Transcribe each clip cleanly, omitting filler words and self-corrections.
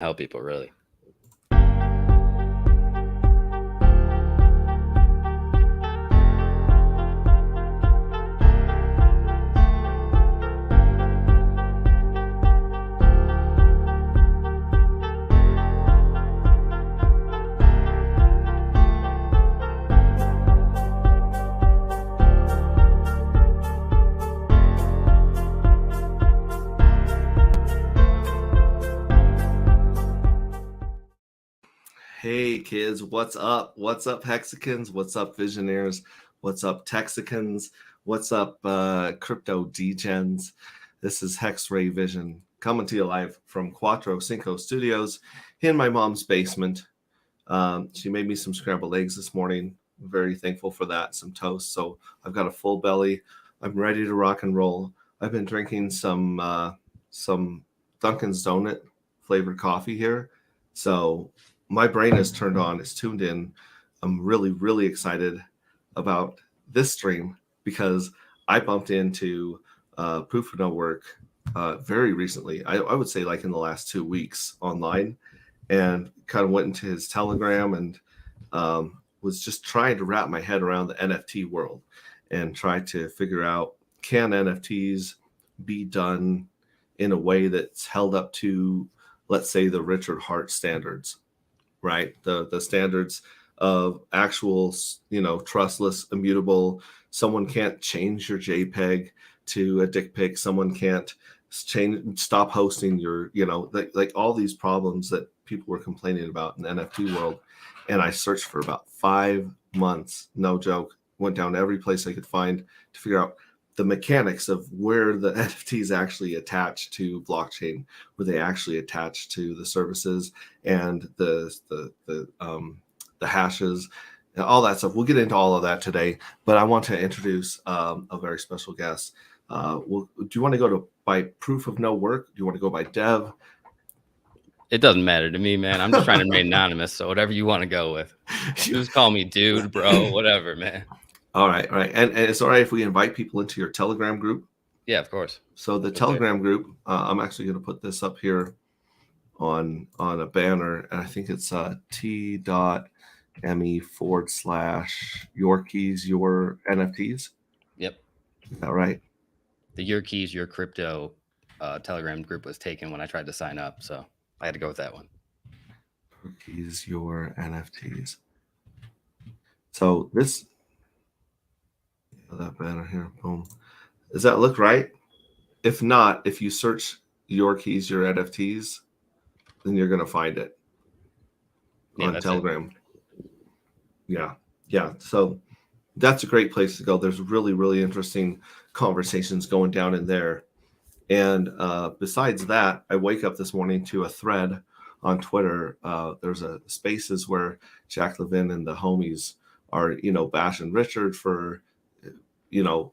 help people really. Hey kids, what's up? What's up, Hexicans? What's up, Visionaires? What's up, Texicans? What's up, crypto degens? This is Hex Ray Vision coming to you live from Cuatro Cinco Studios in my mom's basement. She made me some scrambled eggs this morning. I'm very thankful for that. Some toast. So I've got a full belly. I'm ready to rock and roll. I've been drinking some Dunkin's Donut flavored coffee here. So my brain is turned on. It's tuned in. I'm really, really excited about this stream because I bumped into Proof of No Work very recently. I would say like in the last 2 weeks online, and kind of went into his Telegram and was just trying to wrap my head around the NFT world and try to figure out, can NFTs be done in a way that's held up to, let's say, the Richard Hart standards, right? The standards of actual, trustless, immutable. Someone can't change your JPEG to a dick pic. Someone can't stop hosting your, like all these problems that people were complaining about in the NFT world. And I searched for about 5 months, no joke, went down every place I could find to figure out the mechanics of where the NFTs actually attach to blockchain, where they actually attach to the services and the hashes, and all that stuff. We'll get into all of that today, but I want to introduce a very special guest. Do you want to go by Proof of No Work? Do you want to go by Dev? It doesn't matter to me, man. I'm just trying to remain anonymous, so whatever you want to go with. Just call me dude, bro, whatever, man. All right. And it's all right if we invite people into your Telegram group? Yeah, of course. So the Telegram group, I'm actually going to put this up here on a banner, and I think it's t.me/your keys, your NFTs. Yep. Is that right? The Your Keys, Your Crypto Telegram group was taken when I tried to sign up, so I had to go with that one. Your keys, your NFTs. So this, that banner here, boom. Does that look right? If not, if you search Your Keys, Your NFTs, then you're going to find it on Telegram. Yeah. So that's a great place to go. There's really, really interesting conversations going down in there. And besides that, I wake up this morning to a thread on Twitter. There's a spaces where Jack Levin and the homies are, bashing Richard for,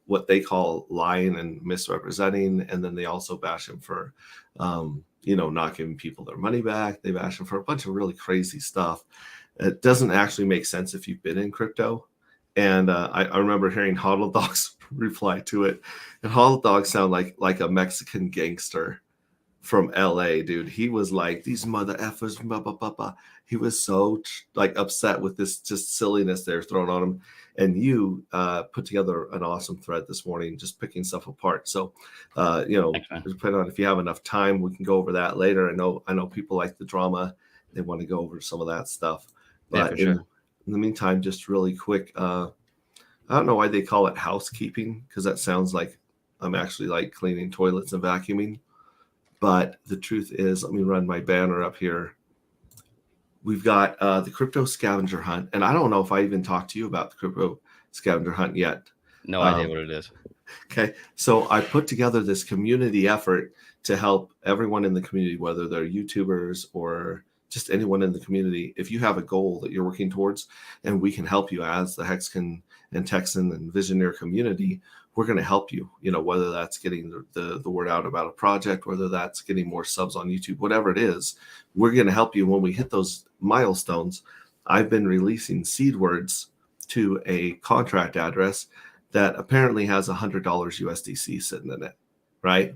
what they call lying and misrepresenting. And then they also bash him for, not giving people their money back. They bash him for a bunch of really crazy stuff. It doesn't actually make sense if you've been in crypto. And I remember hearing Hodl Dog's reply to it. And Hodl Dog sounded like a Mexican gangster from LA, dude. He was like, these mother effers, blah, blah, blah, blah. He was so upset with this just silliness they're throwing on him. And you put together an awesome thread this morning, just picking stuff apart. So, depending on if you have enough time, we can go over that later. I know people like the drama. They want to go over some of that stuff. But yeah, for sure. In the meantime, just really quick, I don't know why they call it housekeeping, because that sounds like I'm actually like cleaning toilets and vacuuming. But the truth is, let me run my banner up here. We've got the crypto scavenger hunt. And I don't know if I even talked to you about the crypto scavenger hunt yet. No idea what it is. Okay. So I put together this community effort to help everyone in the community, whether they're YouTubers or just anyone in the community. If you have a goal that you're working towards and we can help you as the Hexcan and Texan and Visionaire community, we're going to help you, whether that's getting the word out about a project, whether that's getting more subs on YouTube, whatever it is, we're going to help you when we hit those milestones. I've been releasing seed words to a contract address that apparently has $100 USDC sitting in it, right?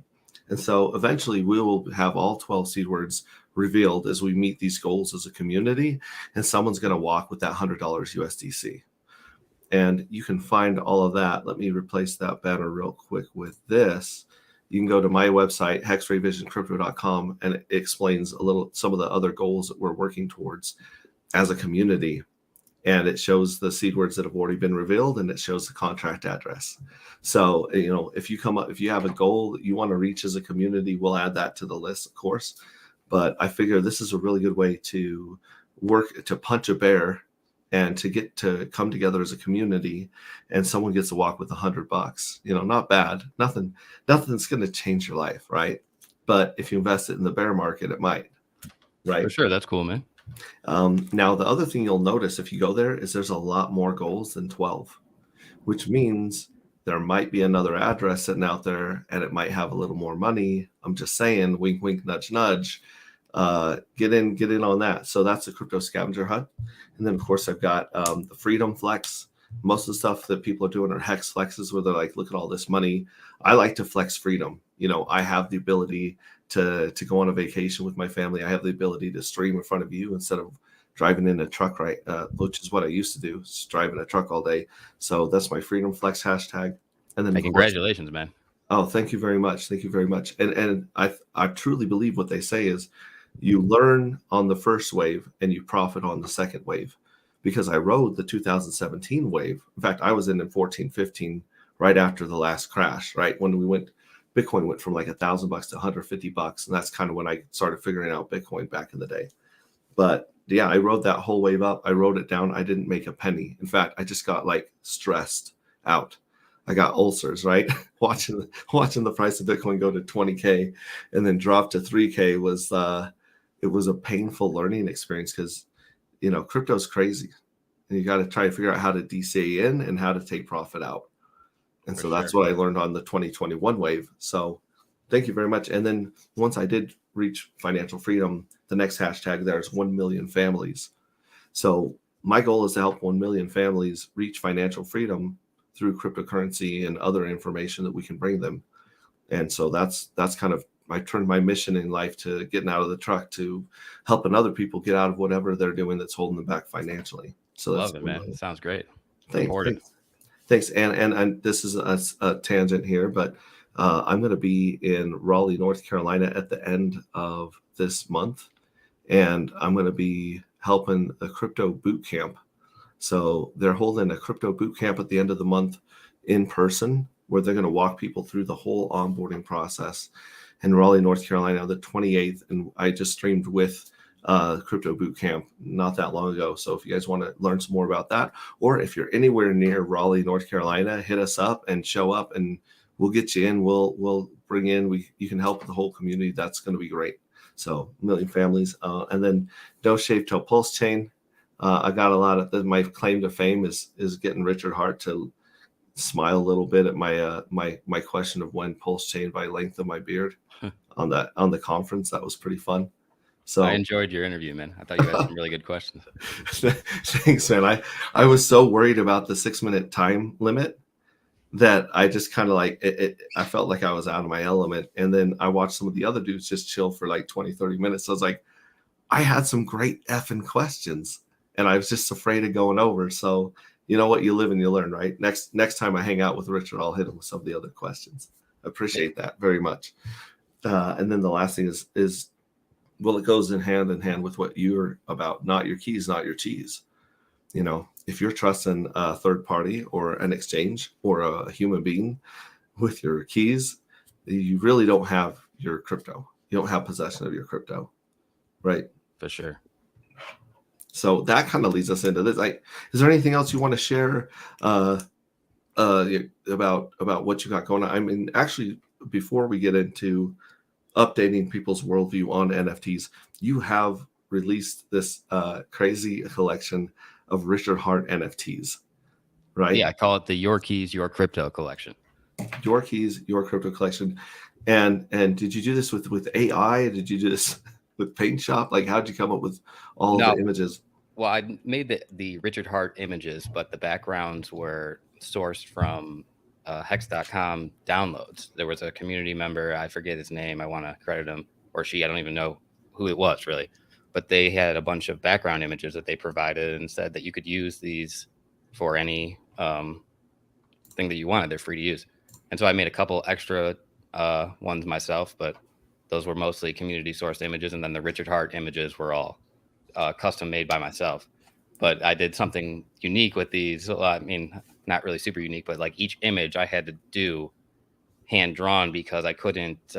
And so eventually we will have all 12 seed words revealed as we meet these goals as a community, and someone's going to walk with that $100 USDC. And you can find all of that. Let me replace that banner real quick with this. You can go to my website, hexrayvisioncrypto.com, and it explains some of the other goals that we're working towards as a community. And it shows the seed words that have already been revealed, and it shows the contract address. So, if you have a goal that you want to reach as a community, we'll add that to the list, of course. But I figure this is a really good way to work to punch a bear and to get to come together as a community, and someone gets to walk with $100. Not bad. Nothing's going to change your life, right? But if you invest it in the bear market, it might, right? For sure. That's cool, man. Now, the other thing you'll notice if you go there is there's a lot more goals than 12, which means there might be another address sitting out there and it might have a little more money. I'm just saying, wink, wink, nudge, nudge. Get in on that. So that's a crypto scavenger hunt. And then, of course, I've got the Freedom Flex. Most of the stuff that people are doing are hex flexes where they're like, look at all this money. I like to flex freedom. I have the ability to go on a vacation with my family. I have the ability to stream in front of you instead of driving in a truck, right? Which is what I used to do, just driving a truck all day. So that's my Freedom Flex hashtag. And then congratulations, man. Oh, thank you very much. Thank you very much. And I truly believe what they say is you learn on the first wave and you profit on the second wave, because I rode the 2017 wave. In fact, I was in 14, 15 right after the last crash, right? When Bitcoin went from like $1,000 to $150. And that's kind of when I started figuring out Bitcoin back in the day. But yeah, I rode that whole wave up. I rode it down. I didn't make a penny. In fact, I just got like stressed out. I got ulcers, right? watching the price of Bitcoin go to 20K and then drop to 3K was it was a painful learning experience, because crypto's crazy and you got to try to figure out how to DCA in and how to take profit out. And so that's what I learned on the 2021 wave. So thank you very much. And then once I did reach financial freedom, the next hashtag there is 1 million families. So my goal is to help 1 million families reach financial freedom through cryptocurrency and other information that we can bring them. And so that's kind of, I turned my mission in life to getting out of the truck to helping other people get out of whatever they're doing that's holding them back financially. So love it, man. It sounds great. Thanks. And this is a tangent here, but I'm going to be in Raleigh, North Carolina at the end of this month, and I'm going to be helping a crypto boot camp. So they're holding a crypto boot camp at the end of the month in person, where they're going to walk people through the whole onboarding process in Raleigh, North Carolina, the 28th. And I just streamed with crypto boot camp not that long ago. So if you guys want to learn some more about that, or if you're anywhere near Raleigh, North Carolina, hit us up and show up and we'll get you in. We'll bring in, you can help the whole community. That's going to be great. So 1 million families. And then No Shave Toe Pulse Chain. I got a lot of my claim to fame is getting Richard Hart to smile a little bit at my question of when pulse chain by length of my beard on the conference. That was pretty fun. So I enjoyed your interview, man. I thought you had some really good questions. Thanks, man. I was so worried about the 6-minute time limit that I just kind of like it. I felt like I was out of my element. And then I watched some of the other dudes just chill for like 20, 30 minutes. So I was like, I had some great effing questions and I was just afraid of going over. So you know what? You live and you learn, right? Next time I hang out with Richard, I'll hit him with some of the other questions. I appreciate that very much. And then the last thing is, well, it goes in hand with what you're about. Not your keys, not your cheese. If you're trusting a third party or an exchange or a human being with your keys, you really don't have your crypto. You don't have possession of your crypto, right? For sure. So that kind of leads us into this. Is there anything else you want to share about what you got going on? I mean, actually, before we get into updating people's worldview on NFTs, you have released this crazy collection of Richard Hart NFTs, right? Yeah, I call it the Your Keys, Your Crypto collection. Your Keys, Your Crypto collection. And did you do this with AI? Did you do this with Paint Shop? Like, how'd you come up with all the images? Well, I made the Richard Hart images, but the backgrounds were sourced from hex.com downloads. There was a community member, I forget his name, I want to credit him or she, I don't even know who it was really, but they had a bunch of background images that they provided and said that you could use these for any thing that you wanted. They're free to use. And so I made a couple extra ones myself, but those were mostly community sourced images. And then the Richard Hart images were all custom made by myself. But I did something unique with these. I mean, not really super unique, but like each image I had to do hand drawn because I couldn't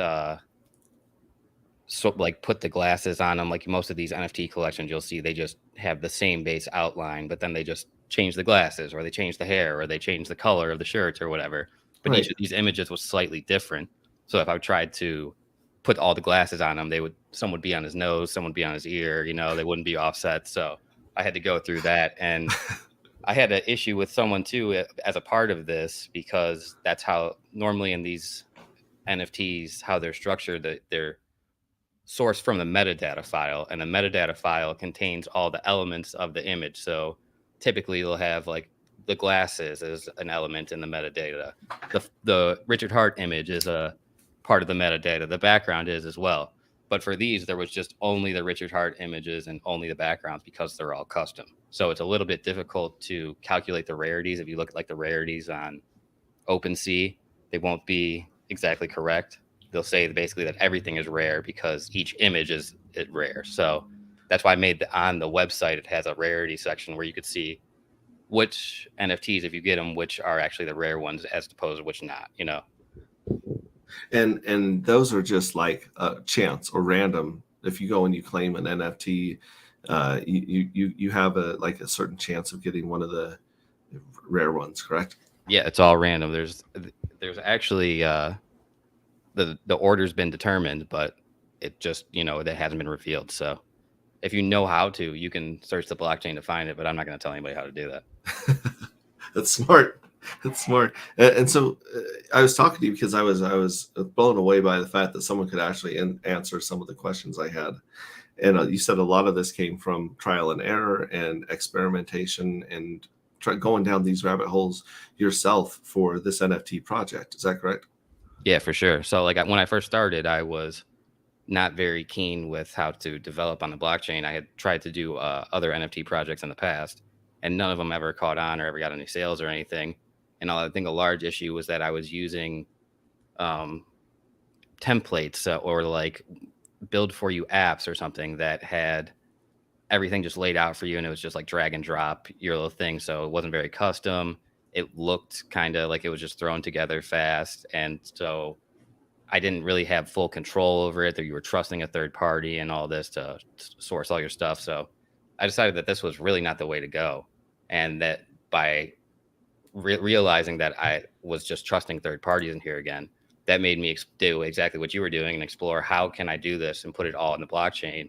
like put the glasses on them. Like most of these NFT collections, you'll see they just have the same base outline, but then they just change the glasses or they change the hair or they change the color of the shirt or whatever. But each of these images was slightly different. So if I tried to put all the glasses on them, some would be on his nose, some would be on his ear, they wouldn't be offset. So I had to go through that. And I had an issue with someone too as a part of this, because that's how normally in these NFTs, how they're structured, they're sourced from the metadata file, and the metadata file contains all the elements of the image. So typically they'll have like the glasses as an element in the metadata. The Richard Hart image is a part of the metadata. The background is as well. But for these, there was just only the Richard Hart images and only the backgrounds because they're all custom. So it's a little bit difficult to calculate the rarities. If you look at like the rarities on OpenSea, they won't be exactly correct. They'll say basically that everything is rare because each image is rare. So that's why I made on the website, it has a rarity section where you could see which NFTs, if you get them, which are actually the rare ones as opposed to which not, And those are just like chance or random. If you go and you claim an NFT, you have a certain chance of getting one of the rare ones, correct? Yeah, it's all random. There's actually the order's been determined, but it just that hasn't been revealed. So if you know how to, you can search the blockchain to find it, but I'm not going to tell anybody how to do that. That's smart. That's smart. And so I was talking to you because I was blown away by the fact that someone could actually answer some of the questions I had. And you said a lot of this came from trial and error and experimentation and going down these rabbit holes yourself for this NFT project. Is that correct? Yeah, for sure. So like when I first started, I was not very keen with how to develop on the blockchain. I had tried to do other NFT projects in the past, and none of them ever caught on or ever got any sales or anything. And I think a large issue was that I was using templates or like build for you apps or something that had everything just laid out for you, and it was just like drag and drop your little thing. So it wasn't very custom. It looked kind of like it was just thrown together fast. And so I didn't really have full control over it, that you were trusting a third party and all this to source all your stuff. So I decided that this was really not the way to go. And that by realizing that I was just trusting third parties in here again, that made me do exactly what you were doing and explore how can I do this and put it all in the blockchain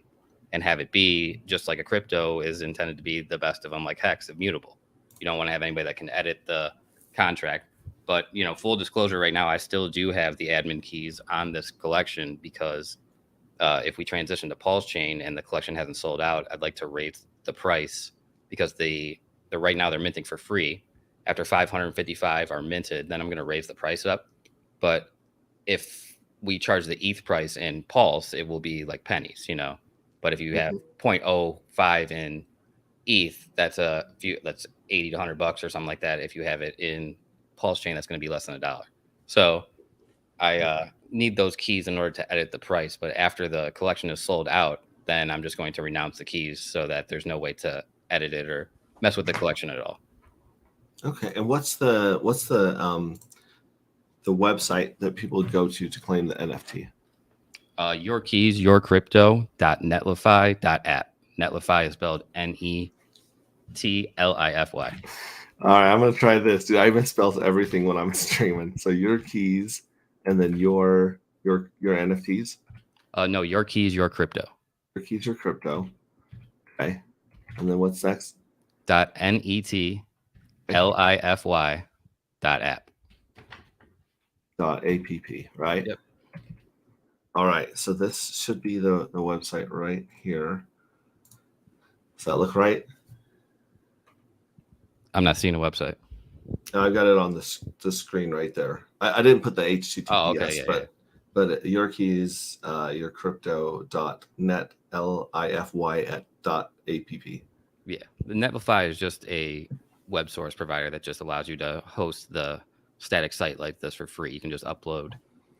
and have it be just like a crypto is intended to be the best of them, like Hex, immutable. You don't want to have anybody that can edit the contract. But, full disclosure right now, I still do have the admin keys on this collection because if we transition to Pulse Chain and the collection hasn't sold out, I'd like to raise the price because the right now they're minting for free. After 555 are minted, then I'm going to raise the price up. But if we charge the ETH price in Pulse, it will be like pennies, But if you have 0.05 in ETH, that's 80 to $100 or something like that. If you have it in Pulse Chain, that's going to be less than $1. So I need those keys in order to edit the price. But after the collection is sold out, then I'm just going to renounce the keys so that there's no way to edit it or mess with the collection at all. Okay. And what's the website that people would go to claim the NFT? Your keys, yourcrypto.netlify.app. Netlify is spelled NETLIFY. All right, I'm gonna try this, dude. I misspelled everything when I'm streaming. So your keys, and then your NFTs. No, your keys, your crypto. Your keys, your crypto. Okay, and then what's next? .netlify.app. .app, right? Yep. All right, so this should be the website right here. Does that look right? I'm not seeing a website. I've got it on the screen right there. I didn't put the Oh, okay, HTTPS, yeah, yeah. but your keys, your crypto.net lify at .app. Yeah, the Netlify is just a web source provider that just allows you to host the static site like this for free. You can just upload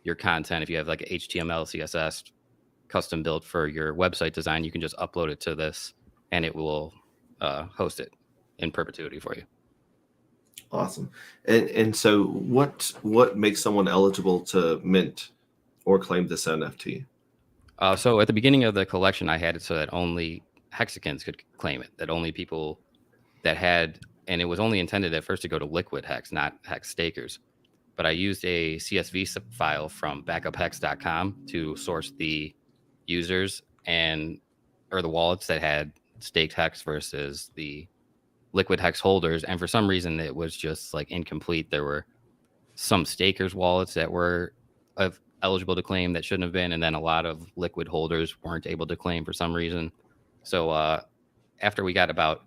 your content if you have like a HTML, CSS custom built for your website design. You can just upload it to this, and it will host it in perpetuity for you. Awesome. And so what makes someone eligible to mint or claim this NFT? So at the beginning of the collection, I had it so that only hexagons could claim it. That only people that had, and it was only intended at first to go to liquid hex, not hex stakers. But I used a CSV file from backuphex.com to source the users and or the wallets that had staked hex versus the liquid hex holders. And for some reason, it was just like incomplete. There were some stakers wallets that were eligible to claim that shouldn't have been, and then a lot of liquid holders weren't able to claim for some reason. So after we got about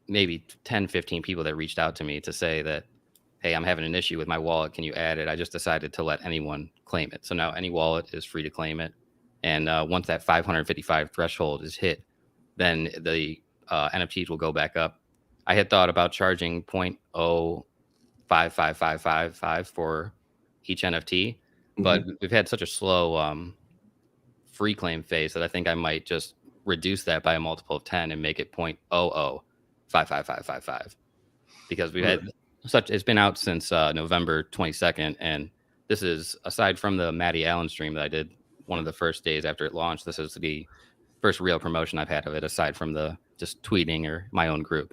maybe 10, 15 people that reached out to me to say that, hey, I'm having an issue with my wallet. Can you add it? I just decided to let anyone claim it. So now any wallet is free to claim it. And once that 555 threshold is hit, then the NFTs will go back up. I had thought about charging 0.055555 for each NFT, but we've had such a slow free claim phase that I think I might just reduce that by a multiple of 10 and make it 0.005555 because we've had it's been out since November 22nd. And this is, aside from the Matty Allen stream that I did one of the first days after it launched, this is the first real promotion I've had of it, aside from the just tweeting or my own group,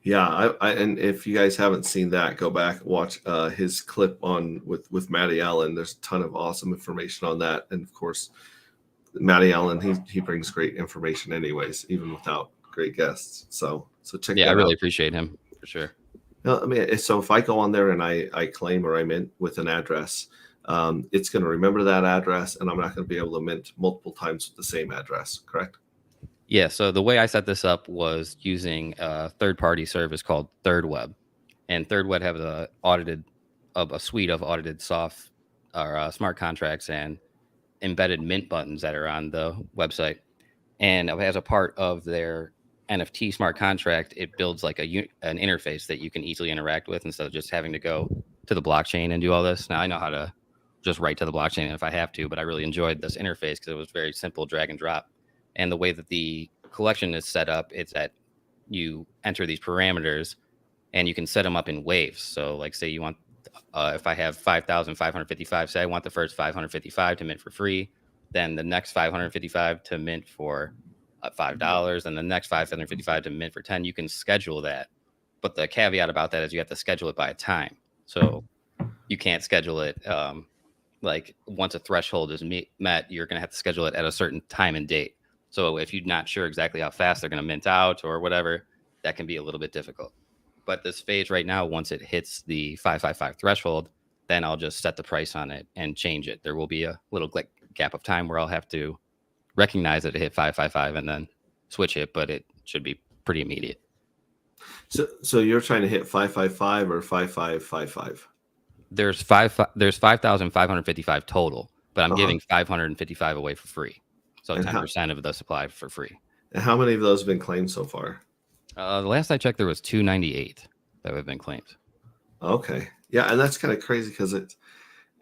Yeah, and if you guys haven't seen that, go back watch his clip on with Matty Allen. There's a ton of awesome information on that, and of course, Matty Allen he brings great information anyways, even without great guests. So check that out. I really appreciate him for sure. I mean, so if I go on there and I claim or I mint with an address, it's going to remember that address, and I'm not going to be able to mint multiple times with the same address. Correct? Yeah, so the way I set this up was using a third-party service called ThirdWeb, and ThirdWeb have a suite of audited soft or smart contracts and embedded mint buttons that are on the website. And as a part of their NFT smart contract, it builds like an interface that you can easily interact with instead of just having to go to the blockchain and do all this. Now I know how to just write to the blockchain if I have to, but I really enjoyed this interface because it was very simple, drag and drop. And the way that the collection is set up, it's that you enter these parameters and you can set them up in waves. So like say you want, if I have 5,555, say I want the first 555 to mint for free, then the next 555 to mint for $5, and the next 555 to mint for 10. You can schedule that. But the caveat about that is you have to schedule it by a time. So you can't schedule it like once a threshold is met, you're going to have to schedule it at a certain time and date. So if you're not sure exactly how fast they're going to mint out or whatever, that can be a little bit difficult. But this phase right now, once it hits the 555 threshold, then I'll just set the price on it and change it. There will be a little gap of time where I'll have to recognize that it hit 555 and then switch it, but it should be pretty immediate. So you're trying to hit 555 or 5555? There's 5,555 total, but I'm giving 555 away for free. So 10% of the supply for free. And how many of those have been claimed so far? The last I checked, there was 298 that have been claimed. Okay, yeah, and that's kind of crazy because it's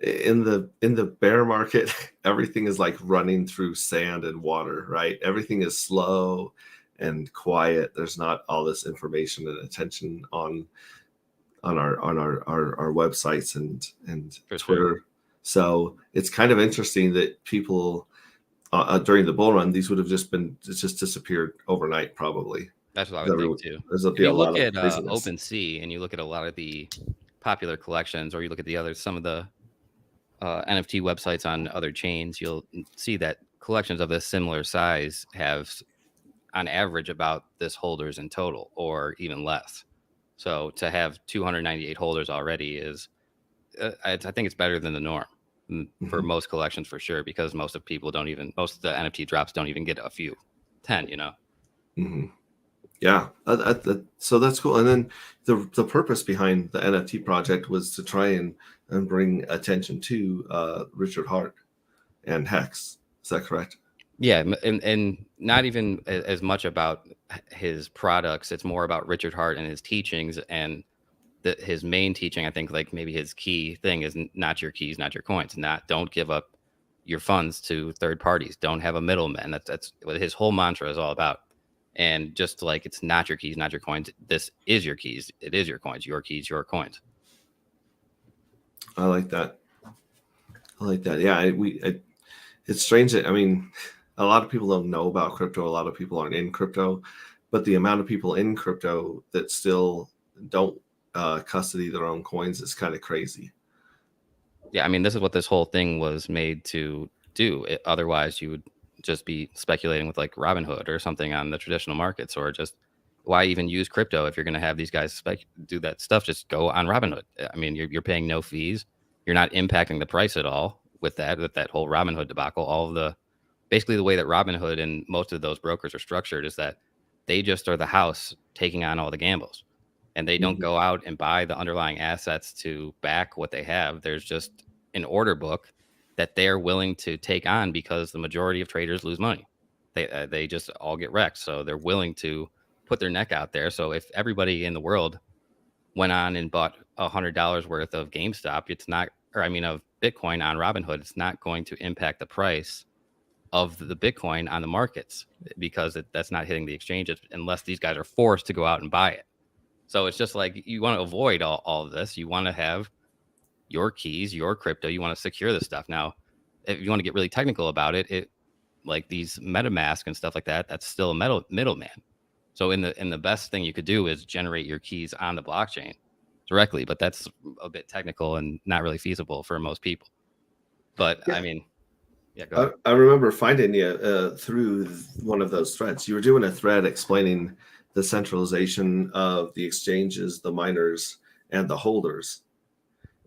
in the bear market, everything is like running through sand and water, right? Everything is slow and quiet. There's not all this information and attention on our websites and For Twitter. Sure. So it's kind of interesting that people during the bull run, these would have just disappeared overnight, probably. That's what I would think too. If you look at OpenSea and you look at a lot of the popular collections, or you look at some of the NFT websites on other chains, you'll see that collections of this similar size have, on average, about this holders in total, or even less. So to have 298 holders already is, I think it's better than the norm for most collections for sure, because most of the NFT drops don't even get a few 10, Mm-hmm. Yeah, so that's cool. And then the purpose behind the NFT project was to try and bring attention to Richard Hart and Hex. Is that correct? Yeah, and not even as much about his products. It's more about Richard Hart and his teachings, and his main teaching. I think like maybe his key thing is not your keys, not your coins. Don't give up your funds to third parties. Don't have a middleman. That's what his whole mantra is all about. And just like it's not your keys, not your coins. This is your keys. It is your coins. Your keys, your coins. I like that. I like that. Yeah, it's strange that, I mean, a lot of people don't know about crypto. A lot of people aren't in crypto, but the amount of people in crypto that still don't custody their own coins is kind of crazy. Yeah, I mean, this is what this whole thing was made to do. Otherwise, you would just be speculating with like Robinhood or something on the traditional markets, or just why even use crypto if you're going to have these guys do that stuff? Just go on Robinhood. I mean, you're paying no fees. You're not impacting the price at all with that whole Robinhood debacle. All of the basically the way that Robinhood and most of those brokers are structured is that they just are the house taking on all the gambles, and they don't go out and buy the underlying assets to back what they have. There's just an order book that they're willing to take on because the majority of traders lose money. They just all get wrecked, so they're willing to put their neck out there. So if everybody in the world went on and bought $100 worth of GameStop, it's not, or I mean, of Bitcoin on Robinhood, it's not going to impact the price of the Bitcoin on the markets because that's not hitting the exchanges unless these guys are forced to go out and buy it. So it's just like you want to avoid all of this. You want to have your keys, your crypto. You want to secure this stuff. Now, if you want to get really technical about it, like these MetaMask and stuff like that, that's still a middleman. So in the best thing you could do is generate your keys on the blockchain directly, but that's a bit technical and not really feasible for most people. But Yeah. I mean, yeah, go ahead. I remember finding you through one of those threads. You were doing a thread explaining the centralization of the exchanges, the miners, and the holders,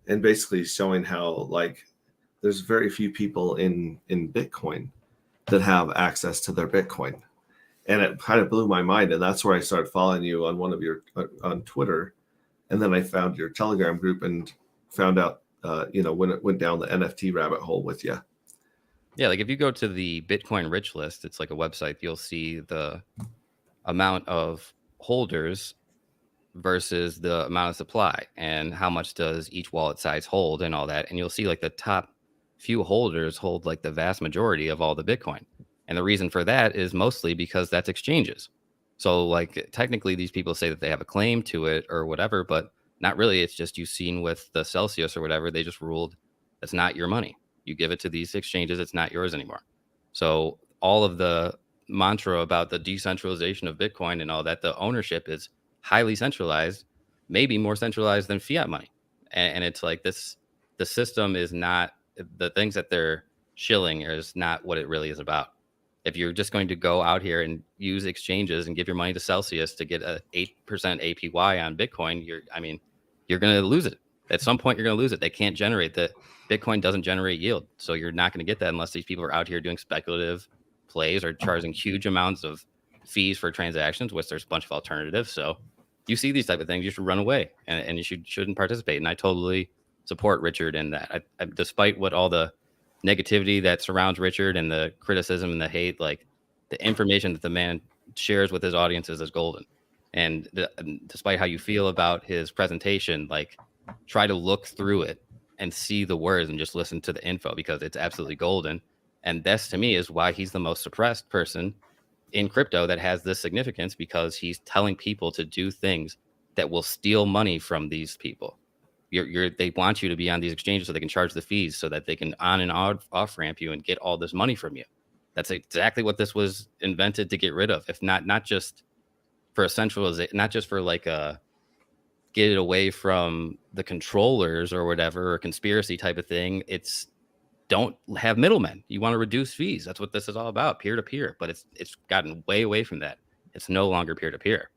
and basically showing how like there's very few people in Bitcoin that have access to their Bitcoin, and it kind of blew my mind. And that's where I started following you on one of your on Twitter, and then I found your Telegram group and found out when it went down the NFT rabbit hole with you. Yeah, like if you go to the Bitcoin rich list, it's like a website, you'll see the amount of holders versus the amount of supply and how much does each wallet size hold and all that. And you'll see like the top few holders hold like the vast majority of all the Bitcoin. And the reason for that is mostly because that's exchanges. So like technically these people say that they have a claim to it or whatever, but not really. It's just you've seen with the Celsius or whatever, they just ruled it's not your money. You give it to these exchanges, it's not yours anymore. So all of the mantra about the decentralization of Bitcoin and all that, the ownership is highly centralized, maybe more centralized than fiat money. And it's like this, the system is not, the things that they're shilling is not what it really is about. If you're just going to go out here and use exchanges and give your money to Celsius to get a 8% APY on Bitcoin, you're going to lose it. At some point, you're going to lose it. They can't generate that. Bitcoin doesn't generate yield. So you're not going to get that unless these people are out here doing speculative plays or charging huge amounts of fees for transactions, which there's a bunch of alternatives. So you see these type of things, you should run away and you shouldn't participate. And I totally support Richard in that. Despite what all the negativity that surrounds Richard and the criticism and the hate, like the information that the man shares with his audiences is golden. And despite how you feel about his presentation, like try to look through it and see the words and just listen to the info because it's absolutely golden. And this to me is why he's the most suppressed person in crypto that has this significance, because he's telling people to do things that will steal money from these people. They want you to be on these exchanges so they can charge the fees so that they can on and off ramp you and get all this money from you. That's exactly what this was invented to get rid of. If not just for a centralization, not just for like a get it away from the controllers or whatever, or conspiracy type of thing. It's don't have middlemen. You want to reduce fees. That's what this is all about, peer to peer. But it's gotten way away from that. It's no longer peer to peer,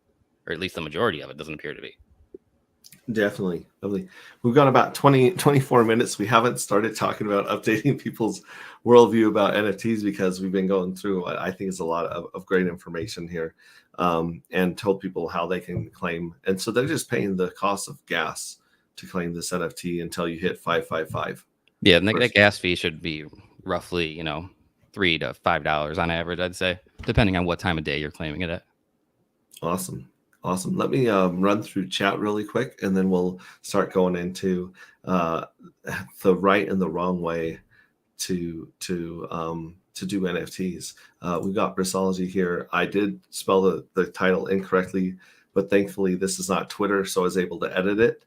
or at least the majority of it doesn't appear to be. Definitely. We've got about 24 minutes. We haven't started talking about updating people's worldview about NFTs because we've been going through what I think is a lot of great information here, and told people how they can claim. And so they're just paying the cost of gas to claim this NFT until you hit 555. Yeah, and that gas fee should be roughly, $3 to $5 on average, I'd say, depending on what time of day you're claiming it at. Awesome. Let me run through chat really quick, and then we'll start going into the right and the wrong way to do NFTs. We've got Brissology here. I did spell the title incorrectly, but thankfully this is not Twitter, so I was able to edit it.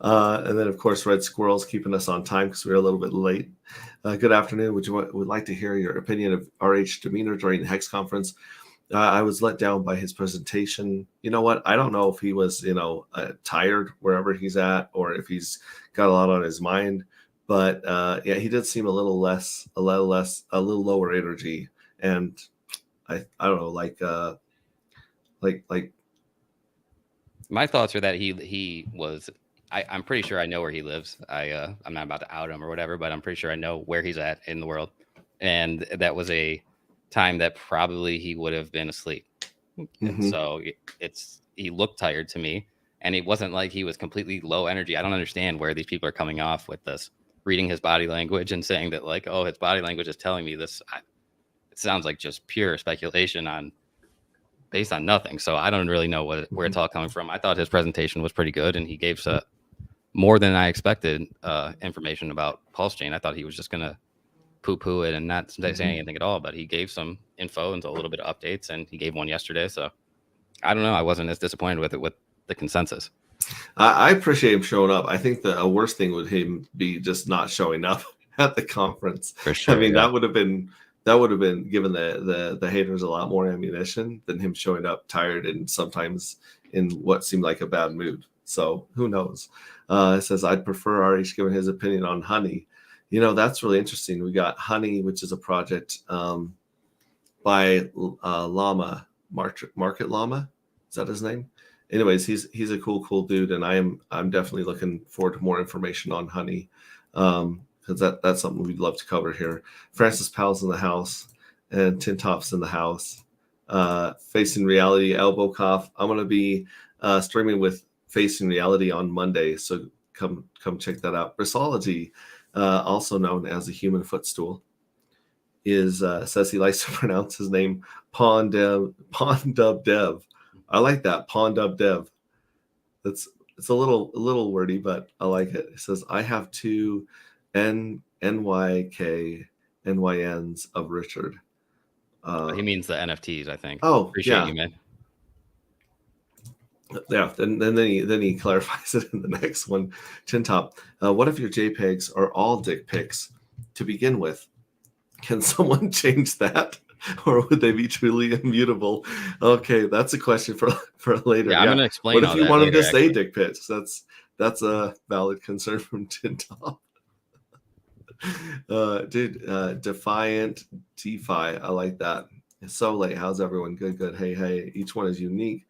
And then, of course, Red Squirrel's keeping us on time because we're a little bit late. Good afternoon. Would like to hear your opinion of RH demeanor during the Hex conference? I was let down by his presentation. You know what? I don't know if he was, tired wherever he's at, or if he's got a lot on his mind. But yeah, he did seem a little lower energy, and I don't know, like my thoughts are that he was. I'm pretty sure I know where he lives. I'm not about to out him or whatever, but I'm pretty sure I know where he's at in the world, and that was a time that probably he would have been asleep. And so he looked tired to me, and it wasn't like he was completely low energy. I don't understand where these people are coming off with this, reading his body language and saying that, like, oh, his body language is telling me this. It sounds like just pure speculation based on nothing. So I don't really know where it's all coming from. I thought his presentation was pretty good, and he gave more than I expected information about Pulse Chain. I thought he was just gonna poo-poo it and not say anything at all, but he gave some info and a little bit of updates, and he gave one yesterday. So I don't know. I wasn't as disappointed with it with the consensus. I appreciate him showing up. I think the worst thing would him be just not showing up at the conference. For sure. I mean, that would have been given the haters a lot more ammunition than him showing up tired and sometimes in what seemed like a bad mood. So who knows? It says, I'd prefer RH giving his opinion on Honey. That's really interesting. We got Honey, which is a project by Llama, Market Llama. Is that his name? Anyways, he's a cool dude, and I'm definitely looking forward to more information on Honey, because that's something we'd love to cover here. Francis Powell's in the house, and Tin Top's in the house. Facing Reality, Elbow Cough. I'm gonna be streaming with Facing Reality on Monday, so come check that out. Brissology, also known as the Human Footstool, says he likes to pronounce his name PoNW Dev. I like that, PoNW Dev. It's a little wordy, but I like it. It says, I have two NYK NYNs of Richard. He means the NFTs, I think. Oh, appreciate you, man. Yeah, and then he clarifies it in the next one. Tin Top, what if your JPEGs are all dick pics to begin with? Can someone change that, or would they be truly immutable? Okay, that's a question for later. Yeah, I'm gonna explain. What if you want them to say dick pics? That's a valid concern from Tin Top. Defiant DeFi, I like that. It's so late. How's everyone? Good. Hey. Each one is unique.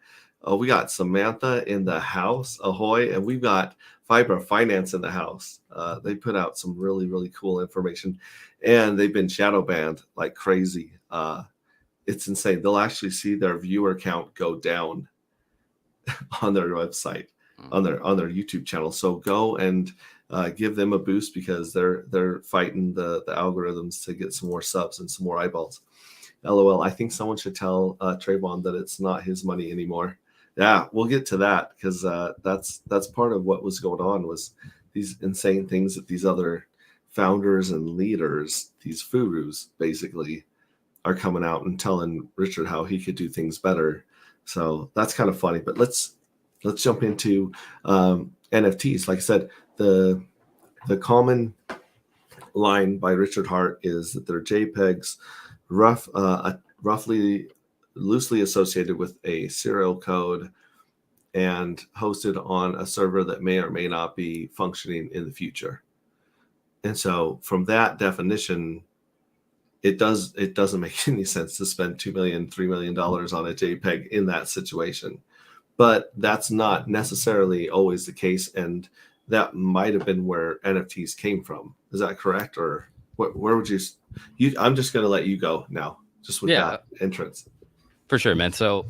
We got Samantha in the house, ahoy, and we've got Fiber Finance in the house. They put out some really cool information, and they've been shadow banned like crazy. It's insane. They'll actually see their viewer count go down on their website, on their YouTube channel. So go and give them a boost, because they're fighting the algorithms to get some more subs and some more eyeballs. LOL. I think someone should tell Trayvon that it's not his money anymore. Yeah, we'll get to that, because that's part of what was going on, was these insane things that these other founders and leaders, these furus basically, are coming out and telling Richard how he could do things better. So that's kind of funny. But let's jump into NFTs. Like I said, the common line by Richard Hart is that they're JPEGs, roughly loosely associated with a serial code and hosted on a server that may or may not be functioning in the future. And so from that definition, it doesn't make any sense to spend $2 million, $3 million on a JPEG in that situation. but that's not necessarily always the case, and that might have been where NFTs came from. Is that correct, or where would you? I'm just going to let you go now, just with Yeah, that entrance. for sure, man. So,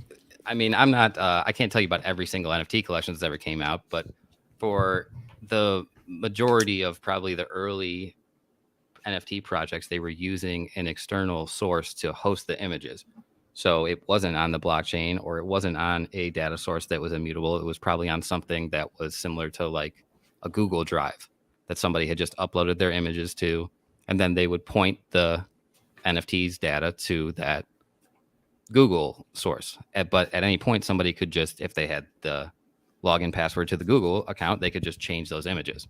I mean, I'm not, I can't tell you about every single NFT collection that's ever came out, but for the majority of probably the early NFT projects, they were using an external source to host the images. So it wasn't on the blockchain, or it wasn't on a data source that was immutable. It was probably on something that was similar to like a Google Drive that somebody had just uploaded their images to. And then they would point the NFTs data to that Google source. But at any point, somebody could just, if they had the login password to the Google account, they could just change those images.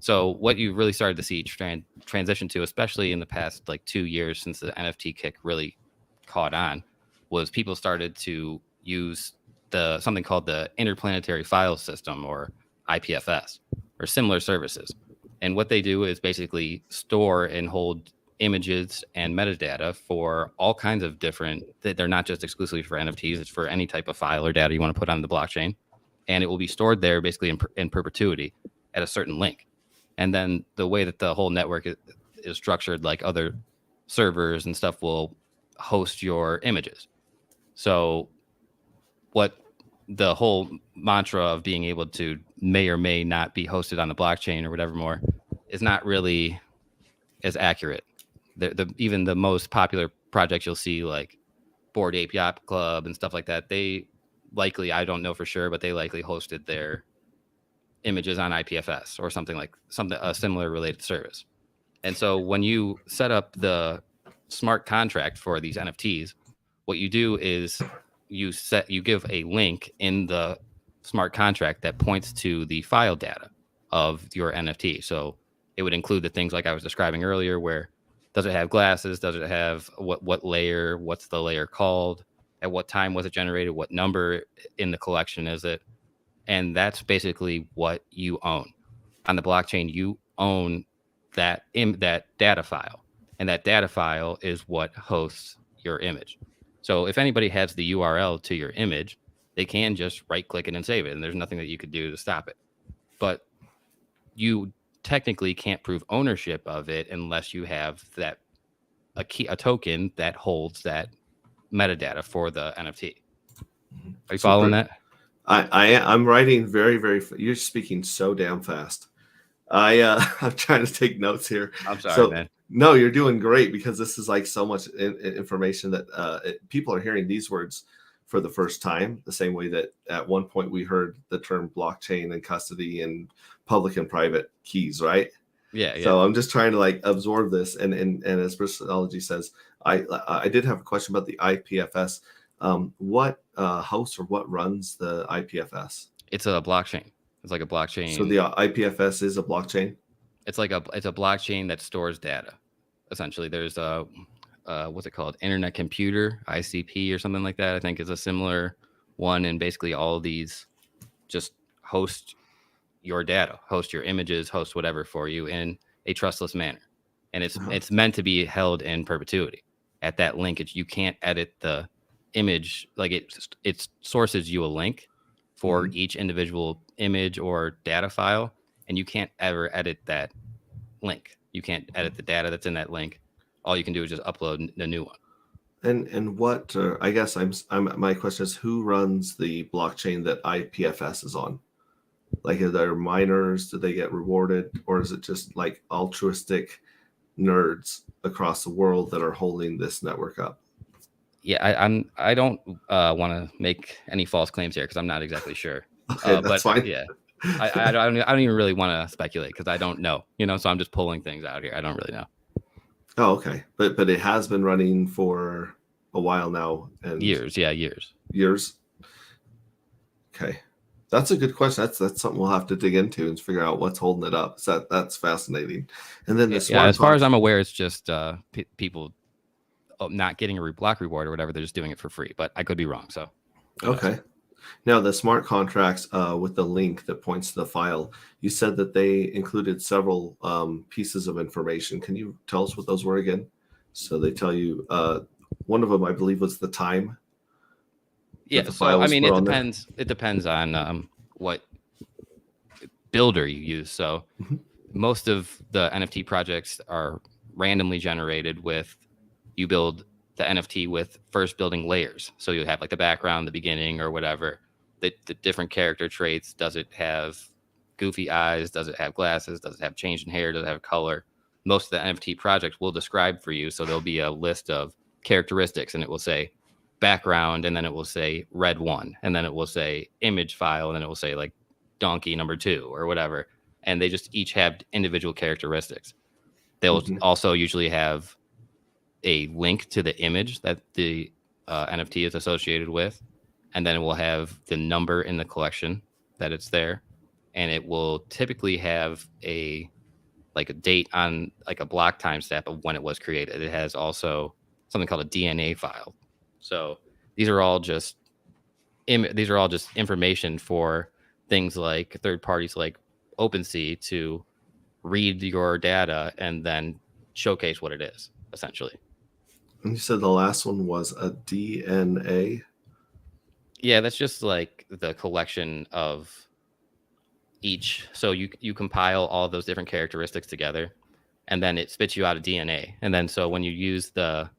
So what you really started to see transition to, especially in the past like 2 years since the NFT kick really caught on, was people started to use something called the Interplanetary File System, or IPFS, or similar services. And what they do is basically store and hold images and metadata for all kinds of different, they're not just exclusively for NFTs, it's for any type of file or data you want to put on the blockchain. And it will be stored there basically in perpetuity at a certain link. And then the way that the whole network is structured, like other servers and stuff will host your images. So what the whole mantra of being able to may or may not be hosted on the blockchain or whatever more is not really as accurate. Even the most popular projects you'll see, like Bored Ape Yacht Club and stuff like that, they likely, I don't know for sure, but they likely hosted their images on IPFS or something a similar related service. And so when you set up the smart contract for these NFTs, what you do is you give a link in the smart contract that points to the file data of your NFT. So it would include the things like I was describing earlier, where does it have glasses? Does it have what layer? What's the layer called? At what time was it generated? What number in the collection is it? And that's basically what you own. On the blockchain, you own that data file, and that data file is what hosts your image. So if anybody has the URL to your image, they can just right click it and save it, and there's nothing that you could do to stop it. But you technically can't prove ownership of it unless you have a token that holds that metadata for the NFT. Are you following that? I'm writing very. You're speaking so damn fast. I'm trying to take notes here. I'm sorry, man. No, you're doing great, because this is like so much information that people are hearing these words for the first time, the same way that at one point we heard the term blockchain and custody and public and private keys, right? Yeah. So I'm just trying to like absorb this, and as Bristology says, I did have a question about the IPFS. What hosts or what runs the IPFS? It's a blockchain. It's like a blockchain. So the IPFS is a blockchain? It's a blockchain that stores data. Essentially, there's what's it called? Internet Computer, ICP, or something like that, I think is a similar one. And basically all of these just host your data, host your images, host whatever for you in a trustless manner. And it's meant to be held in perpetuity. At that linkage, you can't edit the image. Like it sources you a link for each individual image or data file, and you can't ever edit that link. You can't edit the data that's in that link. All you can do is just upload a new one. And what I guess my question is, who runs the blockchain that IPFS is on? Like, are there miners? Do they get rewarded, or is it just like altruistic nerds across the world that are holding this network up? Yeah, I don't want to make any false claims here, because I'm not exactly sure. Okay, that's fine. Yeah, I don't even really want to speculate, because I don't know. So I'm just pulling things out here. I don't really know. Oh, okay, but it has been running for a while now, and years. Yeah, years. Okay, that's a good question. That's something we'll have to dig into and figure out what's holding it up. So that's fascinating. And then as far as I'm aware, it's just people not getting a block reward or whatever. They're just doing it for free, but I could be wrong. So okay. Now, the smart contracts with the link that points to the file, you said that they included several pieces of information. Can you tell us what those were again? So they tell you, one of them, I believe, was the time. Yeah. the So file I was mean, put it on there? depends. It depends on what builder you use. So Mhm. most of the NFT projects are randomly generated with you build the NFT with first building layers. So you have like the background, the beginning, or whatever. The different character traits. Does it have goofy eyes? Does it have glasses? Does it have change in hair? Does it have color? Most of the NFT projects will describe for you. So there'll be a list of characteristics, and it will say background, and then it will say red one, and then it will say image file, and then it will say like donkey number 2 or whatever. And they just each have individual characteristics. They'll Mhm. also usually have a link to the image that the NFT is associated with, and then it will have the number in the collection that it's there, and it will typically have a like a date on like a block timestamp of when it was created. It has also something called a DNA file. So these are all just these are all just information for things like third parties like OpenSea to read your data and then showcase what it is essentially. And you said the last one was a DNA. Yeah, that's just like the collection of each. So you compile all those different characteristics together, and then it spits you out a DNA. And then so when you use the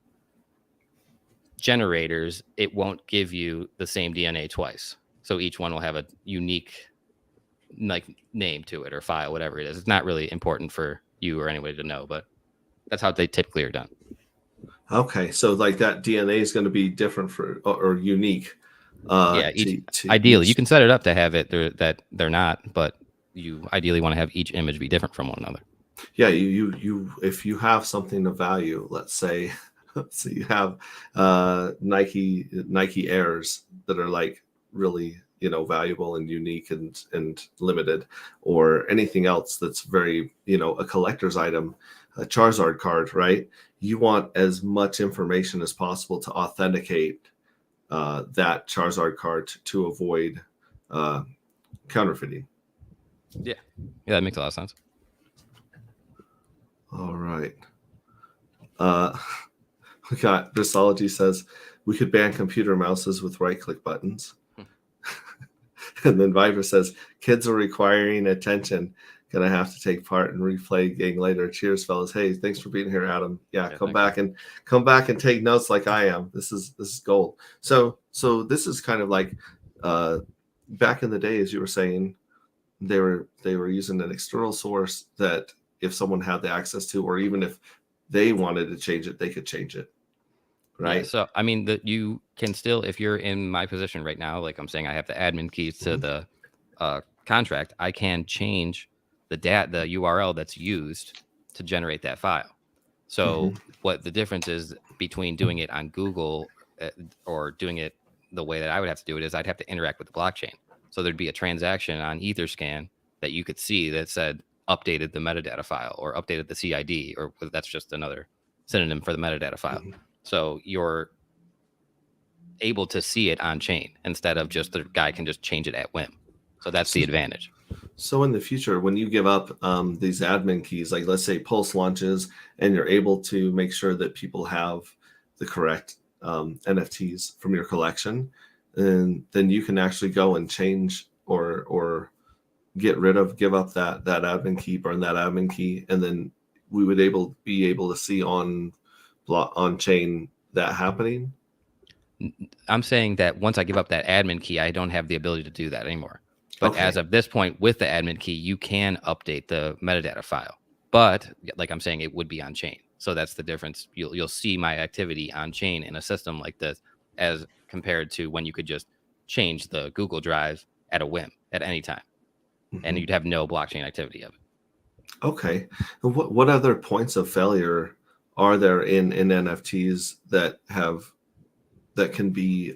generators, it won't give you the same DNA twice. So each one will have a unique like name to it or file, whatever it is. It's not really important for you or anybody to know, but that's how they typically are done. Okay, so like that DNA is going to be different for or unique Yeah, each to ideally you each. can set it up to have it that they're not, but you ideally want to have each image be different from one another. Yeah, you if you have something of value, let's say, so you have Nike Airs that are like really valuable and unique and limited, or anything else that's very a collector's item, a Charizard card, right? You want as much information as possible to authenticate that Charizard card to avoid uh, counterfeiting. Yeah. Yeah, that makes a lot of sense. All right. Uh, we got Bristology says we could ban computer mouses with right click buttons. And then Viper says kids are requiring attention. Gonna have to take part and replay gang later. Cheers, fellas. Hey, thanks for being here, Adam. Yeah, come back and take notes like I am. This is gold. So this is kind of like back in the day, as you were saying, they were using an external source that if someone had the access to, or even if they wanted to change it, they could change it. Yeah. Right. So I mean that you can still, if you're in my position right now, like I'm saying, I have the admin keys to the contract. I can change the URL that's used to generate that file. So Mm-hmm. what the difference is between doing it on Google or doing it the way that I would have to do it is I'd have to interact with the blockchain. So there'd be a transaction on Etherscan that you could see that said updated the metadata file or updated the CID, or that's just another synonym for the metadata file. Mm-hmm. So you're able to see it on chain instead of just the guy can just change it at whim. So that's the advantage. So in the future, when you give up these admin keys, like let's say Pulse launches and you're able to make sure that people have the correct NFTs from your collection, and then you can actually go and change or give up that admin key, burn that admin key, and then we would be able to see on chain that happening. I'm saying that once I give up that admin key, I don't have the ability to do that anymore. But Okay. as of this point, with the admin key, you can update the metadata file. But like I'm saying, it would be on chain. So that's the difference. You'll see my activity on chain in a system like this, as compared to when you could just change the Google Drive at a whim at any time, and Mm-hmm. you'd have no blockchain activity of it. Okay. And what other points of failure are there in NFTs that can be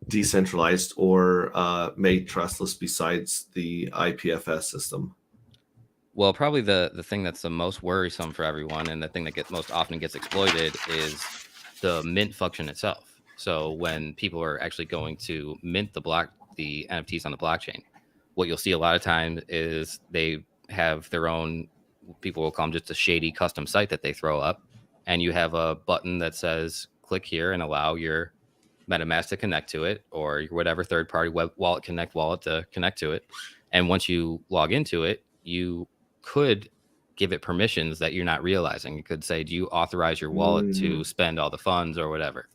decentralized or made trustless besides the IPFS system? Well, probably the thing that's the most worrisome for everyone, and the thing that most often gets exploited, is the mint function itself. So when people are actually going to mint the NFTs on the blockchain, what you'll see a lot of times is they have their own, people will call them just a shady custom site that they throw up, and you have a button that says click here and allow your Metamask to connect to it, or whatever third party web wallet connect wallet to connect to it. And once you log into it, you could give it permissions that you're not realizing. You could say, do you authorize your wallet to spend all the funds or whatever?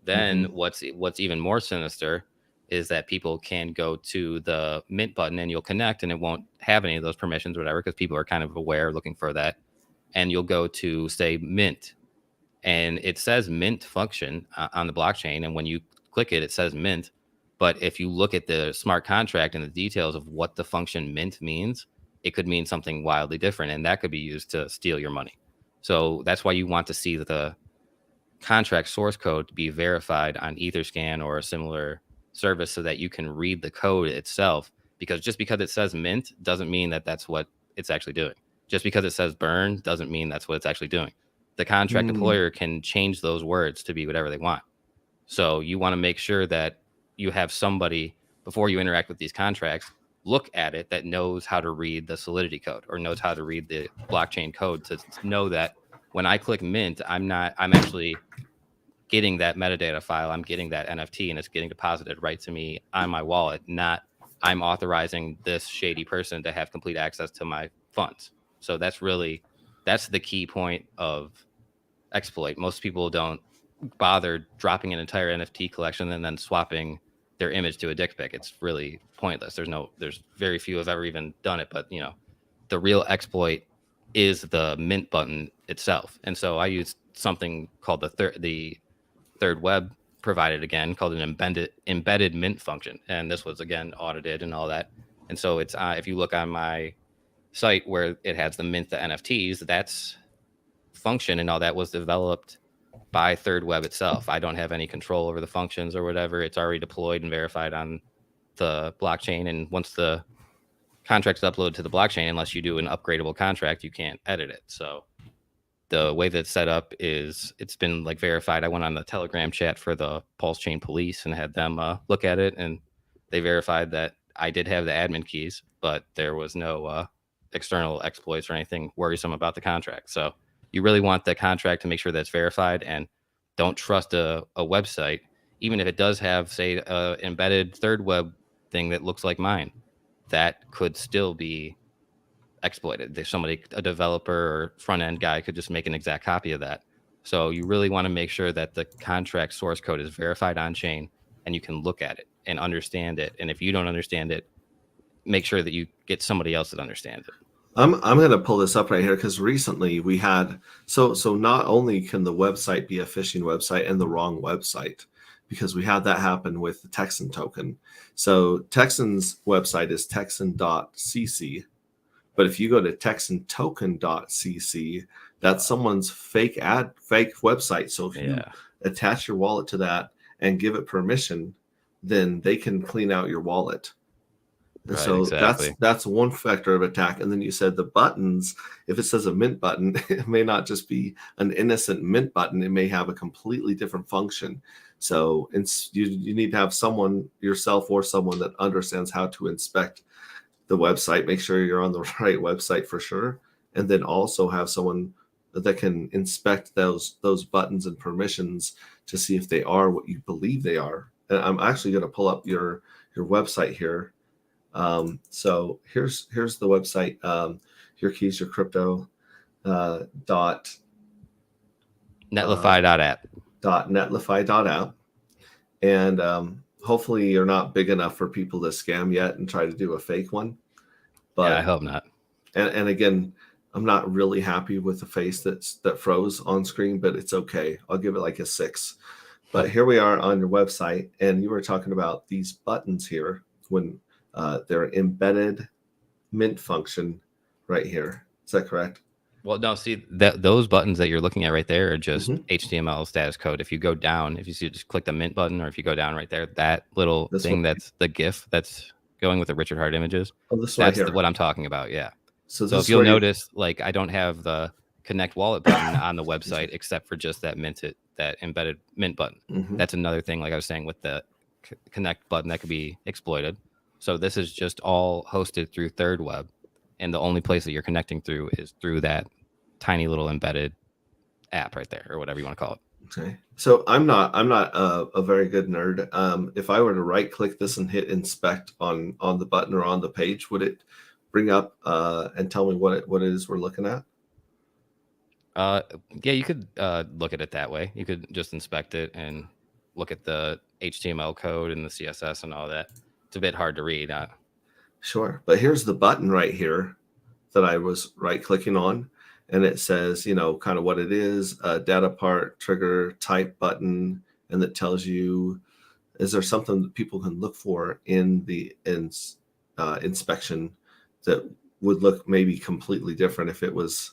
Then what's even more sinister is that people can go to the mint button and you'll connect and it won't have any of those permissions or whatever, because people are kind of aware looking for that. And you'll go to say mint, and it says mint function on the blockchain. And when you click it, it says mint. But if you look at the smart contract and the details of what the function mint means, it could mean something wildly different. And that could be used to steal your money. So that's why you want to see the contract source code to be verified on Etherscan or a similar service so that you can read the code itself. Because just because it says mint doesn't mean that that's what it's actually doing. Just because it says burn doesn't mean that's what it's actually doing. The contract deployer can change those words to be whatever they want. So you want to make sure that you have somebody, before you interact with these contracts, look at it, that knows how to read the Solidity code or knows how to read the blockchain code to know that when I click mint, I'm actually getting that metadata file. I'm getting that NFT and it's getting deposited right to me on my wallet, not I'm authorizing this shady person to have complete access to my funds. So that's the key point of exploit. Most people don't bother dropping an entire NFT collection and then swapping their image to a dick pic. It's really pointless. There's very few have ever even done it, but the real exploit is the mint button itself. And so I used something called the third web provided again, called an embedded mint function. And this was again audited and all that. And so it's if you look on my site where it has the mint, the NFTs, that's function and all that was developed by third web itself. I don't have any control over the functions or whatever. It's already deployed and verified on the blockchain. And once the contract's uploaded to the blockchain, unless you do an upgradable contract, you can't edit it. So the way that it's set up is it's been like verified. I went on the Telegram chat for the Pulse Chain Police and had them look at it, and they verified that I did have the admin keys, but there was no external exploits or anything worrisome about the contract. So you really want the contract to make sure that's verified, and don't trust a website, even if it does have, say, an embedded third web thing that looks like mine. That could still be exploited. There's a developer or front end guy could just make an exact copy of that. So you really want to make sure that the contract source code is verified on chain and you can look at it and understand it. And if you don't understand it, make sure that you get somebody else that understands it. I'm going to pull this up right here because recently we had so not only can the website be a phishing website and the wrong website, because we had that happen with the Texan token. So Texan's website is texan.cc, but if you go to texantoken.cc, that's someone's fake website. So if you attach your wallet to that and give it permission, then they can clean out your wallet. Right, so exactly. That's one factor of attack. And then you said the buttons, if it says a mint button, it may not just be an innocent mint button. It may have a completely different function. So you need to have someone, yourself or someone, that understands how to inspect the website, make sure you're on the right website for sure. And then also have someone that can inspect those buttons and permissions to see if they are what you believe they are. And I'm actually going to pull up your website here. So here's the website, your keys, your crypto, dot netlify.app. .netlify.app. And hopefully you're not big enough for people to scam yet and try to do a fake one. But yeah, I hope not. And again, I'm not really happy with the face that froze on screen, but it's okay. I'll give it like a 6. But here we are on your website, and you were talking about these buttons here when they're embedded mint function right here. Is that correct? Well, no, see, those buttons that you're looking at right there are just HTML status code. If you go down, if you see, just click the mint button, or if you go down right there, that little thing, that's the GIF that's going with the Richard Hart images. That's what I'm talking about, yeah. So if you'll notice, like, I don't have the connect wallet button on the website except for just that embedded mint button. That's another thing, like I was saying, with the connect button that could be exploited. So this is just all hosted through third web. And the only place that you're connecting through is through that tiny little embedded app right there, or whatever you want to call it. Okay. So I'm not a very good nerd. If I were to right click this and hit inspect on the button or on the page, would it bring up and tell me what it is we're looking at? Yeah, you could look at it that way. You could just inspect it and look at the HTML code and the CSS and all that. It's a bit hard to read. Sure. But here's the button right here that I was right clicking on. And it says, kind of what it is, data part, trigger, type button. And it tells you, is there something that people can look for in the inspection that would look maybe completely different if it was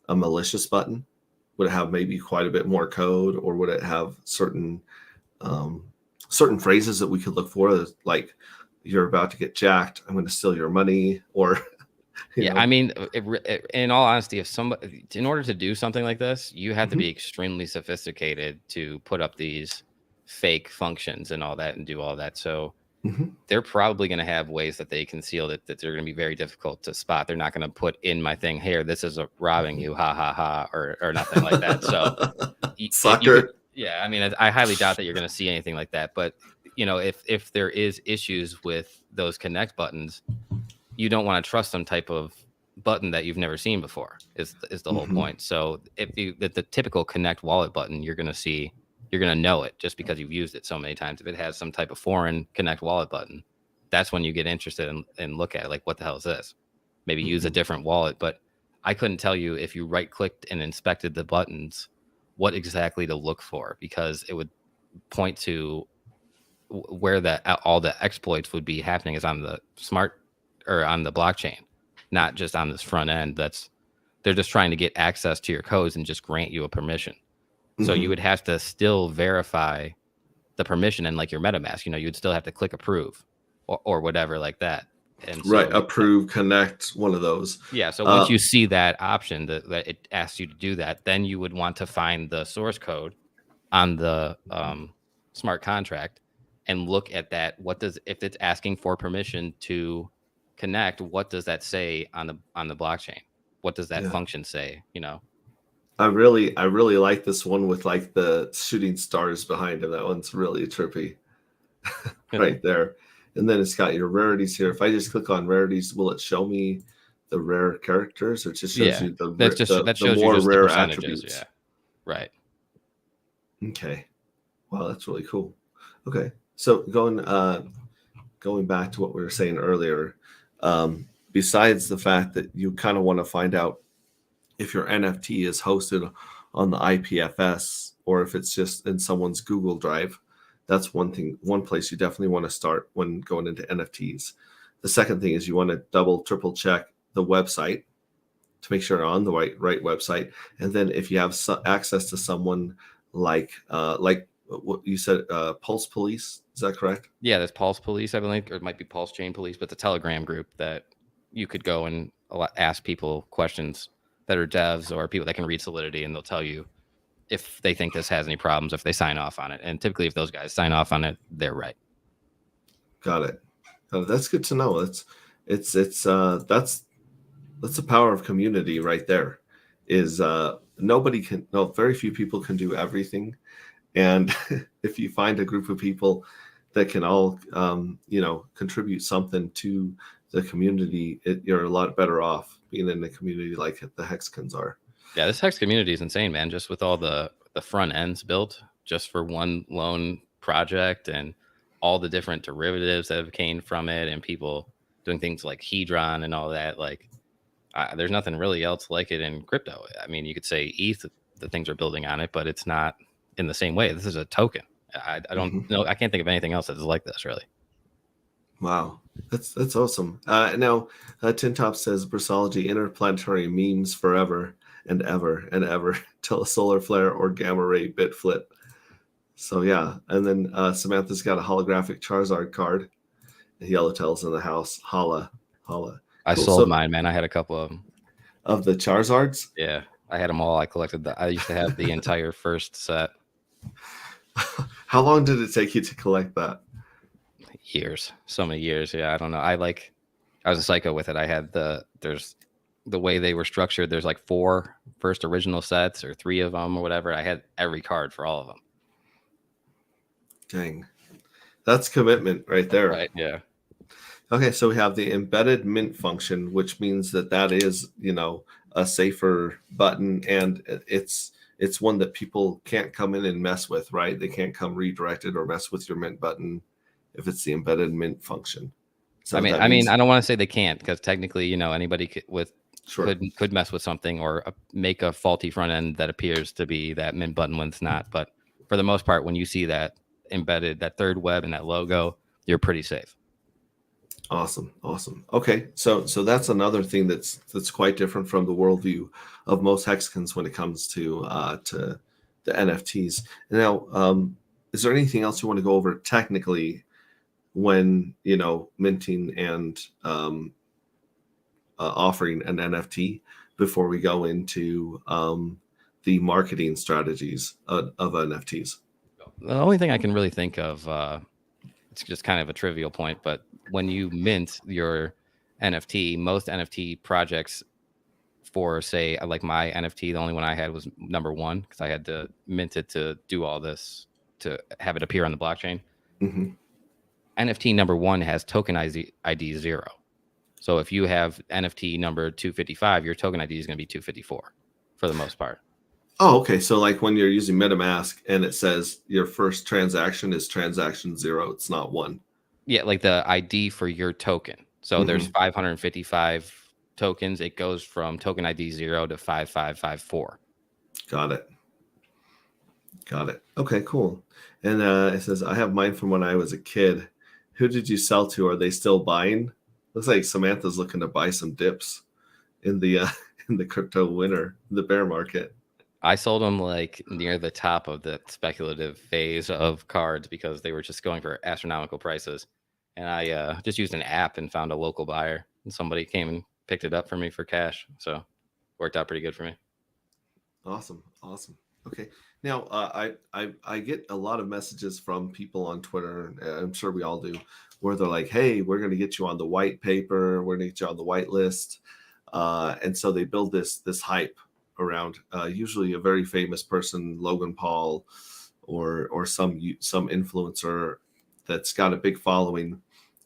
a malicious button? Would it have maybe quite a bit more code, or would it have certain phrases that we could look for, like you're about to get jacked, I'm going to steal your money, or yeah, I mean, in all honesty, if somebody, in order to do something like this, you have to be extremely sophisticated to put up these fake functions and all that and do all that. So they're probably going to have ways that they conceal it, that they're going to be very difficult to spot. They're not going to put in my thing, here, this is robbing you, ha ha ha, or nothing like that. So Sucker. yeah, I mean, I highly doubt that you're going to see anything like that. But if there is issues with those connect buttons, you don't want to trust some type of button that you've never seen before. Is the whole point. So if the typical connect wallet button, you're going to know it just because you've used it so many times. If it has some type of foreign connect wallet button, that's when you get interested and look at it, like, what the hell is this? Maybe use a different wallet. But I couldn't tell you, if you right clicked and inspected the buttons, what exactly to look for, because it would point to where all the exploits would be happening is on the smart, or on the blockchain, not just on this front end. They're just trying to get access to your codes and just grant you a permission. So you would have to still verify the permission, and like your MetaMask, you'd still have to click approve or whatever like that. And right, approve, connect, one of those. Yeah. So once you see that option that it asks you to do that, then you would want to find the source code on the smart contract and look at that. If it's asking for permission to connect, what does that say on the blockchain? What does that function say? I really like this one with like the shooting stars behind him. That one's really trippy. Right there. And then it's got your rarities here. If I just click on rarities, will it show me the rare characters, or it just shows you the more rare attributes? Yeah. Right. Okay. Wow, that's really cool. Okay. So going back to what we were saying earlier, besides the fact that you kind of want to find out if your NFT is hosted on the IPFS or if it's just in someone's Google Drive, that's one place you definitely want to start when going into NFTs. The second thing is you want to triple check the website to make sure you're on the right website. And then if you have access to someone like what you said, Pulse Police, is that correct? Yeah, there's Pulse Police, I believe, or it might be Pulse Chain Police, but the Telegram group that you could go and ask people questions that are devs or people that can read Solidity, and they'll tell you if they think this has any problems, if they sign off on it. And typically, if those guys sign off on it, they're right. Got it. That's good to know. That's the power of community right there. Is very few people can do everything, and if you find a group of people that can all contribute something to the community, you're a lot better off being in a community like the Hexicans are. Yeah, this Hex community is insane, man. Just with all the front ends built just for one lone project, and all the different derivatives that have came from it, and people doing things like Hedron and all that. Like, there's nothing really else like it in crypto. I mean, you could say ETH, the things are building on it, but it's not in the same way. This is a token. I don't know. I can't think of anything else that is like this, really. Wow, that's awesome. Now, Tin Top says Brasology, interplanetary memes forever and ever and ever till a solar flare or gamma ray bit flip. So yeah, and then Samantha's got a holographic Charizard card. Yellowtail's in the house. Holla. I sold mine, man. I had a couple of them. Of the Charizards? Yeah, I had them all. I collected I used to have the entire first set. How long did it take you to collect that? Years. So many years. Yeah, I don't know. I was a psycho with it. I had there's the way they were structured, there's like 4 first original sets or 3 of them or whatever. I had every card for all of them. Dang. That's commitment right there. Right. Yeah. Okay, so we have the embedded mint function, which means that is, a safer button, and it's one that people can't come in and mess with, right? They can't come redirect it or mess with your mint button if it's the embedded mint function. So I mean, I don't want to say they can't, because technically, anybody could mess with something or make a faulty front end that appears to be that mint button when it's not. But for the most part, when you see that embedded, that third web and that logo, you're pretty safe. Awesome. Okay, so that's another thing that's quite different from the worldview of most hexagons when it comes to the NFTs. Now, is there anything else you want to go over technically when minting and offering an NFT before we go into the marketing strategies of NFTs? The only thing I can really think of, it's just kind of a trivial point, but when you mint your NFT, most NFT projects, for say like my NFT, the only one I had was number 1, because I had to mint it to do all this, to have it appear on the blockchain. Mm-hmm. NFT number 1 has token ID 0. So if you have NFT number 255, your token ID is going to be 254 for the most part. Oh, okay. So like when you're using Metamask and it says your first transaction is transaction 0, it's not 1. Yeah, like the ID for your token. So there's 555 tokens. It goes from token ID 0 to 5554. Got it. Okay, cool. And it says, I have mine from when I was a kid. Who did you sell to? Are they still buying? Looks like Samantha's looking to buy some dips in the crypto winter, the bear market. I sold them like near the top of the speculative phase of cards because they were just going for astronomical prices. And I just used an app and found a local buyer, and somebody came and picked it up for me for cash. So worked out pretty good for me. Awesome. Okay. Now, I get a lot of messages from people on Twitter, and I'm sure we all do, where they're like, hey, we're going to get you on the white paper. We're going to get you on the white list. And so they build this hype around usually a very famous person, Logan Paul, or some influencer that's got a big following,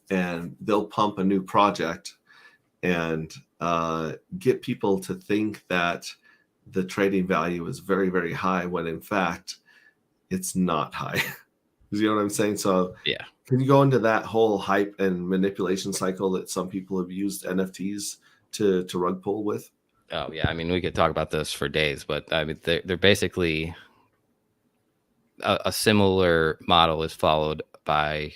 and they'll pump a new project and get people to think that the trading value is very, very high when in fact it's not high. You know what I'm saying? So yeah, can you go into that whole hype and manipulation cycle that some people have used NFTs to rug pull with? Oh yeah, I mean, we could talk about this for days, but I mean, they're basically a similar model is followed by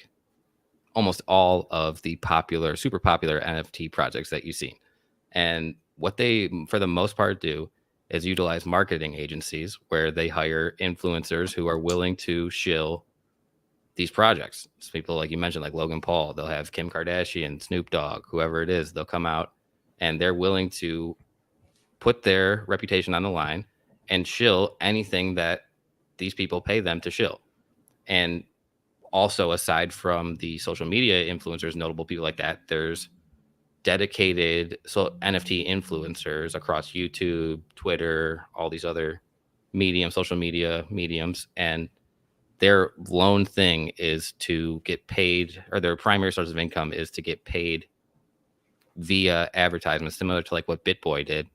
almost all of the super popular NFT projects that you've seen. And what they, for the most part, do is utilize marketing agencies where they hire influencers who are willing to shill these projects. So people like you mentioned, like Logan Paul, they'll have Kim Kardashian, Snoop Dogg, whoever it is, they'll come out and they're willing to put their reputation on the line and shill anything that these people pay them to shill. And also, aside from the social media influencers, notable people like that, there's dedicated NFT influencers across YouTube, Twitter, all these other social media mediums, and their lone thing is to get paid, or their primary source of income is to get paid via advertisements, similar to like what BitBoy did.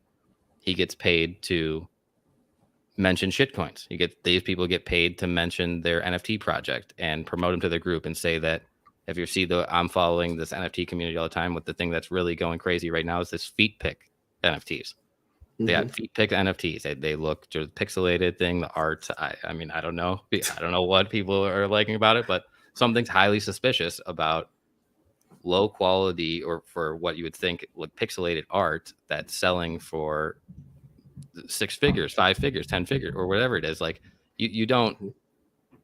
He gets paid to mention shitcoins. These people get paid to mention their NFT project and promote them to their group and say that if you see I'm following this NFT community all the time, with the thing that's really going crazy right now is this feet pick NFTs. They got feet pick NFTs. They look just pixelated thing, the art. I mean, I don't know. I don't know what people are liking about it, but something's highly suspicious about low quality, or for what you would think like pixelated art that's selling for 6 figures, 5 figures, 10 figures, or whatever it is. Like you don't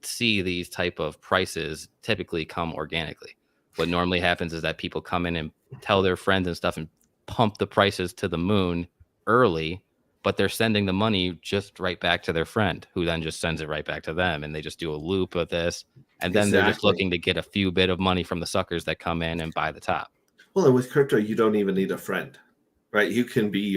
see these type of prices typically come organically. What normally happens is that people come in and tell their friends and stuff and pump the prices to the moon early, but they're sending the money just right back to their friend, who then just sends it right back to them, and they just do a loop of this, and then they're just looking to get a few bit of money from the suckers that come in and buy the top. Well, and with crypto, you don't even need a friend, right? You can be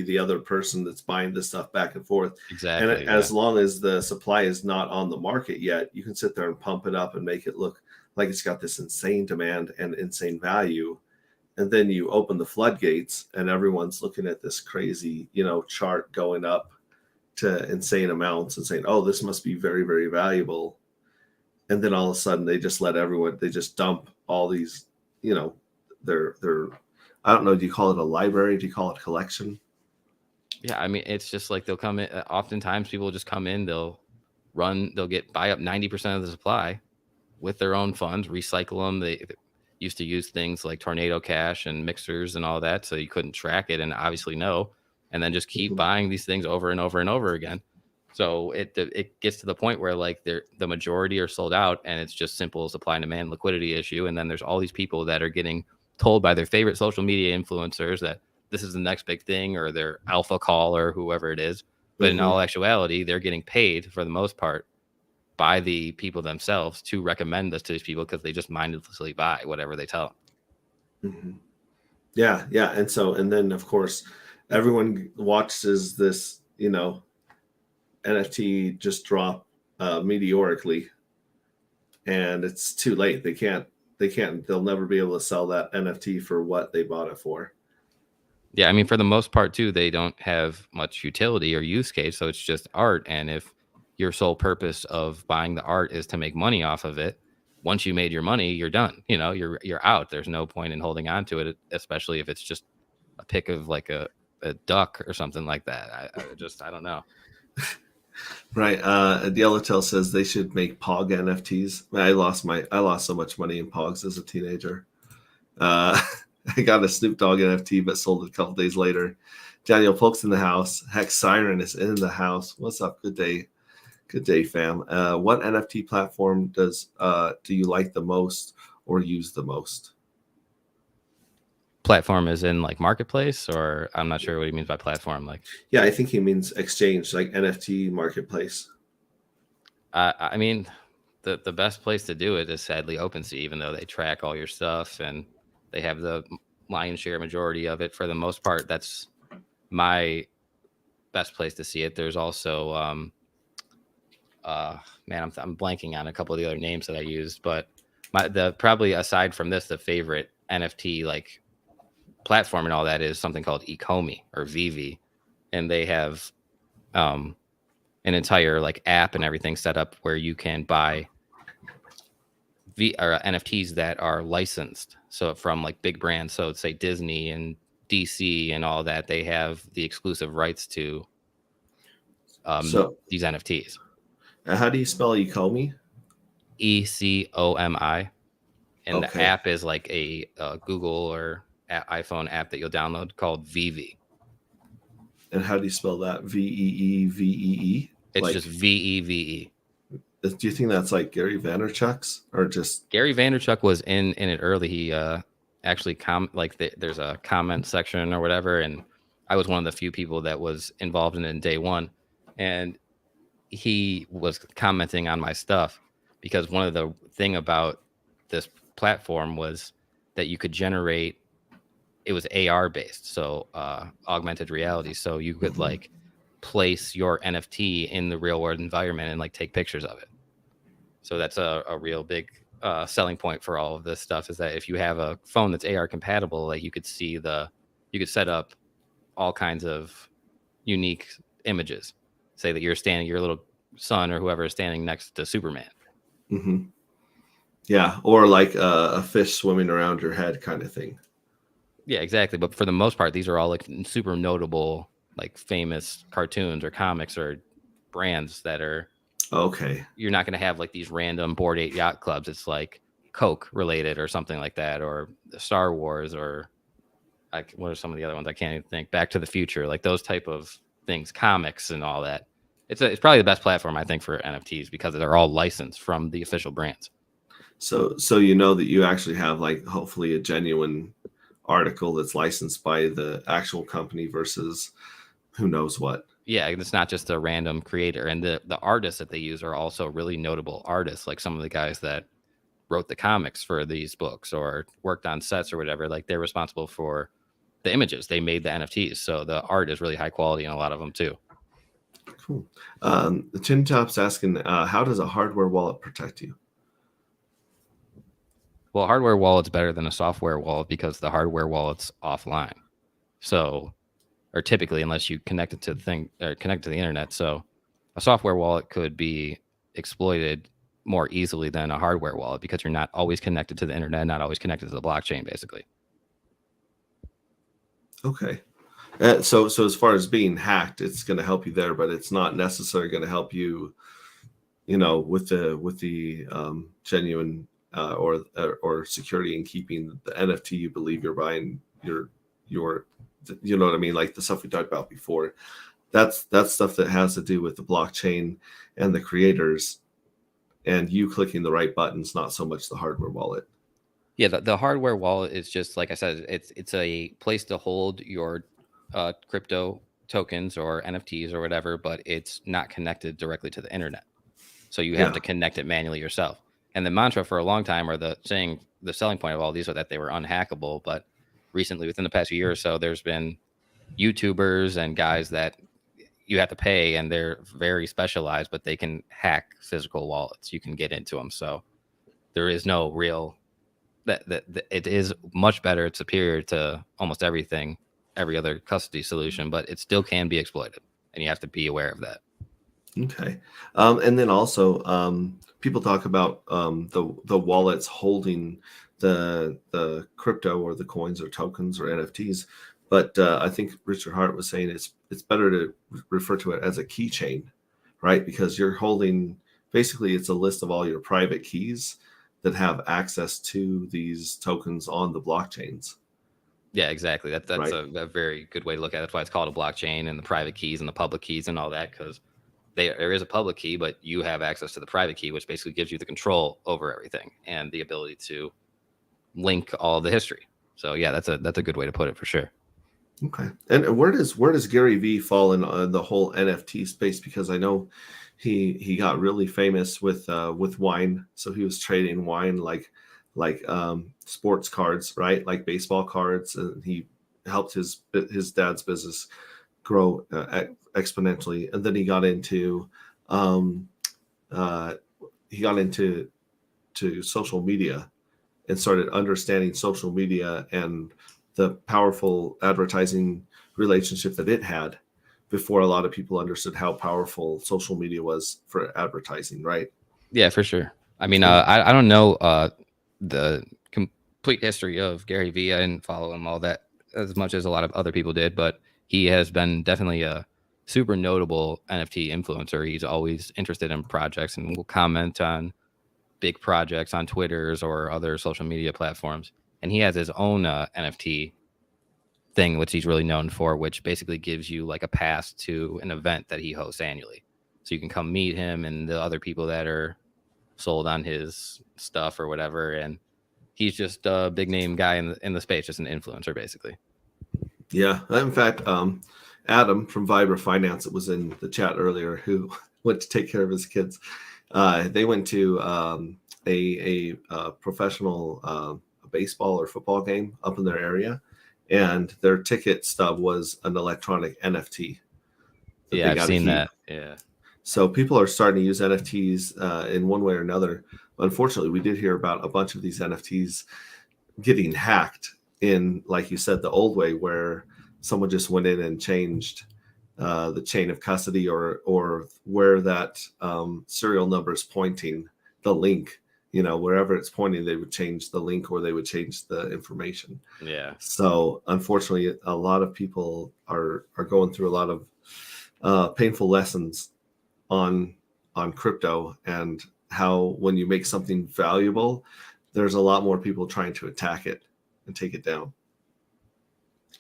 the other person that's buying this stuff back and forth. And Exactly. Yeah. as long as the supply is not on the market yet, you can sit there and pump it up and make it look like it's got this insane demand and insane value. And then you open the floodgates and everyone's looking at this crazy, chart going up to insane amounts and saying, oh, this must be very, very valuable. And then all of a sudden they just they just dump all these, their I don't know, do you call it a library? Do you call it a collection? Yeah, I mean, it's just like they'll come in. Oftentimes, people will just come in. They'll buy up 90% of the supply with their own funds, recycle them. They used to use things like Tornado Cash and mixers and all that, so you couldn't track it and obviously know, and then just keep buying these things over and over and over again. So it gets to the point where like the majority are sold out, and it's just simple supply and demand liquidity issue. And then there's all these people that are getting told by their favorite social media influencers that this is the next big thing, or their alpha call or whoever it is. But in all actuality, they're getting paid for the most part by the people themselves to recommend this to these people because they just mindlessly buy whatever they tell them. Yeah. And then of course everyone watches this, NFT just drop meteorically, and it's too late. They'll never be able to sell that NFT for what they bought it for. Yeah, I mean, for the most part too, they don't have much utility or use case, so it's just art. And if your sole purpose of buying the art is to make money off of it, once you made your money, you're done. You're out. There's no point in holding on to it, especially if it's just a pic of like a duck or something like that. I don't know. Right. Yellowtail says they should make Pog NFTs. I lost so much money in Pogs as a teenager. I got a Snoop Dogg NFT, but sold it a couple days later. Daniel Polk's in the house. Hex Siren is in the house. What's up? Good day, fam. What NFT platform do you like the most or use the most? Platform is in like marketplace, or I'm not sure what he means by platform. Like, yeah, I think he means exchange, like NFT marketplace. I mean, the best place to do it is sadly OpenSea, even though they track all your stuff and they have the lion's share majority of it. For the most part, that's my best place to see it. There's also, man, I'm blanking on a couple of the other names that I used, but probably aside from this, the favorite NFT like platform and all that is something called Ecomi or Vivi, and they have an entire like app and everything set up where you can buy NFTs that are licensed. So from like big brands, so say Disney and DC and all that, they have the exclusive rights to these NFTs. How do you spell Ecomi? ECOMI. And the app is like a Google or iPhone app that you'll download called Vivi. And how do you spell that? VEEVEE? It's just VEVE. Do you think that's like Gary Vaynerchuk's, or just Gary Vaynerchuk was in it early? He actually there's a comment section or whatever, and I was one of the few people that was involved in it in day one, and he was commenting on my stuff because one of the thing about this platform was that you could generate, it was AR based, so augmented reality, so you could like place your NFT in the real world environment and like take pictures of it. So that's a real big selling point for all of this stuff, is that if you have a phone that's AR compatible, like you could set up all kinds of unique images. Say that your little son or whoever is standing next to Superman. Mm-hmm. Yeah, or like a fish swimming around your head kind of thing. Yeah, exactly. But for the most part, these are all like super notable, like famous cartoons or comics or brands that are okay. You're not going to have like these random Bored Ape Yacht Clubs. It's like Coke related or something like that, or Star Wars, or like what are some of the other ones? I can't even think. Back to the Future, like those type of things, comics and all that. It's probably the best platform, I think, for NFTs because they're all licensed from the official brands. So that you actually have like hopefully a genuine article that's licensed by the actual company versus who knows what. Yeah, it's not just a random creator. And the artists that they use are also really notable artists, like some of the guys that wrote the comics for these books or worked on sets or whatever. Like they're responsible for the images. They made the NFTs, so the art is really high quality in a lot of them too. Cool. The Chin Top's asking, how does a hardware wallet protect you? Well, a hardware wallet's better than a software wallet because the hardware wallet's offline. So, or typically, unless you connect it to the thing or connect to the internet. So, a software wallet could be exploited more easily than a hardware wallet because you're not always connected to the internet, not always connected to the blockchain, basically. Okay. So as far as being hacked, it's going to help you there, but it's not necessarily going to help you, with the genuine or security in keeping the NFT you believe you're buying your you know what I mean, like the stuff we talked about before. That's stuff that has to do with the blockchain and the creators and you clicking the right buttons, not so much the hardware wallet. Yeah, the hardware wallet is just like I said, it's a place to hold your crypto tokens or NFTs or whatever, but it's not connected directly to the internet. So you have to connect it manually yourself. And the mantra for a long time, or the selling point of all these, are that they were unhackable. But recently, within the past year or so, there's been YouTubers and guys that you have to pay, and they're very specialized, but they can hack physical wallets. You can get into them. So there is no real that it is much better. It's superior to almost everything, every other custody solution, but it still can be exploited, and you have to be aware of that. Okay. And then also, people talk about the wallets holding the crypto or the coins or tokens or NFTs. But I think Richard Hart was saying it's better to refer to it as a keychain, right? Because you're holding, basically, it's a list of all your private keys that have access to these tokens on the blockchains. Yeah, exactly. That's right? a very good way to look at it. That's why it's called a blockchain, and the private keys and the public keys and all that, because there is a public key, but you have access to the private key, which basically gives you the control over everything and the ability to link all the history. So yeah, that's a good way to put it for sure. Okay. And where does Gary Vee fall in the whole NFT space? Because I know he got really famous with wine. So he was trading wine like sports cards, right? Like baseball cards, and he helped his dad's business grow exponentially. And then he got into to social media and started understanding social media and the powerful advertising relationship that it had before a lot of people understood how powerful social media was for advertising, right? Yeah, for sure. I mean, I don't know the complete history of Gary Vee. I didn't follow him all that as much as a lot of other people did, but he has been definitely a super notable NFT influencer. He's always interested in projects and will comment on big projects on Twitters or other social media platforms. And he has his own NFT thing, which he's really known for, which basically gives you like a pass to an event that he hosts annually. So you can come meet him and the other people that are sold on his stuff or whatever. And he's just a big name guy in the space, just an influencer, basically. Yeah. In fact, Adam from Vibra Finance, that was in the chat earlier, who went to take care of his kids. They went to a professional baseball or football game up in their area, and their ticket stub was an electronic NFT. Yeah, I've seen that. Yeah. So people are starting to use NFTs in one way or another. Unfortunately, we did hear about a bunch of these NFTs getting hacked in, like you said, the old way, where someone just went in and changed the chain of custody or where that serial number is pointing, the link, wherever it's pointing, they would change the link or they would change the information. Yeah. So unfortunately, a lot of people are going through a lot of painful lessons on crypto, and how when you make something valuable, there's a lot more people trying to attack it and take it down.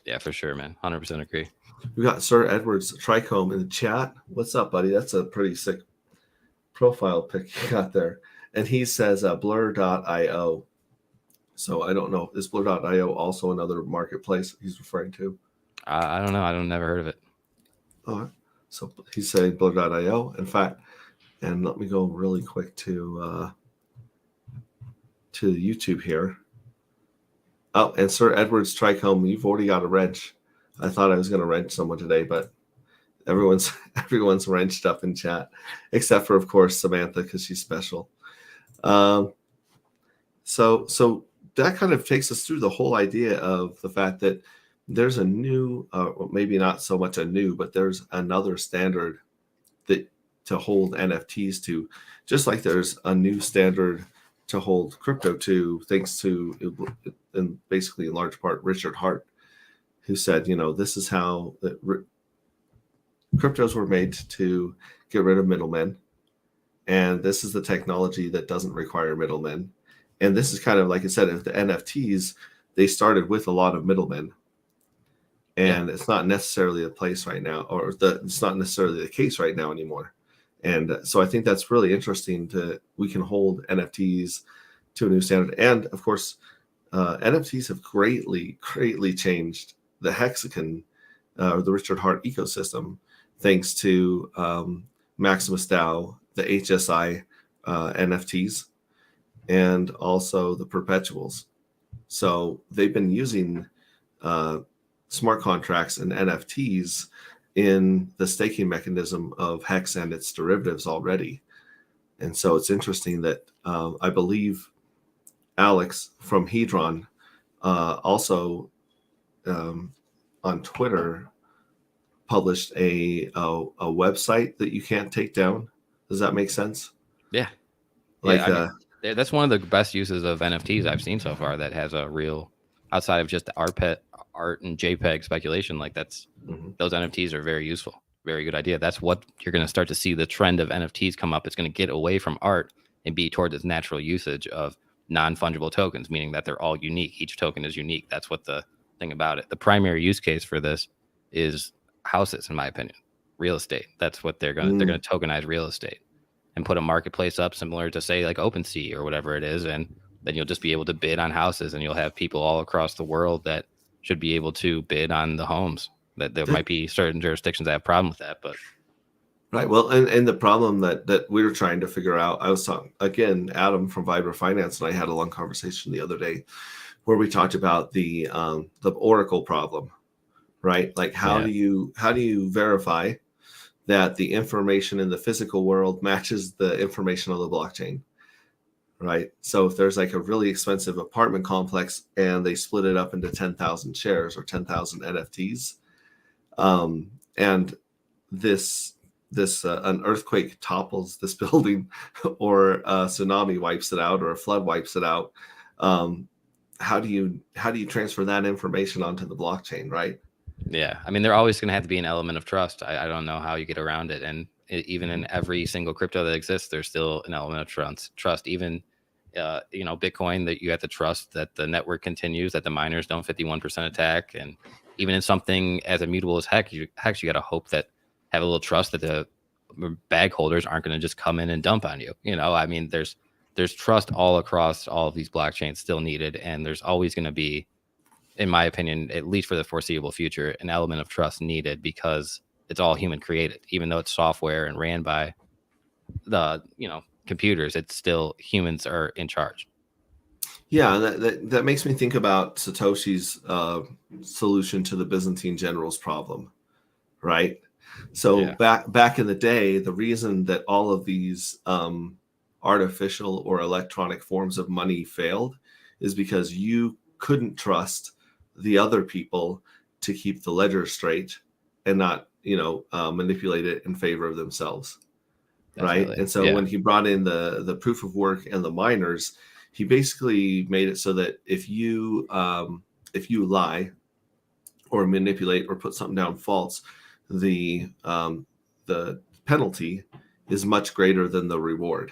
Yeah, for sure, man. 100% agree. We got Sir Edwards Trichome in the chat. What's up, buddy? That's a pretty sick profile pic you got there. And he says blur.io. So I don't know. Is blur.io also another marketplace he's referring to? I don't know. I've never heard of it. All right. So he's saying blur.io. In fact, and let me go really quick to YouTube here. Oh, and Sir Edward's Trichome, you've already got a wrench. I thought I was going to wrench someone today, but everyone's wrenched up in chat, except for, of course, Samantha, because she's special. So that kind of takes us through the whole idea of the fact that there's a new, maybe not so much a new, but there's another standard that to hold NFTs to, just like there's a new standard to hold crypto to, thanks to, and basically in large part, Richard Hart, who said, this is how cryptos were made to get rid of middlemen. And this is the technology that doesn't require middlemen. And this is kind of, like I said, if the NFTs, they started with a lot of middlemen. And it's not necessarily the place right now, or it's not necessarily the case right now anymore. And so I think that's really interesting we can hold NFTs to a new standard. And of course, NFTs have greatly changed the hexagon, or the Richard Hart ecosystem, thanks to Maximus DAO, the HSI NFTs, and also the perpetuals. So they've been using smart contracts and NFTs in the staking mechanism of Hex and its derivatives already. And so it's interesting that I believe Alex from Hedron also on Twitter published a website that you can't take down. Does that make sense? Yeah. Like that's one of the best uses of NFTs I've seen so far that has a real, outside of just the art and JPEG speculation, like those NFTs are very useful. Very good idea. That's what you're going to start to see the trend of NFTs come up. It's going to get away from art and be toward this natural usage of non-fungible tokens, meaning that they're all unique. Each token is unique. That's what the thing about it. The primary use case for this is houses, in my opinion, real estate. That's what they're going to tokenize real estate and put a marketplace up similar to, say, like OpenSea or whatever it is. And then you'll just be able to bid on houses, and you'll have people all across the world that should be able to bid on the homes. That there might be certain jurisdictions that have a problem with that, but right. Well, and the problem that we were trying to figure out, I was talking again, Adam from Vibra Finance, and I had a long conversation the other day where we talked about the Oracle problem, right? Like how do you verify that the information in the physical world matches the information on the blockchain? Right. So if there's like a really expensive apartment complex and they split it up into 10,000 shares or 10,000 NFTs, and this an earthquake topples this building, or a tsunami wipes it out, or a flood wipes it out, how do you transfer that information onto the blockchain, right? Yeah, I mean, there always going to have to be an element of trust. I don't know how you get around it, and even in every single crypto that exists, there's still an element of trust. Even Bitcoin, that you have to trust that the network continues, that the miners don't 51% attack, and even in something as immutable as Hex, you got to hope that, have a little trust that the bag holders aren't going to just come in and dump on you. I mean, there's trust all across all of these blockchains still needed, and there's always going to be, in my opinion, at least for the foreseeable future, an element of trust needed, because it's all human created. Even though it's software and ran by the computers, it's still humans are in charge. Yeah, that makes me think about Satoshi's solution to the Byzantine generals problem, right? So back in the day, the reason that all of these artificial or electronic forms of money failed is because you couldn't trust the other people to keep the ledger straight and not manipulate it in favor of themselves. Definitely. Right. And so when he brought in the proof of work and the miners, he basically made it so that if you lie or manipulate or put something down false, the penalty is much greater than the reward.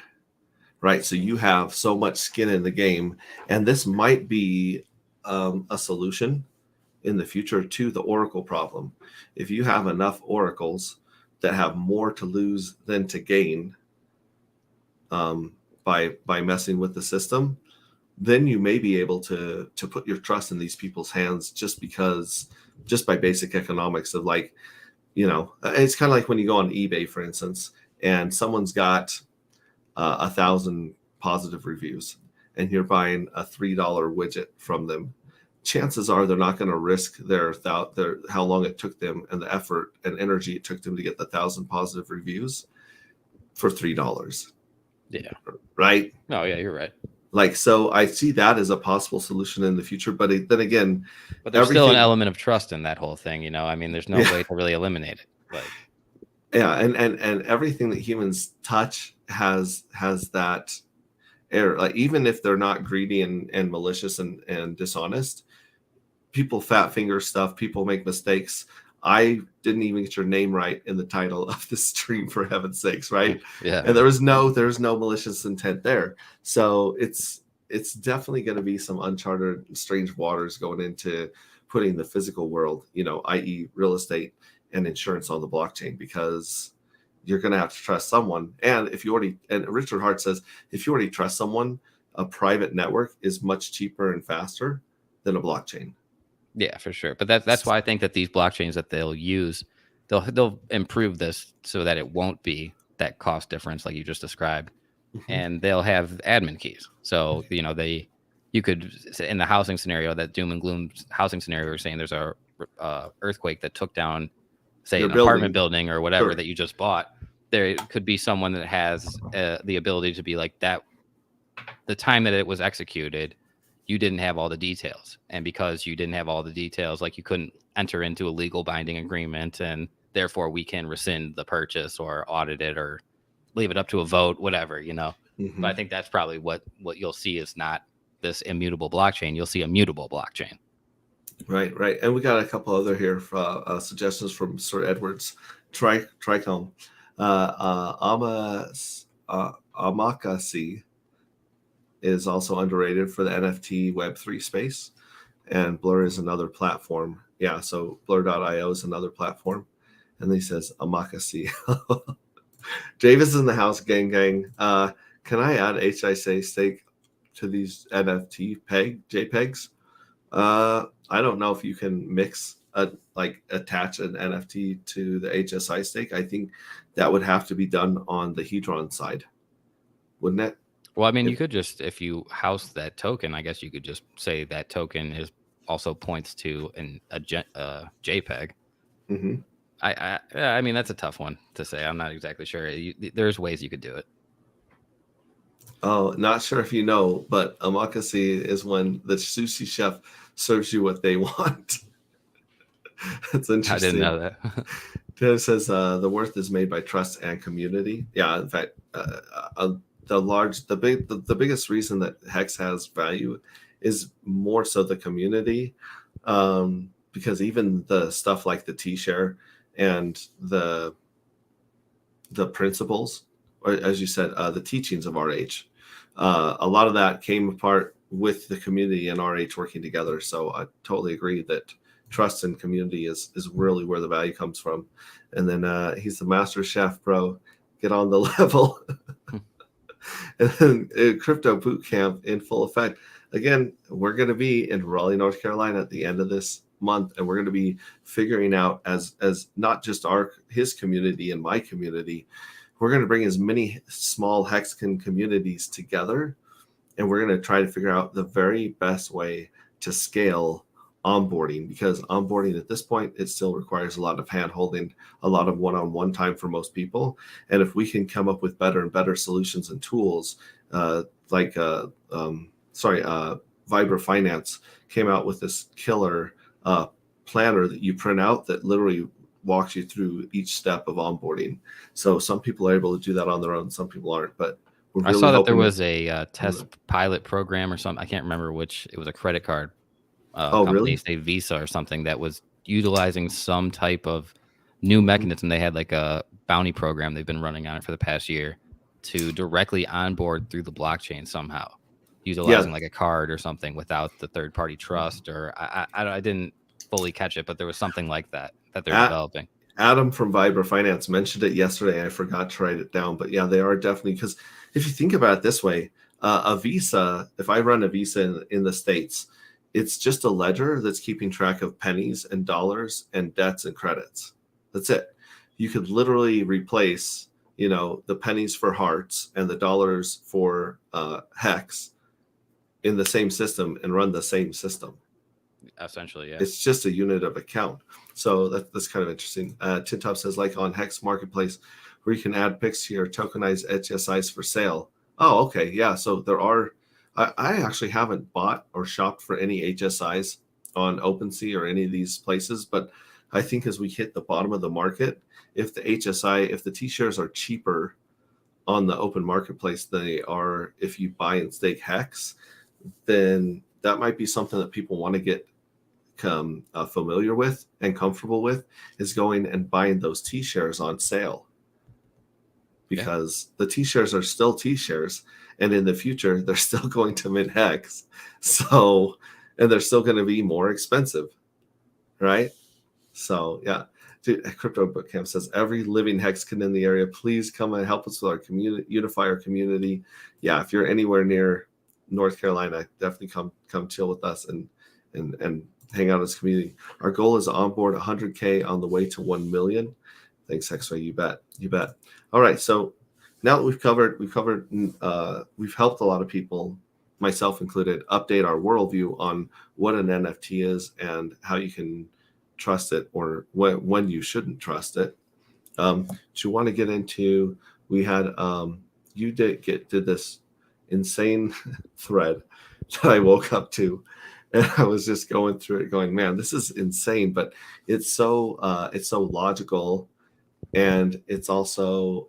Right. So you have so much skin in the game, and this might be a solution in the future to the Oracle problem. If you have enough oracles that have more to lose than to gain by messing with the system, then you may be able to put your trust in these people's hands just by basic economics of, like, it's kind of like when you go on eBay, for instance, and someone's got 1,000 positive reviews, and you're buying a $3 widget from them. chances are they're not going to risk their how long it took them and the effort and energy it took them to get the 1,000 positive reviews for $3. Yeah. Right. Oh yeah, you're right. Like, so I see that as a possible solution in the future, but then again, but there's still an element of trust in that whole thing, you know. I mean, there's no way to really eliminate it. Like, yeah, and everything that humans touch has that error. Like, even if they're not greedy and malicious and dishonest, people fat finger stuff, people make mistakes. I didn't even get your name right in the title of the stream, for heaven's sakes, right? Yeah. And there's no malicious intent there. So it's definitely going to be some uncharted, strange waters going into putting the physical world, you know, i.e. real estate and insurance on the blockchain, because you're going to have to trust someone. And Richard Hart says, if you already trust someone, a private network is much cheaper and faster than a blockchain. Yeah, for sure. But that's why I think that these blockchains that they'll use, they'll improve this so that it won't be that cost difference like you just described. Mm-hmm. And they'll have admin keys. So, you know, you could, in the housing scenario, that doom and gloom housing scenario, we're saying there's a earthquake that took down, say, an apartment building or whatever that you just bought. There could be someone that has the ability to be like that. The time that it was executed, you didn't have all the details. And because you didn't have all the details, like, you couldn't enter into a legal binding agreement, and therefore we can rescind the purchase or audit it or leave it up to a vote, whatever, you know. Mm-hmm. But I think that's probably what you'll see is not this immutable blockchain. You'll see a mutable blockchain. Right. And we got a couple other here suggestions from Sir Edwards Tricombe. Amakasi is also underrated for the NFT Web3 space, and Blur is another platform. Yeah, so Blur.io is another platform, and then he says Amakasi. Davis in the house, gang. Can I add HISA stake to these NFT JPEGs? I don't know if you can attach an NFT to the HSI stake. I think that would have to be done on the Hedron side, wouldn't it? Well, I mean, you could just, if you house that token, I guess you could just say that token also points to a JPEG. Mm-hmm. I mean, that's a tough one to say. I'm not exactly sure. There's ways you could do it. Oh, not sure if you know, but omakase is when the sushi chef serves you what they want. That's interesting. I didn't know that. It says the worth is made by trust and community. Yeah, in fact, the biggest reason that Hex has value is more so the community, because even the stuff like the T-share and the principles, or as you said, the teachings of RH, a lot of that came apart with the community and RH working together. So I totally agree that trust and community is really where the value comes from. And then he's the master chef, bro. Get on the level. And then crypto boot camp in full effect. Again, we're going to be in Raleigh, North Carolina at the end of this month, and we're going to be figuring out as not just his community and my community. We're going to bring as many small Hexagon communities together, and we're going to try to figure out the very best way to scale onboarding, because onboarding at this point, it still requires a lot of hand holding, a lot of one-on-one time for most people. And if we can come up with better and better solutions and tools, Vibra Finance came out with this killer planner that you print out that literally walks you through each step of onboarding. So some people are able to do that on their own, some people aren't. But I saw that there was a test pilot program or something. I can't remember which. It was a credit card company, really? Say Visa or something, that was utilizing some type of new mechanism. They had like a bounty program they've been running on it for the past year to directly onboard through the blockchain somehow, utilizing like a card or something without the third party trust. Or I didn't fully catch it, but there was something like that they're developing. Adam from Vibra Finance mentioned it yesterday. I forgot to write it down, but yeah, they are definitely, because if you think about it this way, a Visa, if I run a Visa in the States, it's just a ledger that's keeping track of pennies and dollars and debts and credits. That's it. You could literally replace, the pennies for hearts and the dollars for Hex in the same system and run the same system. Essentially, yeah. It's just a unit of account. So that's kind of interesting. Tintop says, like on Hex Marketplace, where you can add pics to your tokenized HSIs for sale. Oh, okay. Yeah. So there are, I actually haven't bought or shopped for any HSIs on OpenSea or any of these places, but I think as we hit the bottom of the market, if the HSI, if the T-shares are cheaper on the open marketplace than they are if you buy and stake Hex, then that might be something that people want to get familiar with and comfortable with, is going and buying those T-shares on sale, because the T-shares are still T-shares, and in the future they're still going to mint Hex, so, and they're still going to be more expensive, right? So yeah. Dude, Crypto Bootcamp says, every living Hexcan in the area, please come and help us with our community, unify our community. Yeah, if you're anywhere near North Carolina, definitely come chill with us and hang out as a community. Our goal is to onboard 100K on the way to 1 million. Thanks, Hexway. You bet. All right, so now that we've helped a lot of people, myself included, update our worldview on what an NFT is and how you can trust it, or when you shouldn't trust it. Do you want to get into? We had you did this insane thread that I woke up to, and I was just going through it, going, man, this is insane, but it's so logical, and it's also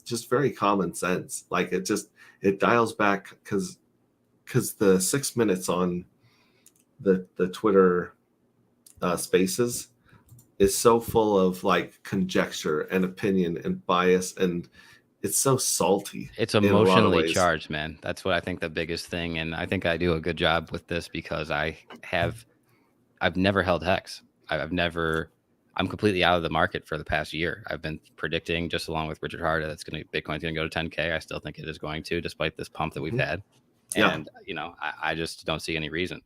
just very common sense. Like it dials back, because the 6 minutes on the Twitter spaces is so full of like conjecture and opinion and bias, and it's so salty. It's emotionally charged, man. That's what I think the biggest thing, and I think I do a good job with this because I've never held Hex. I'm completely out of the market for the past year. I've been predicting, just along with Richard Hart, that Bitcoin's going to go to 10K. I still think it is going to, despite this pump that we've had. And I just don't see any reason.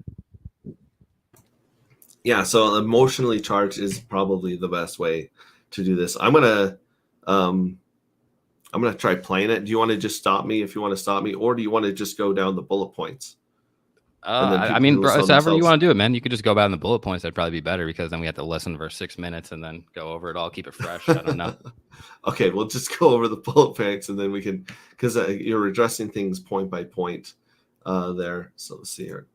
Yeah, so emotionally charged is probably the best way to do this. I'm gonna try playing it. Do you want to just stop me if you want to stop me, or do you want to just go down the bullet points? I mean, bro, it's however you want to do it, man. You could just go back on the bullet points. That'd probably be better, because then we have to listen for 6 minutes and then go over it all, keep it fresh. I don't know. Okay, we'll just go over the bullet points, and then we can, because you're addressing things point by point there. So let's see here.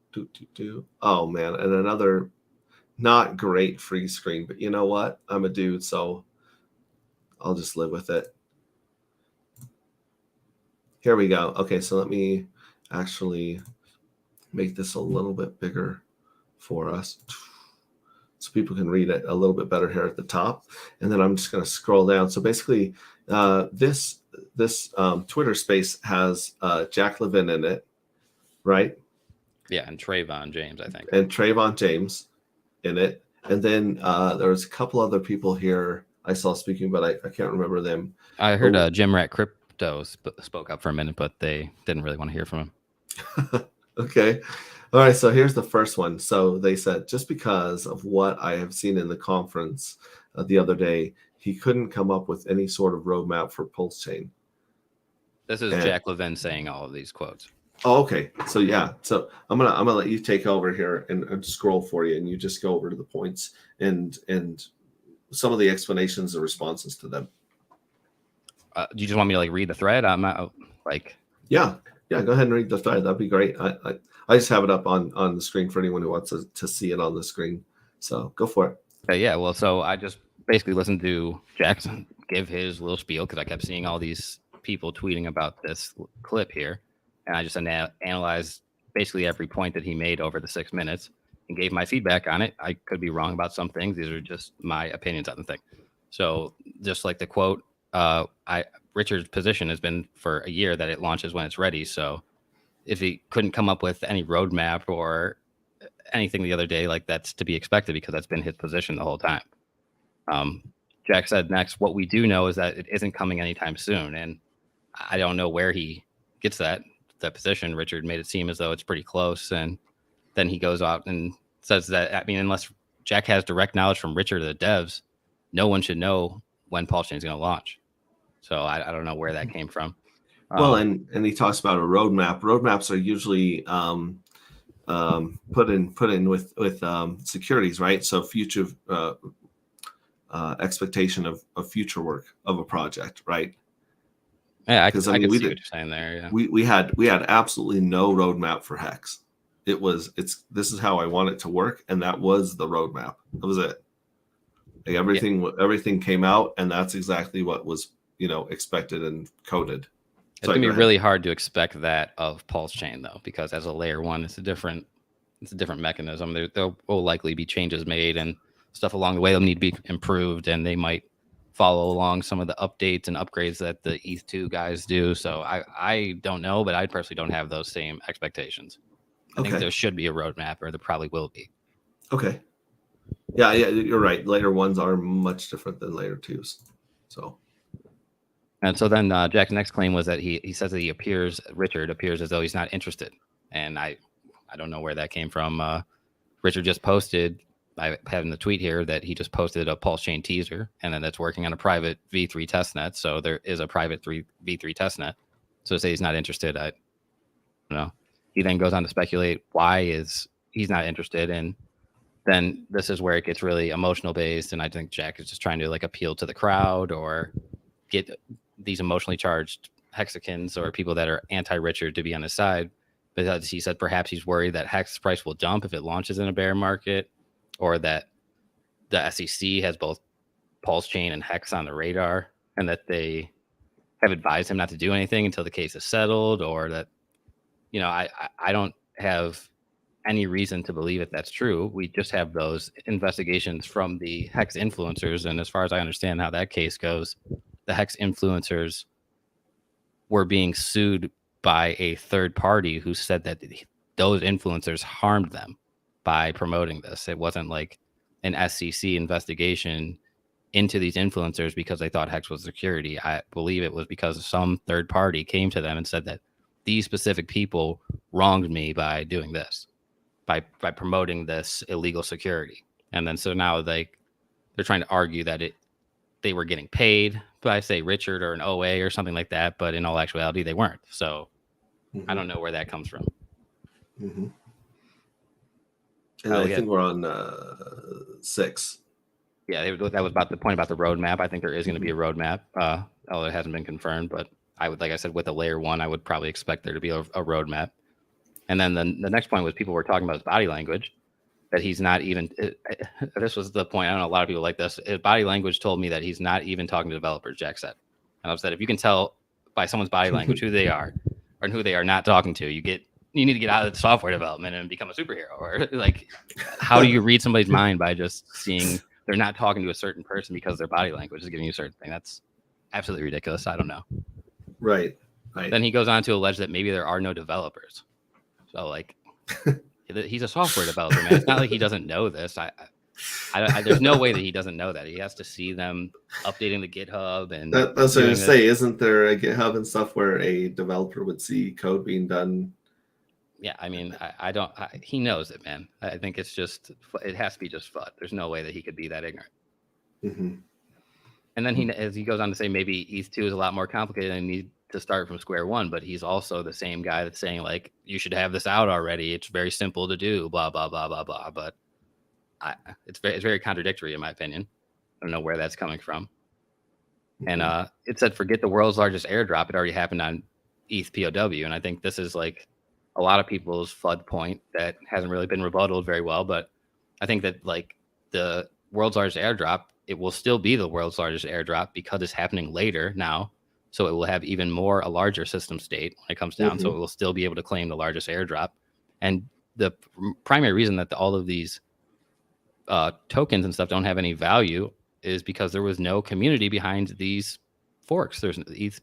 Oh man, and another not great free screen, but you know what? I'm a dude, so I'll just live with it. Here we go. Okay, so let me actually make this a little bit bigger for us so people can read it a little bit better here at the top. And then I'm just going to scroll down. So basically, this Twitter space has Jack Levin in it, right? Yeah, and Trayvon James, I think. And Trayvon James in it. And then there was a couple other people here I saw speaking, but I can't remember them. I heard Jim Rat Crypto spoke up for a minute, but they didn't really want to hear from him. Okay. All right. So here's the first one. So they said, just because of what I have seen in the conference the other day, he couldn't come up with any sort of roadmap for Pulse Chain. This is Jack Levin saying all of these quotes. Oh, okay. So yeah. So I'm gonna let you take over here and scroll for you, and you just go over to the points and some of the explanations and responses to them. Do you just want me to like read the thread? I'm not like. Yeah. Go ahead and read the thread. That'd be great. I just have it up on the screen for anyone who wants to see it on the screen. So go for it. Okay, yeah. Well, so I just basically listened to Jackson give his little spiel, because I kept seeing all these people tweeting about this clip here, and I just analyzed basically every point that he made over the 6 minutes and gave my feedback on it. I could be wrong about some things. These are just my opinions on the thing. So just like the quote, Richard's position has been for a year that it launches when it's ready. So if he couldn't come up with any roadmap or anything the other day, like, that's to be expected, because that's been his position the whole time. Jack said next, what we do know is that it isn't coming anytime soon. And I don't know where he gets that position. Richard made it seem as though it's pretty close. And then he goes out and says that, I mean, unless Jack has direct knowledge from Richard or the devs, no one should know when Pulse Chain is going to launch. So I don't know where that came from. Well, and he talks about a roadmap. Roadmaps are usually put in with securities, right? So future expectation of future work of a project, right? Yeah, I can see what you're saying there. Yeah, we had absolutely no roadmap for Hex. This is how I want it to work, and that was the roadmap. That was it. Like everything came out, and that's exactly what was expected and coded. It's gonna be really hard to expect that of Pulse Chain though, because as a layer one, it's a different mechanism. There will likely be changes made and stuff along the way that'll need to be improved, and they might follow along some of the updates and upgrades that the ETH2 guys do. So I don't know, but I personally don't have those same expectations. I think there should be a roadmap, or there probably will be. Okay. Yeah, you're right. Layer ones are much different than layer twos. So. And so then Jack's next claim was that he says that Richard appears as though he's not interested. And I don't know where that came from. Richard just posted, I have in the tweet here that he just posted a Pulse Chain teaser, and then that's working on a private V3 testnet. So there is a private V3 testnet. So to say he's not interested, I don't know. He then goes on to speculate why he's not interested, and then this is where it gets really emotional based. And I think Jack is just trying to appeal to the crowd or get these emotionally charged hexicans or people that are anti-Richard to be on his side, because he said perhaps he's worried that Hex price will jump if it launches in a bear market, or that the SEC has both Pulse Chain and Hex on the radar, and that they have advised him not to do anything until the case is settled, or that, I don't have any reason to believe that that's true. We just have those investigations from the Hex influencers, and as far as I understand how that case goes, the Hex influencers were being sued by a third party who said that those influencers harmed them by promoting this. It wasn't like an SEC investigation into these influencers because they thought Hex was security. I believe it was because some third party came to them and said that these specific people wronged me by doing this, by promoting this illegal security. And then so now they're trying to argue that they were getting paid by, say, Richard or an OA or something like that, but in all actuality, they weren't. So I don't know where that comes from. Mm-hmm. And I think we're on 6. Yeah, that was about the point about the roadmap. I think there is going to be a roadmap, although it hasn't been confirmed. But I would, like I said, with a layer one, I would probably expect there to be a roadmap. And then the next point was people were talking about his body language, that he's not even, this was the point. I don't know, a lot of people like this. His body language told me that he's not even talking to developers, Jack said. And I said, if you can tell by someone's body language who they are or who they are not talking to, you need to get out of the software development and become a superhero. Or how do you read somebody's mind by just seeing they're not talking to a certain person because their body language is giving you a certain thing? That's absolutely ridiculous. I don't know. Right. Then he goes on to allege that maybe there are no developers. So he's a software developer, man. It's not like he doesn't know this. There's no way that he doesn't know that. He has to see them updating the GitHub. And that's what I was going to say. Isn't there a GitHub and stuff where a developer would see code being done? Yeah, I mean, he knows it, man. I think it has to be just FUD. There's no way that he could be that ignorant. Mm-hmm. And then as he goes on to say, maybe ETH2 is a lot more complicated and need to start from square one, but he's also the same guy that's saying you should have this out already. It's very simple to do, blah, blah, blah, blah, blah. But it's very contradictory in my opinion. I don't know where that's coming from. Mm-hmm. And it said, forget the world's largest airdrop. It already happened on ETH PoW. And I think this is a lot of people's FUD point that hasn't really been rebutted very well. But I think that the world's largest airdrop, it will still be the world's largest airdrop because it's happening later now. So it will have even more a larger system state when it comes down. Mm-hmm. So it will still be able to claim the largest airdrop. And the primary reason that all of these tokens and stuff don't have any value is because there was no community behind these forks. There's ETH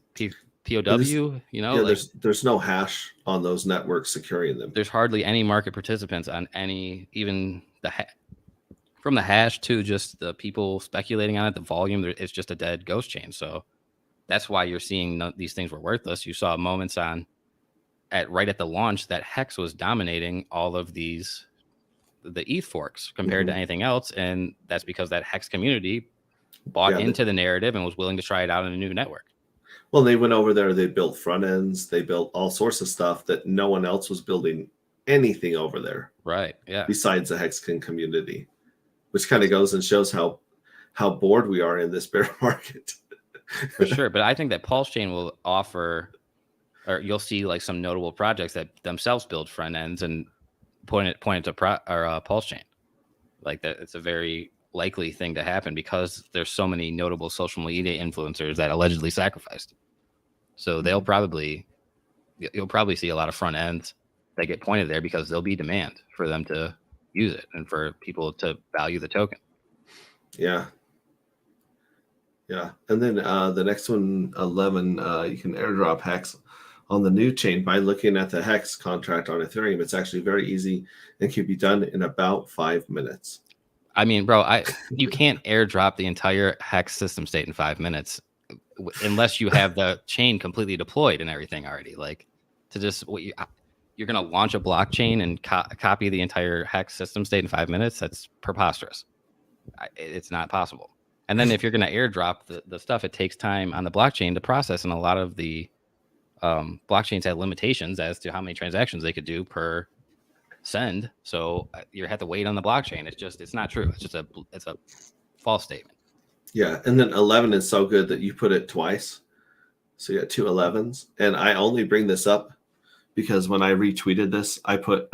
PoW, there's no hash on those networks securing them. There's hardly any market participants on any, even from the hash to just the people speculating on it, the volume, it's just a dead ghost chain. So that's why you're seeing these things were worthless. You saw moments right at the launch that Hex was dominating all of the ETH forks compared to anything else. And that's because that Hex community bought into the narrative and was willing to try it out on a new network. Well, they went over there, they built front ends, they built all sorts of stuff that no one else was building anything over there. Right. Yeah. Besides the Hexagon community, which kind of goes and shows how bored we are in this bear market. For sure. But I think that Pulse Chain will offer, or you'll see like some notable projects that themselves build front ends and point it to Pulse Chain. Like that, it's a very likely thing to happen because there's so many notable social media influencers that allegedly sacrificed. So you'll probably see a lot of front ends that get pointed there because there'll be demand for them to use it and for people to value the token. Yeah. And then the next one, 11, you can airdrop Hex on the new chain by looking at the Hex contract on Ethereum. It's actually very easy and can be done in about 5 minutes. I mean, bro, you can't airdrop the entire Hex system state in 5 minutes unless you have the chain completely deployed and everything already. Like, to just you're going to launch a blockchain and copy the entire Hex system state in 5 minutes? That's preposterous. It's not possible. And then if you're going to airdrop the stuff, it takes time on the blockchain to process, and a lot of the blockchains have limitations as to how many transactions they could do per send. So you have to wait on the blockchain. It's not true. It's a false statement. Yeah, and then 11 is so good that you put it twice. So you got 2 11s, and I only bring this up because when I retweeted this, I put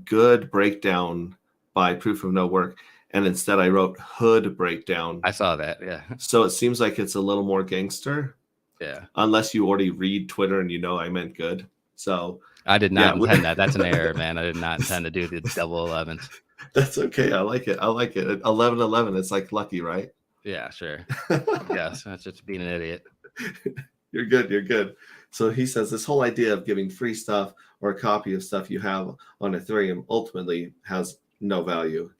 good breakdown by proof of no work, and instead I wrote hood breakdown. I saw that. Yeah. So it seems like it's a little more gangster. Yeah. Unless you already read Twitter and you know I meant good. So I did not intend that. That's an error, man. I did not intend to do the double 11s. That's okay. I like it. 11-11. It's like lucky, right? Yeah, sure. Yes, that's just being an idiot. You're good. So he says this whole idea of giving free stuff or a copy of stuff you have on Ethereum ultimately has no value.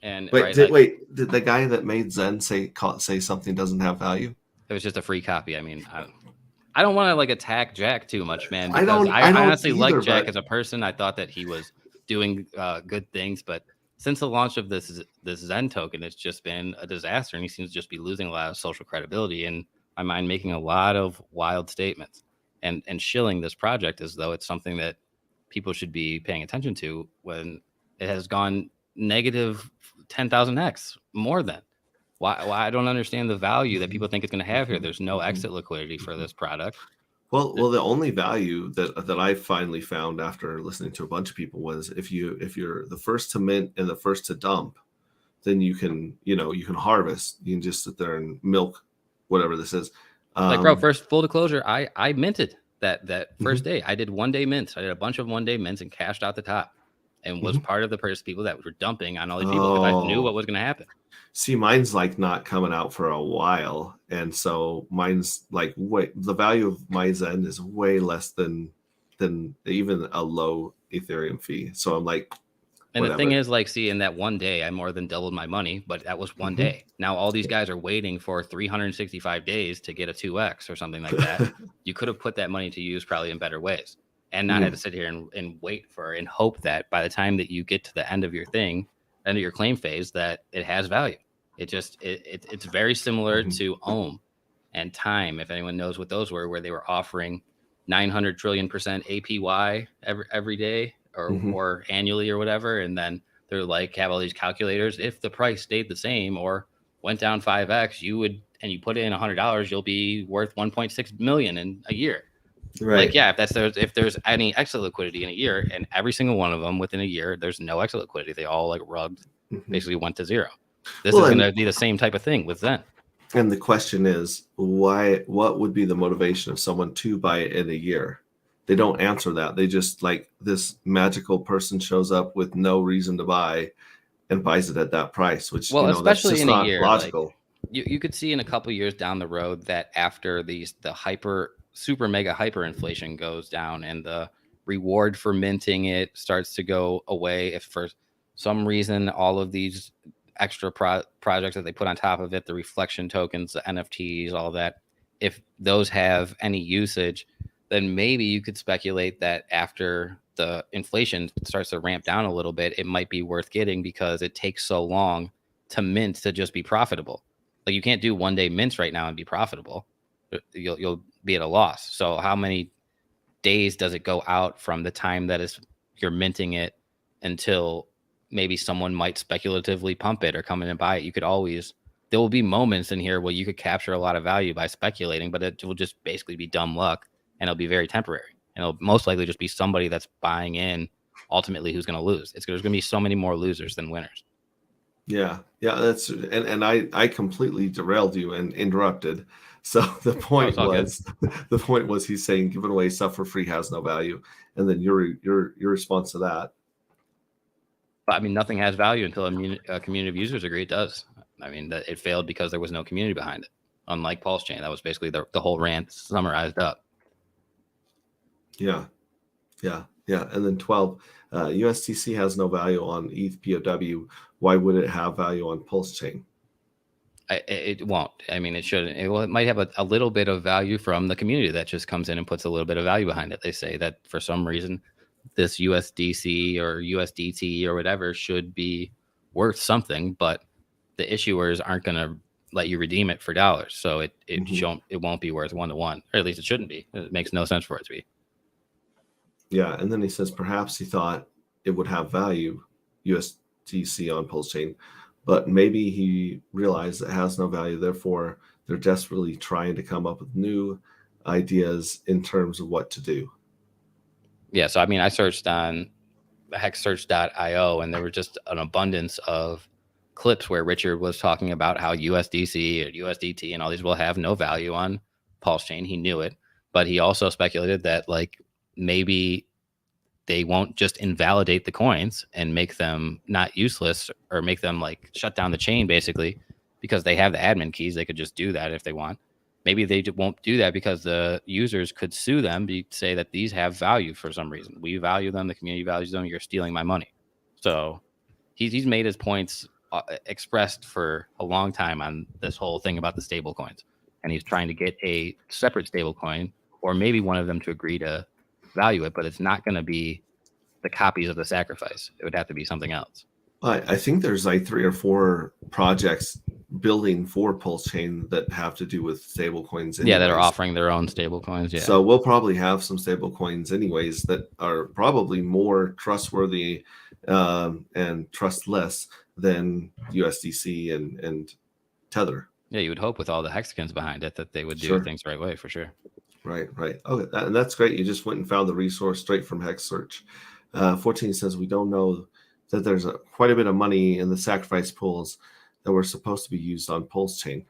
And did the guy that made Zen say something doesn't have value? It was just a free copy. I mean, I don't want to like attack Jack too much, man. I don't honestly either, like Jack as a person. I thought that he was doing good things, but since the launch of this Zen token, it's just been a disaster, and he seems to just be losing a lot of social credibility. In my mind, making a lot of wild statements and shilling this project as though it's something that people should be paying attention to when it has gone negative 10,000x more than. Why I don't understand the value that people think it's going to have here. There's no exit liquidity for this product. Well, the only value that I finally found after listening to a bunch of people was if you're the first to mint and the first to dump, then you can harvest. You can just sit there and milk whatever this is. Like, bro, first full disclosure, I minted that first day. I did 1 day mints. I did a bunch of 1 day mints and cashed out the top, and was part of the first people that were dumping on all these people because I knew what was going to happen. See, mine's like not coming out for a while, and so mine's like the value of my Zen is way less than even a low Ethereum fee. So I'm like, and whatever. The thing is, like, see, in that 1 day, I more than doubled my money, but that was 1 day. Now all these guys are waiting for 365 days to get a 2x or something like that. You could have put that money to use probably in better ways, and not have to sit here and wait for and hope that by the time that you get to the end of your claim phase, that it has value. It's very similar to Ohm and Time, if anyone knows what those were, where they were offering 900 trillion% APY every day or annually or whatever, and then they're like, have all these calculators. If the price stayed the same or went down 5x, you put in $100, you'll be worth 1.6 million in a year. Right. Like, yeah, if there's any exit liquidity in a year, and every single one of them within a year, there's no exit liquidity. They all like rugged, basically went to zero. This is going to be the same type of thing with Zen. And the question is, what would be the motivation of someone to buy it in a year? They don't answer that. They just like this magical person shows up with no reason to buy and buys it at that price, which especially that's just in not a year, logical. Like, you could see in a couple years down the road that after the super mega hyperinflation goes down and the reward for minting it starts to go away, if for some reason all of these extra projects that they put on top of it, the reflection tokens, the NFTs, all that, if those have any usage, then maybe you could speculate that after the inflation starts to ramp down a little bit, it might be worth getting because it takes so long to mint to just be profitable. Like, you can't do 1 day mints right now and be profitable. You'll be at a loss. So how many days does it go out from the time that you're minting it until maybe someone might speculatively pump it or come in and buy it? There will be moments in here where you could capture a lot of value by speculating, but it will just basically be dumb luck, and it'll be very temporary. And it'll most likely just be somebody that's buying in ultimately who's going to lose. There's going to be so many more losers than winners. Yeah, and I completely derailed you and interrupted. So the point was he's saying giving away stuff for free has no value, and then your response to that. But I mean, nothing has value until a community of users agree it does. I mean, that it failed because there was no community behind it. Unlike Pulse Chain, that was basically the whole rant summarized up. Yeah. And then 12, USDC has no value on ETH POW. Why would it have value on Pulse Chain? It won't. I mean, it shouldn't. It might have a little bit of value from the community that just comes in and puts a little bit of value behind it. They say that for some reason, this USDC or USDT or whatever should be worth something, but the issuers aren't going to let you redeem it for dollars. So it won't be worth 1-to-1, or at least it shouldn't be. It makes no sense for it to be. Yeah, and then he says perhaps he thought it would have value, USDC on Pulse Chain, but maybe he realized it has no value. Therefore, they're desperately trying to come up with new ideas in terms of what to do. Yeah, so I mean, I searched on hexsearch.io, and there were just an abundance of clips where Richard was talking about how USDC or USDT and all these will have no value on Pulse Chain. He knew it, but he also speculated that like maybe they won't just invalidate the coins and make them not useless or make them like shut down the chain basically because they have the admin keys. They could just do that if they want. Maybe they won't do that because the users could sue them to say that these have value for some reason. We value them. The community values them. You're stealing my money. So he's made his points expressed for a long time on this whole thing about the stable coins. And he's trying to get a separate stable coin or maybe one of them to agree to value it, but it's not going to be the copies of the sacrifice. It would have to be something else. I think there's like 3 or 4 projects building for Pulse Chain that have to do with stable coins. Yeah, that are offering their own stable coins. Yeah. So we'll probably have some stable coins anyways that are probably more trustworthy and trustless than USDC and Tether. Yeah, you would hope with all the hexagons behind it that they would do things the right way for sure. Right. Okay, and that's great. You just went and found the resource straight from Hex Search. 14 says we don't know that there's quite a bit of money in the sacrifice pools that were supposed to be used on Pulse Chain.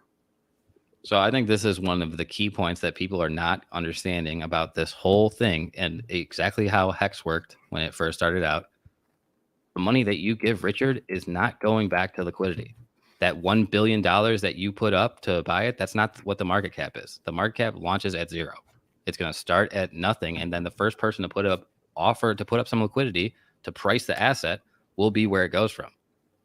So I think this is one of the key points that people are not understanding about this whole thing and exactly how Hex worked when it first started out. The money that you give Richard is not going back to liquidity. That $1 billion that you put up to buy it, that's not what the market cap is. The market cap launches at 0. It's going to start at nothing. And then the first person to put up some liquidity to price the asset will be where it goes from.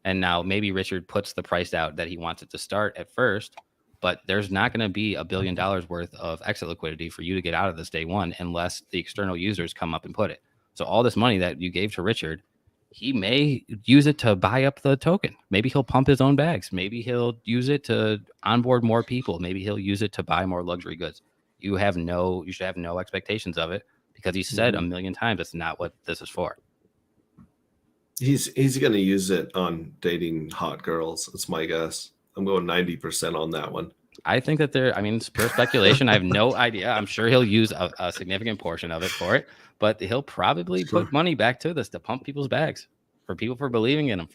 And now maybe Richard puts the price out that he wants it to start at first, but there's not going to be $1 billion worth of exit liquidity for you to get out of this day one unless the external users come up and put it. So all this money that you gave to Richard, he may use it to buy up the token. Maybe he'll pump his own bags. Maybe he'll use it to onboard more people. Maybe he'll use it to buy more luxury goods. You should have no expectations of it because he said 1 million times that's not what this is for. He's going to use it on dating hot girls. That's my guess. I'm going 90% on that one. I think that it's pure speculation. I have no idea. I'm sure he'll use a significant portion of it for it, but he'll probably put money back to this to pump people's bags for people for believing in him.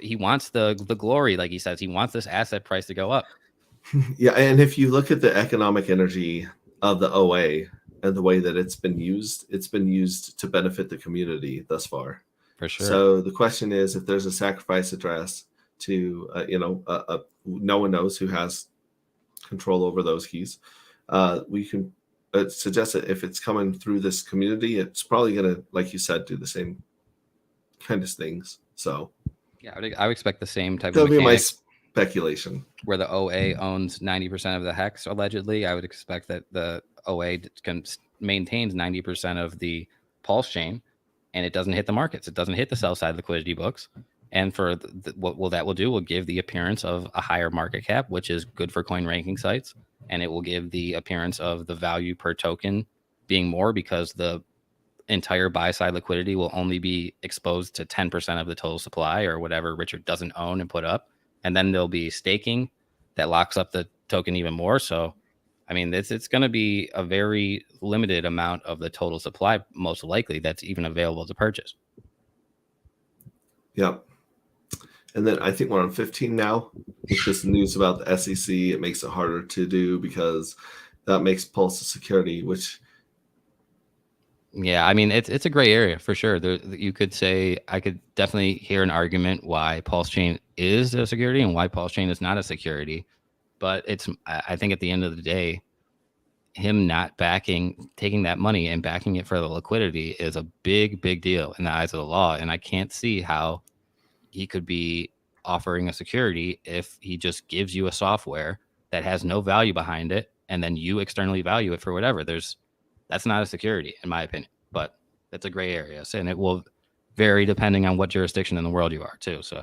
He wants the glory, like he says. He wants this asset price to go up. Yeah, and if you look at the economic energy of the OA and the way that it's been used to benefit the community thus far. For sure. So the question is, if there's a sacrifice address to, no one knows who has control over those keys. We can suggest that if it's coming through this community, it's probably going to, like you said, do the same kind of things. So yeah, I would expect the same type that'll of be my speculation. Where the OA owns 90% of the hex, allegedly, I would expect that the OA maintains 90% of the Pulse chain, and it doesn't hit the markets. It doesn't hit the sell side liquidity books. And for what that will do will give the appearance of a higher market cap, which is good for coin ranking sites. And it will give the appearance of the value per token being more because the entire buy side liquidity will only be exposed to 10% of the total supply or whatever Richard doesn't own and put up. And then there'll be staking that locks up the token even more. So, I mean, it's going to be a very limited amount of the total supply, most likely, that's even available to purchase. Yep. And then I think we're on 15 now with this news about the SEC. It makes it harder to do because that makes Pulse a security, which. Yeah, I mean, it's a gray area for sure. You could say, I could definitely hear an argument why Pulse Chain is a security and why Pulse Chain is not a security. But I think at the end of the day, him not taking that money and backing it for the liquidity is a big, big deal in the eyes of the law. And I can't see how he could be offering a security if he just gives you a software that has no value behind it, and then you externally value it for whatever. That's not a security, in my opinion, but that's a gray area. And it will vary depending on what jurisdiction in the world you are too. So.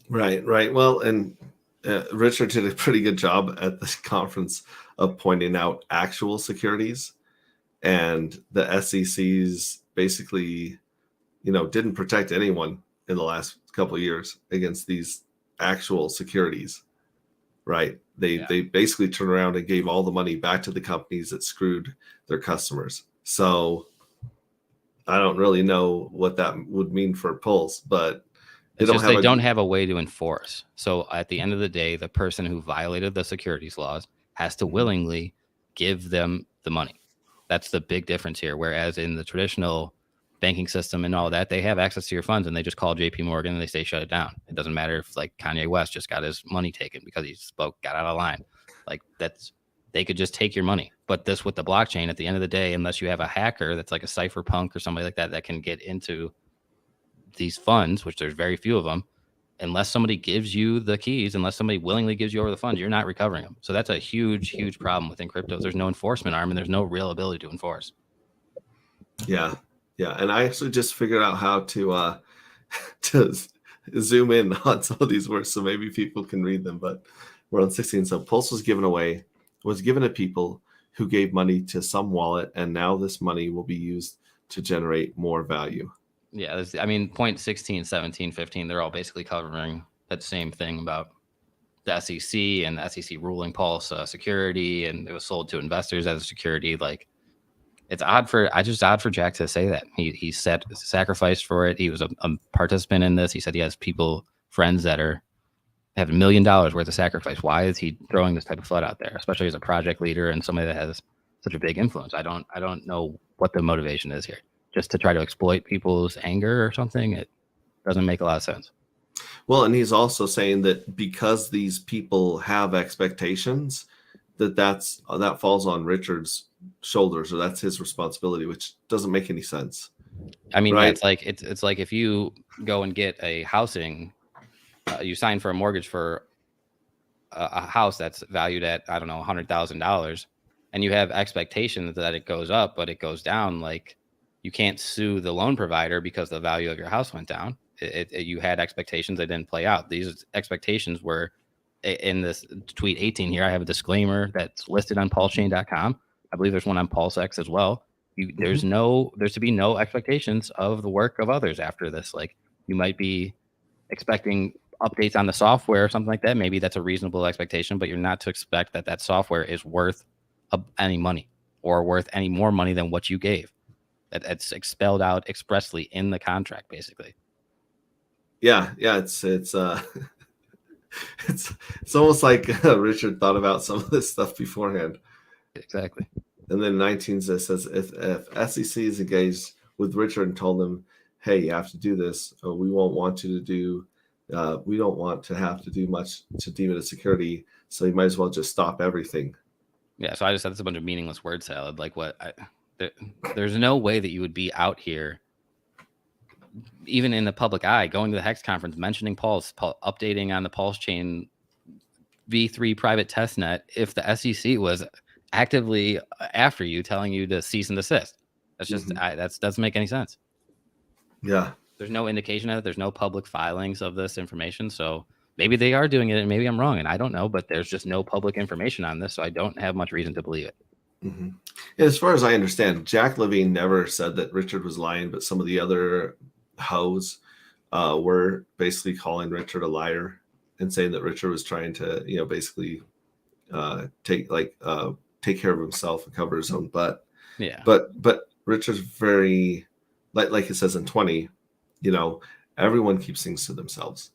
Right. Well, and Richard did a pretty good job at this conference of pointing out actual securities, and the SEC's basically, didn't protect anyone in the last couple of years against these actual securities. Right. They basically turned around and gave all the money back to the companies that screwed their customers. So I don't really know what that would mean for Pulse, but they don't have a way to enforce. So at the end of the day, the person who violated the securities laws has to willingly give them the money. That's the big difference here. Whereas in the traditional banking system and all that, they have access to your funds and they just call JP Morgan and they say shut it down. It doesn't matter if like Kanye West just got his money taken because he got out of line. Like they could just take your money. But this with the blockchain, at the end of the day, unless you have a hacker that's like a cypherpunk or somebody like that can get into these funds, which there's very few of them, unless somebody gives you the keys, unless somebody willingly gives you over the funds, you're not recovering them. So that's a huge, huge problem within cryptos. There's no enforcement arm and there's no real ability to enforce. Yeah. And I actually just figured out how to zoom in on some of these words so maybe people can read them, but we're on 16. So Pulse was given to people who gave money to some wallet, and now this money will be used to generate more value. Yeah, point 16, 17, 15, they're all basically covering that same thing about the SEC and the SEC ruling Pulse security, and it was sold to investors as a security. Like, it's odd for Jack to say that. He sacrificed for it. He was a participant in this. He said he has friends that have $1 million worth of sacrifice. Why is he throwing this type of flood out there, especially as a project leader and somebody that has such a big influence? I don't know what the motivation is here. Just to try to exploit people's anger or something, it doesn't make a lot of sense. Well, and he's also saying that because these people have expectations, that falls on Richard's shoulders, or that's his responsibility, which doesn't make any sense. I mean, right? It's like if you go and get a housing, you sign for a mortgage for a house that's valued at, I don't know, $100,000, and you have expectations that it goes up, but it goes down. Like, you can't sue the loan provider because the value of your house went down. You had expectations that didn't play out. These expectations were in this tweet 18 here. I have a disclaimer that's listed on pulsechain.com. I believe there's one on PulseX as well. There's to be no expectations of the work of others after this. Like, you might be expecting updates on the software or something like that. Maybe that's a reasonable expectation, but you're not to expect that software is worth any money or worth any more money than what you gave. It's expelled out expressly in the contract, basically. Yeah, it's it's almost like Richard thought about some of this stuff beforehand. Exactly. And then 19 says if SEC is engaged with Richard and told him, hey, you have to do this, or we won't want you to do, we don't want to have to do much to deem it a security, so you might as well just stop everything. Yeah, so I just said it's a bunch of meaningless word salad. Like, there's no way that you would be out here, even in the public eye, going to the Hex conference, mentioning Pulse, updating on the Pulse chain V3 private testnet, if the SEC was actively after you, telling you to cease and desist. That's just that doesn't make any sense. Yeah, there's no indication of it. There's no public filings of this information. So maybe they are doing it, and maybe I'm wrong, and I don't know. But there's just no public information on this, so I don't have much reason to believe it. Mm-hmm. As far as I understand, Jack Levine never said that Richard was lying, but some of the other hoes were basically calling Richard a liar and saying that Richard was trying to, basically take care of himself and cover his own butt. Yeah. But Richard's very, like it says in 20, everyone keeps things to themselves.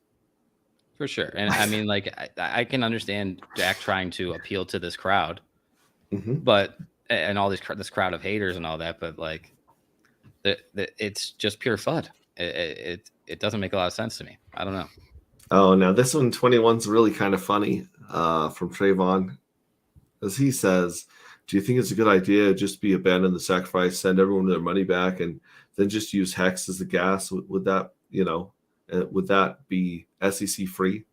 For sure. And I mean, like, I can understand Jack trying to appeal to this crowd, Mm-hmm. but, and all this crowd of haters and all that, but like, it's just pure FUD. It doesn't make a lot of sense to me. I don't know. Oh, now this one, 21's really kind of funny from Trayvon. As he says, do you think it's a good idea just be abandon the sacrifice, send everyone their money back, and then just use Hex as the gas? Would that, would that be SEC free?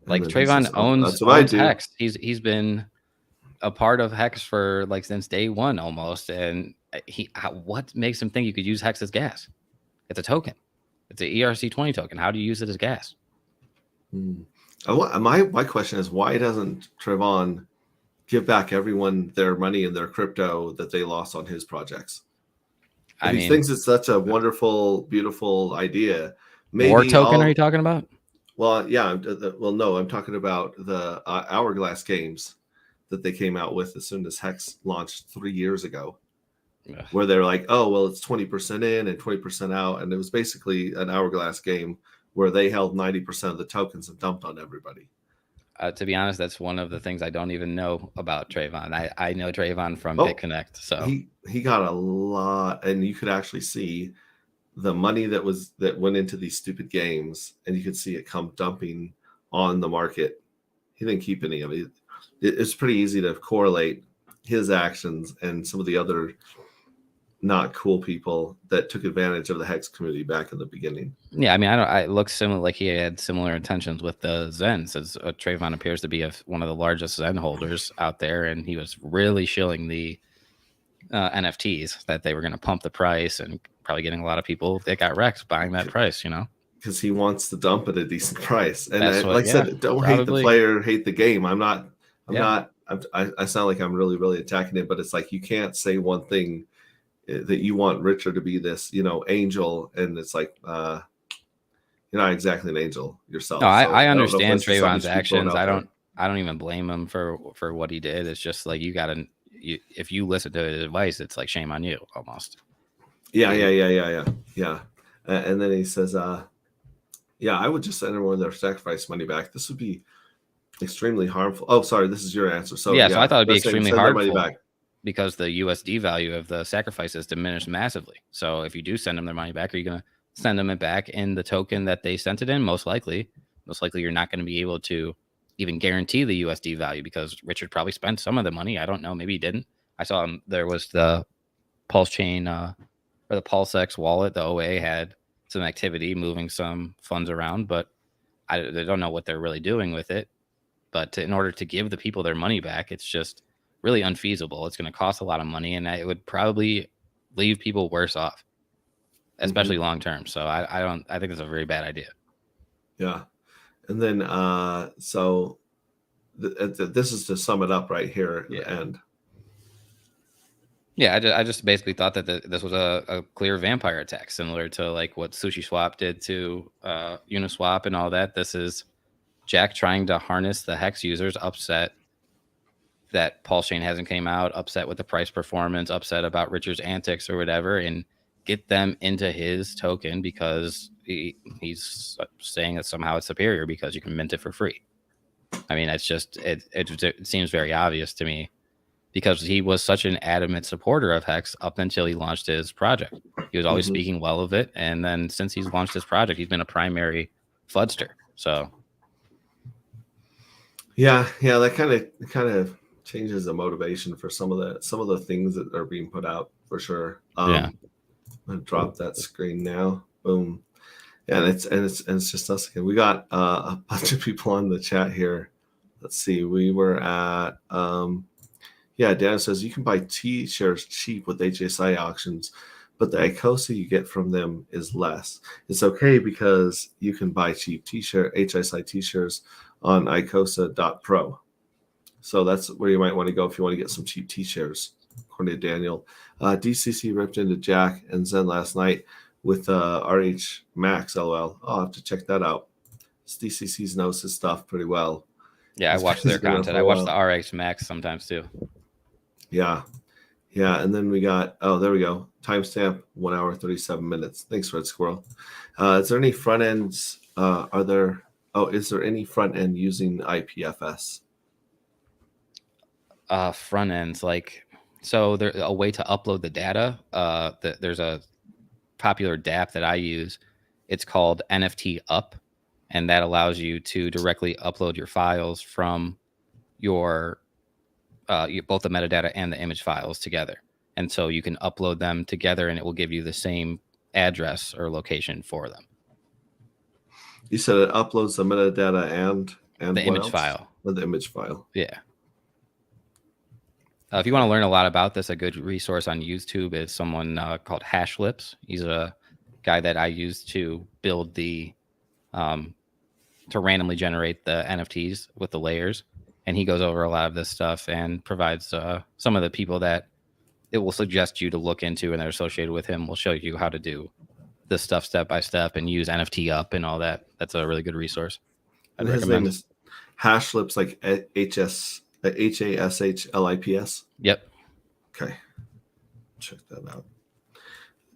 Like Trayvon owns Hex. He's been a part of Hex for like since day one almost. And what makes him think you could use Hex as gas? It's a token. It's an ERC20 token. How do you use it as gas? My question is, why doesn't Trayvon give back everyone their money and their crypto that they lost on his projects? He thinks it's such a wonderful, beautiful idea. Maybe War token are you talking about? Well, yeah. Well, no, I'm talking about the Hourglass games that they came out with as soon as Hex launched 3 years ago, where they're like, oh, well, it's 20% in and 20% out. And it was basically an Hourglass game where they held 90% of the tokens and dumped on everybody. To be honest, that's one of the things I don't even know about Trayvon. I know Trayvon from BitConnect. So he got a lot, and you could actually see the money that went into these stupid games, and you could see it come dumping on the market. He didn't keep any of it. It's pretty easy to correlate his actions and some of the other not cool people that took advantage of the Hex community back in the beginning. Yeah, I mean, it looks similar, like he had similar intentions with the Zens, as Trayvon appears to be one of the largest Zen holders out there, and he was really shilling the NFTs that they were going to pump the price, and probably getting a lot of people that got wrecked buying that price, because he wants to dump at a decent price. And I said, don't hate the player, hate the game. I sound like I'm really, really attacking it, but it's like, you can't say one thing that you want Richard to be this, angel, and it's like, you're not exactly an angel yourself. No, I understand Trayvon's actions. I don't even blame him for what he did. It's just like, if you listen to his advice, it's like shame on you almost. Yeah. And then he says, I would just send everyone their sacrifice money back. This would be extremely harmful. Oh, sorry, this is your answer. So so I thought it'd be extremely harmful because the USD value of the sacrifices diminished massively. So if you do send them their money back, are you going to send them it back in the token that they sent it in? Most likely you're not going to be able to even guarantee the USD value, because Richard probably spent some of the money. I don't know. Maybe he didn't. I saw there was the Pulse Chain or the PulseX wallet. The OA had some activity moving some funds around, but they don't know what they're really doing with it. But in order to give the people their money back, it's just really unfeasible. It's going to cost a lot of money, and it would probably leave people worse off, especially long term. So I think it's a very bad idea. Yeah. And then so this is to sum it up right here at the end. Yeah, I just basically thought that this was a clear vampire attack, similar to like what SushiSwap did to Uniswap and all that. This is Jack trying to harness the Hex users, upset that Pulse Chain hasn't came out, upset with the price performance, upset about Richard's antics or whatever, and get them into his token because he's saying that somehow it's superior because you can mint it for free. I mean, it's just it seems very obvious to me, because he was such an adamant supporter of Hex up until he launched his project. He was always speaking well of it, and then since he's launched his project, he's been a primary FUDster. So yeah, that kind of changes the motivation for some of the things that are being put out, for sure. I'm gonna drop that screen now. Boom. Yeah, and it's just us again. We got a bunch of people on the chat here. Let's see. We were at Dan says you can buy T-shares cheap with HSI auctions, but the ICOSA you get from them is less. It's okay because you can buy cheap HSI T-shares on icosa.pro. So that's where you might want to go if you want to get some cheap T-shares, according to Daniel. DCC ripped into Jack and Zen last night with RH Max, LOL. I'll have to check that out. DCC knows his stuff pretty well. Yeah, I watch their content. I watch the RX Max sometimes too. Yeah. Yeah, and then we got, there we go. Timestamp, 1 hour, 37 minutes. Thanks, Red Squirrel. Is there any front ends? Is there any front end using IPFS? Front ends, so there's a way to upload the data. There's a popular DApp that I use. It's called NFT Up, and that allows you to directly upload your files from your both the metadata and the image files together. And so you can upload them together and it will give you the same address or location for them. You said it uploads the metadata and the image file. Or the image file. Yeah. If you want to learn a lot about this, a good resource on YouTube is someone called Hashlips. He's a guy that I use to build to randomly generate the NFTs with the layers. And he goes over a lot of this stuff and provides some of the people that it will suggest you to look into and they're associated with him will show you how to do this stuff step by step and use NFT Up and all that. That's a really good resourse. His name is Hashlips, like HASHLIPS. Yep. Okay. Check that out.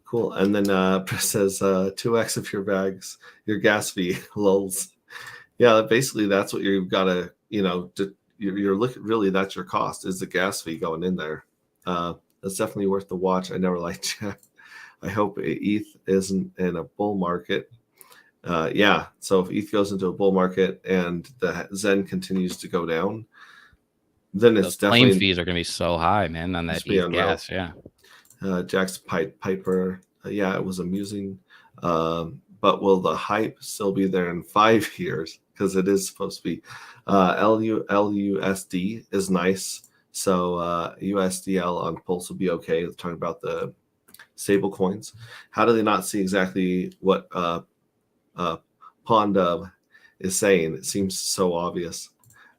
Cool. And then Chris says 2x of your gas fee, lulz. Yeah, basically that's what you've got to, you're looking, really that's your cost is the gas fee going in there. That's definitely worth the watch. I never liked Jack. I hope ETH isn't in a bull market. Yeah, so if ETH goes into a bull market and the Zen continues to go down, then it's definitely claim fees are going to be so high, man, on that ETH gas. Yeah. Jack's Piper. Yeah, it was amusing. But will the hype still be there in 5 years? Because it is supposed to be. LUSD is nice. So USDL on Pulse will be okay. Talking about the stable coins. How do they not see exactly what PoNW is saying? It seems so obvious.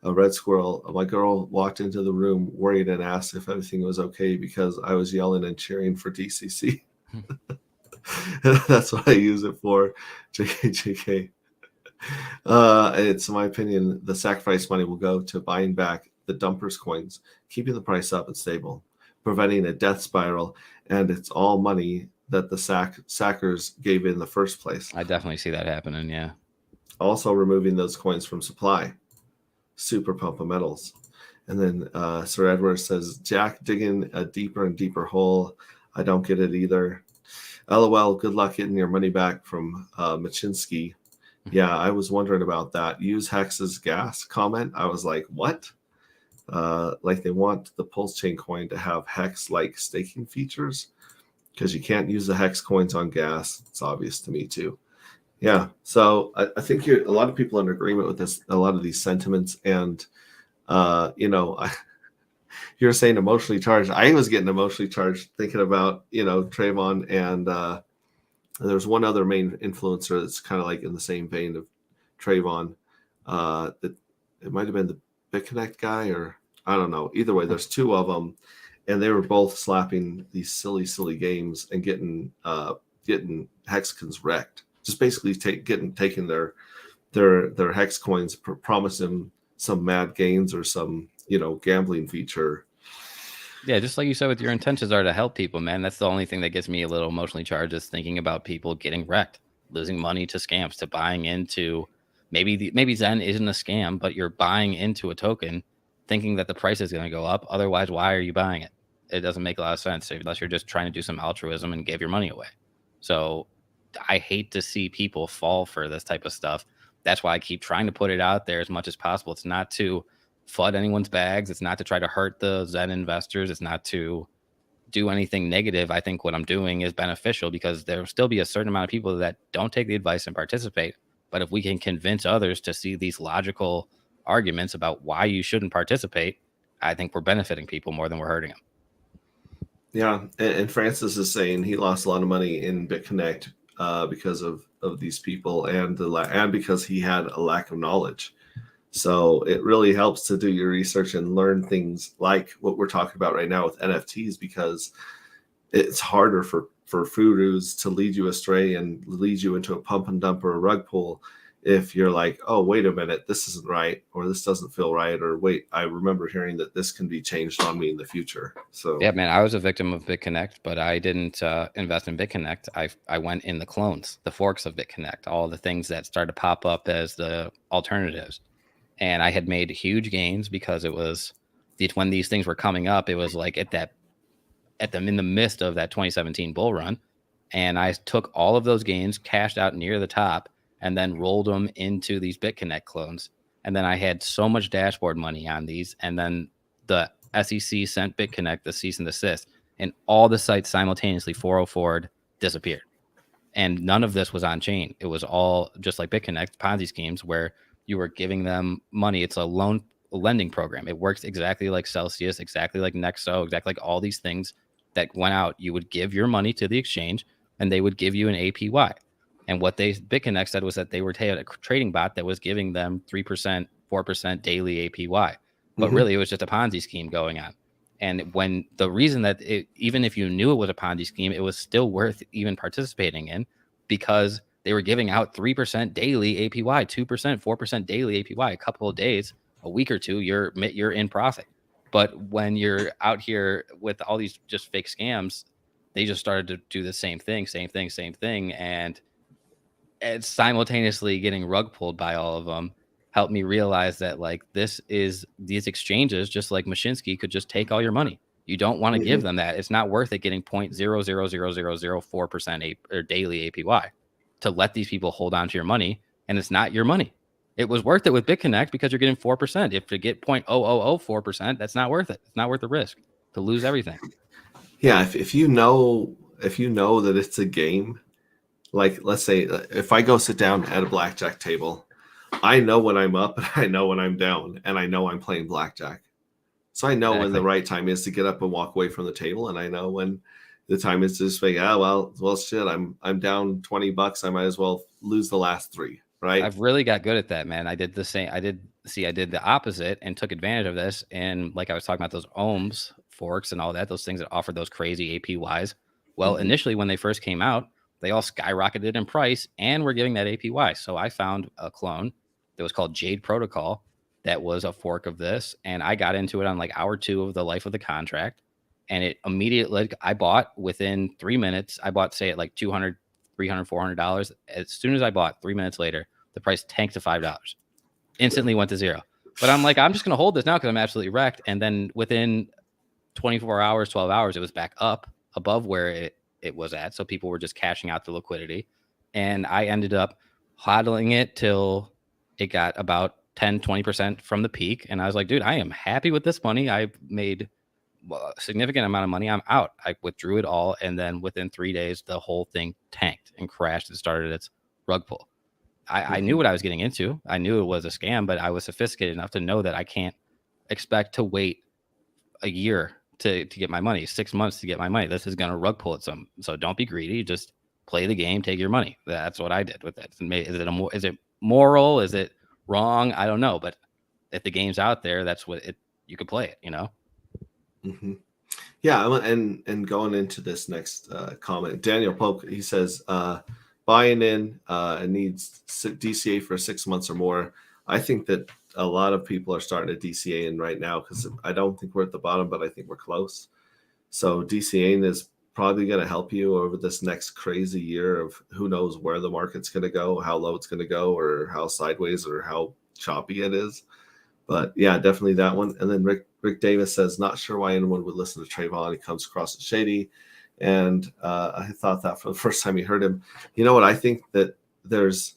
A Red Squirrel, my girl walked into the room worried and asked if everything was okay because I was yelling and cheering for DCC. That's what I use it for. JK. It's my opinion the sacrifice money will go to buying back the dumpers coins, keeping the price up and stable, preventing a death spiral, and it's all money that the sackers gave in the first place. I definitely see that happening, yeah. Also removing those coins from supply. Super pump of metals. And then Sir Edward says, Jack digging a deeper and deeper hole. I don't get it either. LOL, good luck getting your money back from Machinsky. Yeah, I was wondering about that. Use Hex's gas comment. I was like, what? Like they want the Pulse Chain coin to have Hex-like staking features because you can't use the Hex coins on gas. It's obvious to me too. Yeah, so I think a lot of people are in agreement with this, a lot of these sentiments. And, you're saying emotionally charged. I was getting emotionally charged thinking about, Trayvon. And there's one other main influencer that's kind of like in the same vein of Trayvon. That it might have been the BitConnect guy, or I don't know. Either way, there's two of them. And they were both slapping these silly games and getting Hexicans wrecked. Just basically taking their Hex coins, promise them some mad gains or some gambling feature. Yeah, just like you said, with your intentions are to help people, man. That's the only thing that gets me a little emotionally charged is thinking about people getting wrecked, losing money to scams, to buying into maybe Zen isn't a scam, but you're buying into a token, thinking that the price is going to go up. Otherwise, why are you buying it? It doesn't make a lot of sense unless you're just trying to do some altruism and give your money away. So I hate to see people fall for this type of stuff. That's why I keep trying to put it out there as much as possible. It's not to flood anyone's bags. It's not to try to hurt the Zen investors. It's not to do anything negative. I think what I'm doing is beneficial because there will still be a certain amount of people that don't take the advice and participate. But if we can convince others to see these logical arguments about why you shouldn't participate, I think we're benefiting people more than we're hurting them. Yeah, and Francis is saying he lost a lot of money in BitConnect because of these people and because he had a lack of knowledge. So it really helps to do your research and learn things like what we're talking about right now with NFTs, because it's harder for gurus to lead you astray and lead you into a pump and dump or a rug pull if you're like, oh, wait a minute, this isn't right, or this doesn't feel right, or wait, I remember hearing that this can be changed on me in the future. So Yeah, man, I was a victim of BitConnect, but I didn't invest in BitConnect. I went in the clones, the forks of BitConnect, all the things that started to pop up as the alternatives. And I had made huge gains because it was when these things were coming up, it was like in the midst of that 2017 bull run. And I took all of those gains, cashed out near the top, and then rolled them into these BitConnect clones. And then I had so much dashboard money on these. And then the SEC sent BitConnect the cease and desist, and all the sites simultaneously 404'd disappeared. And none of this was on chain. It was all just like BitConnect Ponzi schemes where you were giving them money. It's a lending program. It works exactly like Celsius, exactly like Nexo, exactly like all these things that went out. You would give your money to the exchange and they would give you an APY. And what BitConnect said was that they were a trading bot that was giving them 3%, 4% daily APY. But really, it was just a Ponzi scheme going on. And when the reason that even if you knew it was a Ponzi scheme, it was still worth even participating in, because they were giving out 3% daily APY, 2%, 4% daily APY, a couple of days, a week or two, you're in profit. But when you're out here with all these just fake scams, they just started to do the same thing. And it's simultaneously getting rug pulled by all of them. Helped me realize that like these exchanges, just like Mashinsky, could just take all your money. You don't want to give them that. It's not worth it getting 0.00004% or daily APY to let these people hold on to your money, and it's not your money. It was worth it with BitConnect because you're getting 4%. If you get 0.0004%, that's not worth it. It's not worth the risk to lose everything. Yeah, if you know that it's a game, like let's say if I go sit down at a blackjack table, I know when I'm up and I know when I'm down, and I know I'm playing blackjack. So I know when the right time is to get up and walk away from the table, and I know when the time is to just say, well shit, I'm down $20. I might as well lose the last 3, right? I've really got good at that, man. I did the same. I did the opposite and took advantage of this. And like I was talking about those ohms forks and all that, those things that offered those crazy APYs. Well, initially when they first came out, they all skyrocketed in price and were giving that APY. So I found a clone that was called Jade Protocol that was a fork of this. And I got into it on like hour 2 of the life of the contract. And it immediately, I bought within 3 minutes. I bought, say, at like $200, $300, $400. As soon as I bought, 3 minutes later, the price tanked to $5. Instantly went to 0. But I'm like, I'm just going to hold this now because I'm absolutely wrecked. And then within 24 hours, 12 hours, it was back up above where it was at. So people were just cashing out the liquidity. And I ended up hodling it till it got about 10, 20% from the peak. And I was like, dude, I am happy with this money. I made a significant amount of money. I'm out. I withdrew it all. And then within 3 days, the whole thing tanked and crashed and started its rug pull. I knew what I was getting into. I knew it was a scam, but I was sophisticated enough to know that I can't expect to wait a year to get my money, 6 months to get my money. This is going to rug pull it some. So don't be greedy. Just play the game, take your money. That's what I did with it. Is it moral? Is it wrong? I don't know. But if the game's out there, that's what you could play it, you know? Yeah. And going into this next comment, Daniel Pope, he says, buying in and needs DCA for 6 months or more. I think that a lot of people are starting to DCA in right now, because I don't think we're at the bottom, but I think we're close. So DCAing is probably going to help you over this next crazy year of who knows where the market's going to go, how low it's going to go, or how sideways or how choppy it is. But yeah, definitely that one. And then Rick Davis says, not sure why anyone would listen to Trayvon. He comes across as shady. And I thought that for the first time he heard him. You know what? I think that there is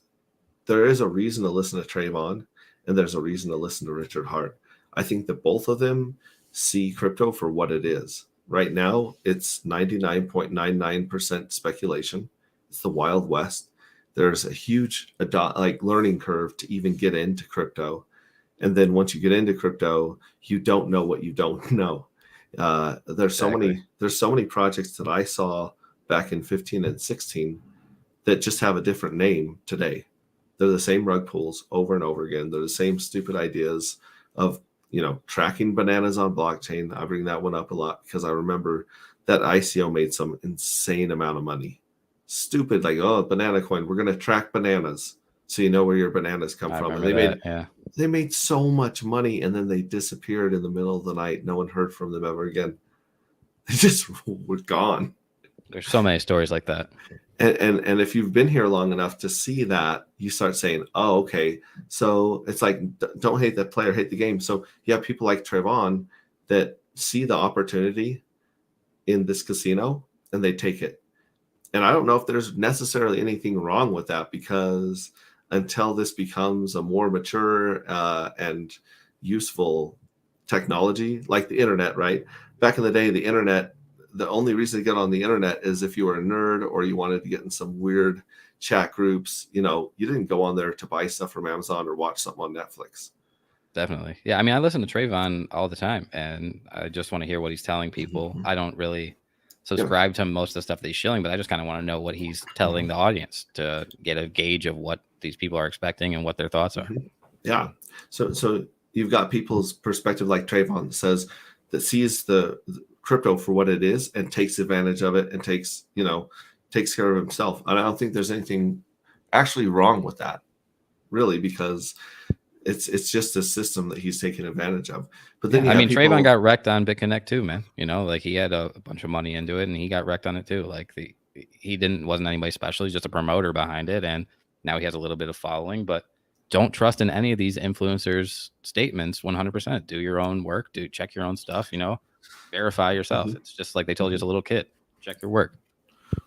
a reason to listen to Trayvon, and there's a reason to listen to Richard Hart. I think that both of them see crypto for what it is. Right now, it's 99.99% speculation. It's the Wild West. There's a huge learning curve to even get into crypto. And then once you get into crypto, you don't know what you don't know. There's so many projects that I saw back in 15 and 16 that just have a different name today. They're the same rug pulls over and over again. They're the same stupid ideas of, tracking bananas on blockchain. I bring that one up a lot because I remember that ICO made some insane amount of money. Stupid, like, oh, banana coin, we're going to track bananas so you know where your bananas come from. And they made so much money, and then they disappeared in the middle of the night. No one heard from them ever again. They just were gone. There's so many stories like that. And if you've been here long enough to see that, you start saying, oh, okay. So it's like, don't hate that player, hate the game. So you have people like Trayvon that see the opportunity in this casino and they take it. And I don't know if there's necessarily anything wrong with that, because until this becomes a more mature and useful technology, like the internet, right? Back in the day, the internet, the only reason to get on the internet is if you were a nerd or you wanted to get in some weird chat groups. You didn't go on there to buy stuff from Amazon or watch something on Netflix. Definitely. Yeah. I mean, I listen to Trayvon all the time, and I just want to hear what he's telling people. I don't really subscribe to most of the stuff that he's shilling, but I just kind of want to know what he's telling the audience to get a gauge of what these people are expecting and what their thoughts are. Yeah. So you've got people's perspective, like Trayvon that sees the crypto for what it is and takes advantage of it and takes care of himself. And I don't think there's anything actually wrong with that, really, because it's just a system that he's taking advantage of. But then Trayvon got wrecked on BitConnect too, man. Like he had a bunch of money into it and he got wrecked on it too. Like he wasn't anybody special. He's just a promoter behind it, and now he has a little bit of following. But don't trust in any of these influencers' statements 100%. Do your own work. Check your own stuff. Verify yourself. It's just like they told you as a little kid. Check your work.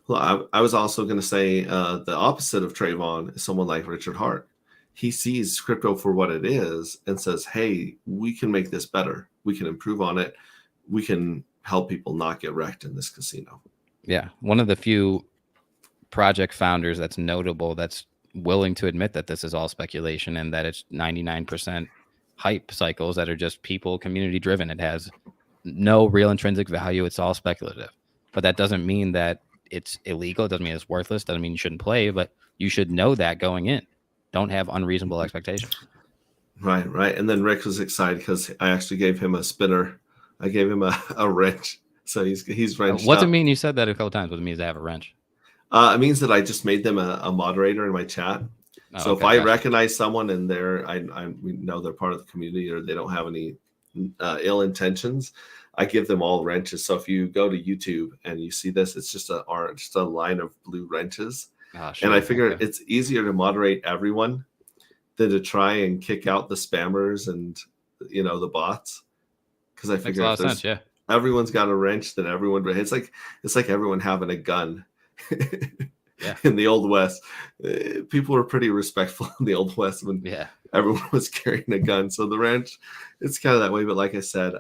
Well, I was also going to say the opposite of Trayvon is someone like Richard Hart. He sees crypto for what it is and says, hey, we can make this better. We can improve on it. We can help people not get wrecked in this casino. Yeah. One of the few project founders that's notable, that's willing to admit that this is all speculation and that it's 99% hype cycles that are just people, community driven. It has no real intrinsic value. It's all speculative. But that doesn't mean that it's illegal. It doesn't mean it's worthless. Doesn't mean you shouldn't play, but you should know that going in. Don't have unreasonable expectations. Right. And then Rick was excited because I actually gave him a spinner. I gave him a wrench. So he's wrenched. What's it mean? You said that a couple times. What it means to have a wrench? It means that I just made them a moderator in my chat. So if I recognize someone and we know they're part of the community or they don't have any ill intentions, I give them all wrenches. So if you go to YouTube and you see this, it's just a line of blue wrenches. And I figure it's easier to moderate everyone than to try and kick out the spammers and the bots, because I figure makes a lot of sense, everyone's got a wrench, then everyone, it's like everyone having a gun. In the Old West, people were pretty respectful in the Old West when everyone was carrying a gun. So the wrench, it's kind of that way. But like I said,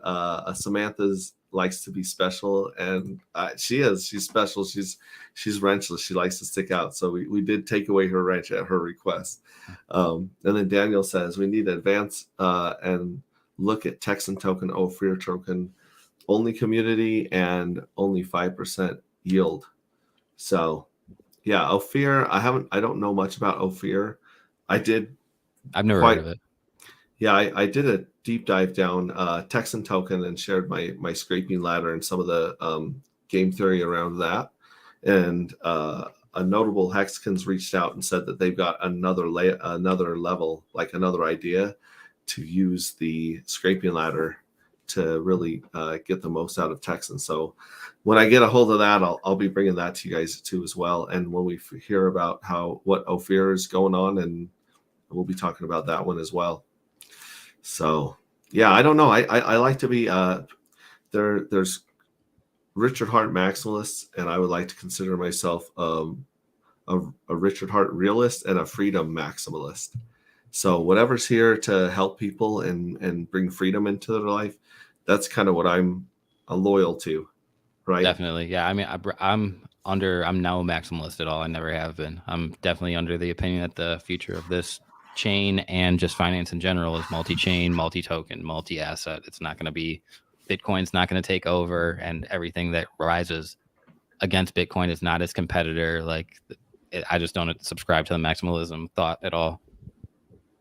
Samantha's likes to be special, and she's special. She's wrenchless. She likes to stick out. So we did take away her wrench at her request. And then Daniel says we need to advance and look at Texan token, Ophir token, only community and only 5% yield. So yeah, Ophir, I don't know much about Ophir. I've never heard of it. Yeah, I did a deep dive down Texan token and shared my scraping ladder and some of the game theory around that. And a notable Hexicans reached out and said that they've got another level, like another idea to use the scraping ladder to really get the most out of Texan. So when I get a hold of that, I'll be bringing that to you guys too as well. And when we hear about what Ophir is going on, and we'll be talking about that one as well. So yeah, I don't know. I like to be there's Richard Hart maximalists, and I would like to consider myself a Richard Hart realist and a freedom maximalist. So whatever's here to help people and bring freedom into their life, that's kind of what I'm loyal to, right? Definitely. Yeah. I mean, I'm no maximalist at all. I never have been. I'm definitely under the opinion that the future of this chain and just finance in general is multi-chain, multi-token, multi-asset. It's not going to be, Bitcoin's not going to take over, and everything that rises against Bitcoin is not its competitor. Like I just don't subscribe to the maximalism thought at all.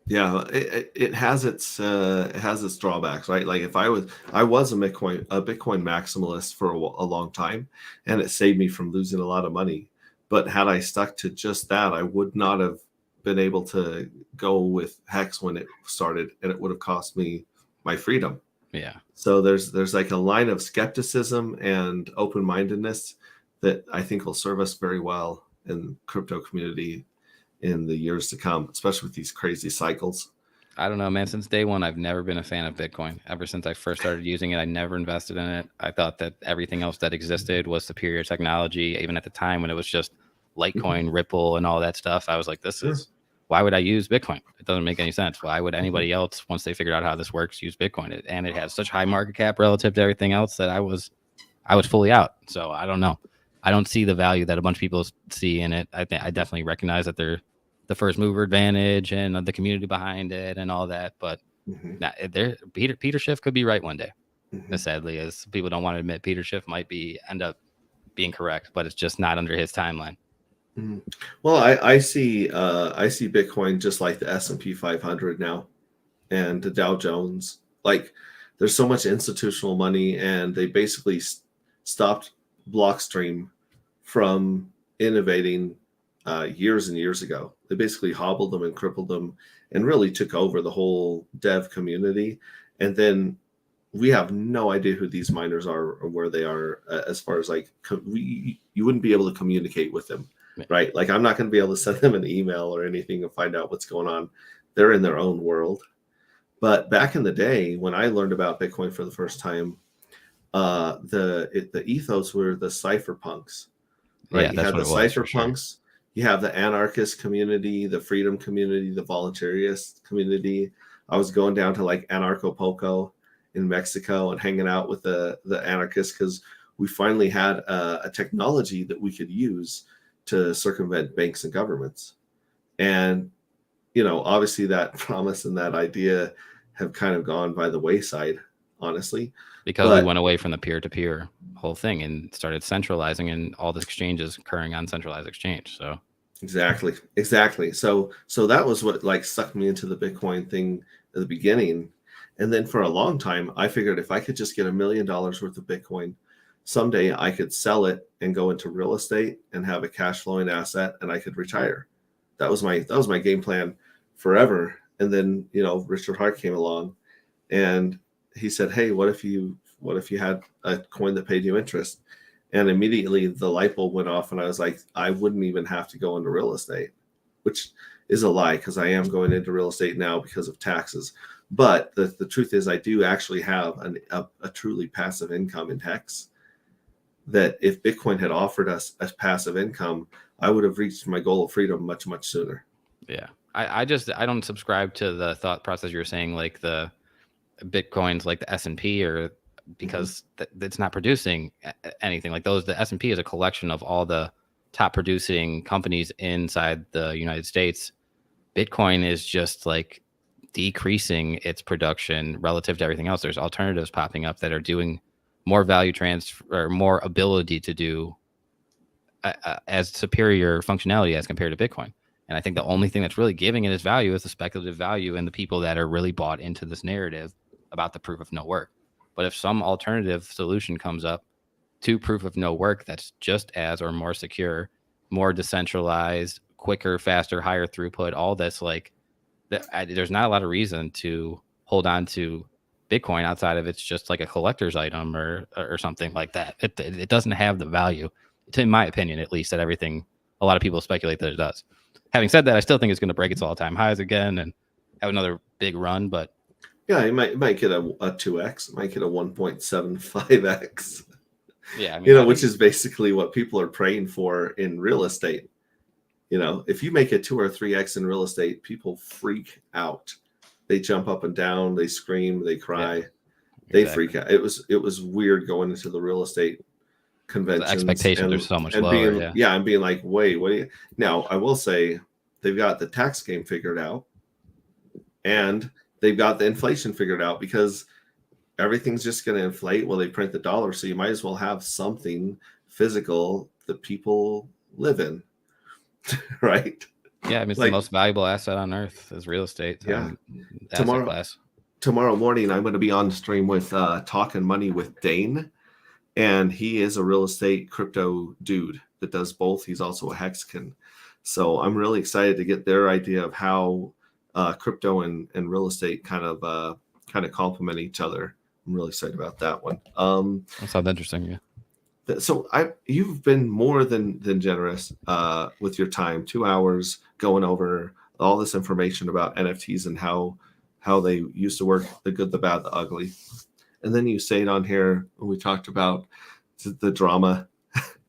Yeah, it has its drawbacks, right? Like if I was a Bitcoin maximalist for a long time, and it saved me from losing a lot of money. But had I stuck to just that, I would not have been able to go with Hex when it started, and it would have cost me my freedom. Yeah. So there's like a line of skepticism and open-mindedness that I think will serve us very well in crypto community in the years to come, especially with these crazy cycles. I don't know, man. Since day one, I've never been a fan of Bitcoin. Ever since I first started using it, I never invested in it. I thought that everything else that existed was superior technology. Even at the time when it was just Litecoin, Ripple, and all that stuff, I was like, why would I use Bitcoin? It doesn't make any sense. Why would anybody else, once they figured out how this works, use Bitcoin? And it has such high market cap relative to everything else that I was fully out. So I don't know. I don't see the value that a bunch of people see in it. I definitely recognize that they're the first mover advantage and the community behind it and all that. But Peter Schiff could be right one day. As sadly as people don't want to admit, Peter Schiff might end up being correct, but it's just not under his timeline. Well, I see Bitcoin just like the S&P 500 now, and the Dow Jones. Like, there's so much institutional money, and they basically stopped Blockstream from innovating years and years ago. They basically hobbled them and crippled them, and really took over the whole dev community. And then we have no idea who these miners are or where they are, as far as like you wouldn't be able to communicate with them, right? Like, I'm not going to be able to send them an email or anything and find out what's going on. They're in their own world. But back in the day, when I learned about Bitcoin for the first time, the ethos were the cypherpunks, right? Yeah, you had the cypherpunks, you have the anarchist community, the freedom community, the voluntarist community. I was going down to like Anarcho-Poco in Mexico and hanging out with the anarchists because we finally had a technology that we could use to circumvent banks and governments. And, obviously that promise and that idea have kind of gone by the wayside, honestly. Because we went away from the peer-to-peer whole thing and started centralizing, and all the exchanges occurring on centralized exchange. So exactly. So that was what like sucked me into the Bitcoin thing at the beginning. And then for a long time, I figured if I could just get $1 million worth of Bitcoin, someday I could sell it and go into real estate and have a cash flowing asset, and I could retire. That was my game plan forever. And then, Richard Hart came along and he said, hey, what if you had a coin that paid you interest? And immediately the light bulb went off, and I was like, I wouldn't even have to go into real estate, which is a lie, because I am going into real estate now because of taxes. But the truth is, I do actually have a truly passive income in Hex, that if Bitcoin had offered us a passive income, I would have reached my goal of freedom much, much sooner. Yeah. I don't subscribe to the thought process you're saying, like the Bitcoins like the S&P, or because it's not producing anything like those. The S&P is a collection of all the top producing companies inside the United States. Bitcoin is just like decreasing its production relative to everything else. There's alternatives popping up that are doing more value transfer, or more ability to do as superior functionality as compared to Bitcoin. And I think the only thing that's really giving it its value is the speculative value and the people that are really bought into this narrative about the proof of no work. But if some alternative solution comes up to proof of no work that's just as or more secure, more decentralized, quicker, faster, higher throughput, all this, like there's not a lot of reason to hold on to Bitcoin outside of it's just like a collector's item or something like that. It doesn't have the value, in my opinion, at least, that everything a lot of people speculate that it does. Having said that, I still think it's going to break its all-time highs again and have another big run. But yeah, it might get a 2x, it might get a 1.75x. Yeah, I mean, which is basically what people are praying for in real estate. If you make it 2 or 3x in real estate, people freak out. They jump up and down, they scream, they cry, they freak out. It was weird going into the real estate conventions. The expectations are so much lower. And being like, wait, what do you? Now, I will say they've got the tax game figured out, and they've got the inflation figured out, because everything's just going to inflate while they print the dollar. So you might as well have something physical that people live in. right? Yeah, I mean, it's the Like, most valuable asset on earth is real estate. yeah. Asset Tomorrow, class. tomorrow morning, I'm going to be on stream with Talking Money with Dane, and he is a real estate crypto dude that does both. He's also a hexagon, so I'm really excited to get their idea of how crypto and real estate kind of complement each other. I'm really excited about that one. That sounds interesting. Yeah. So you've been more than generous with your time. 2 hours going over all this information about NFTs and how they used to work, the good, the bad, the ugly. And then you stayed on here when we talked about the drama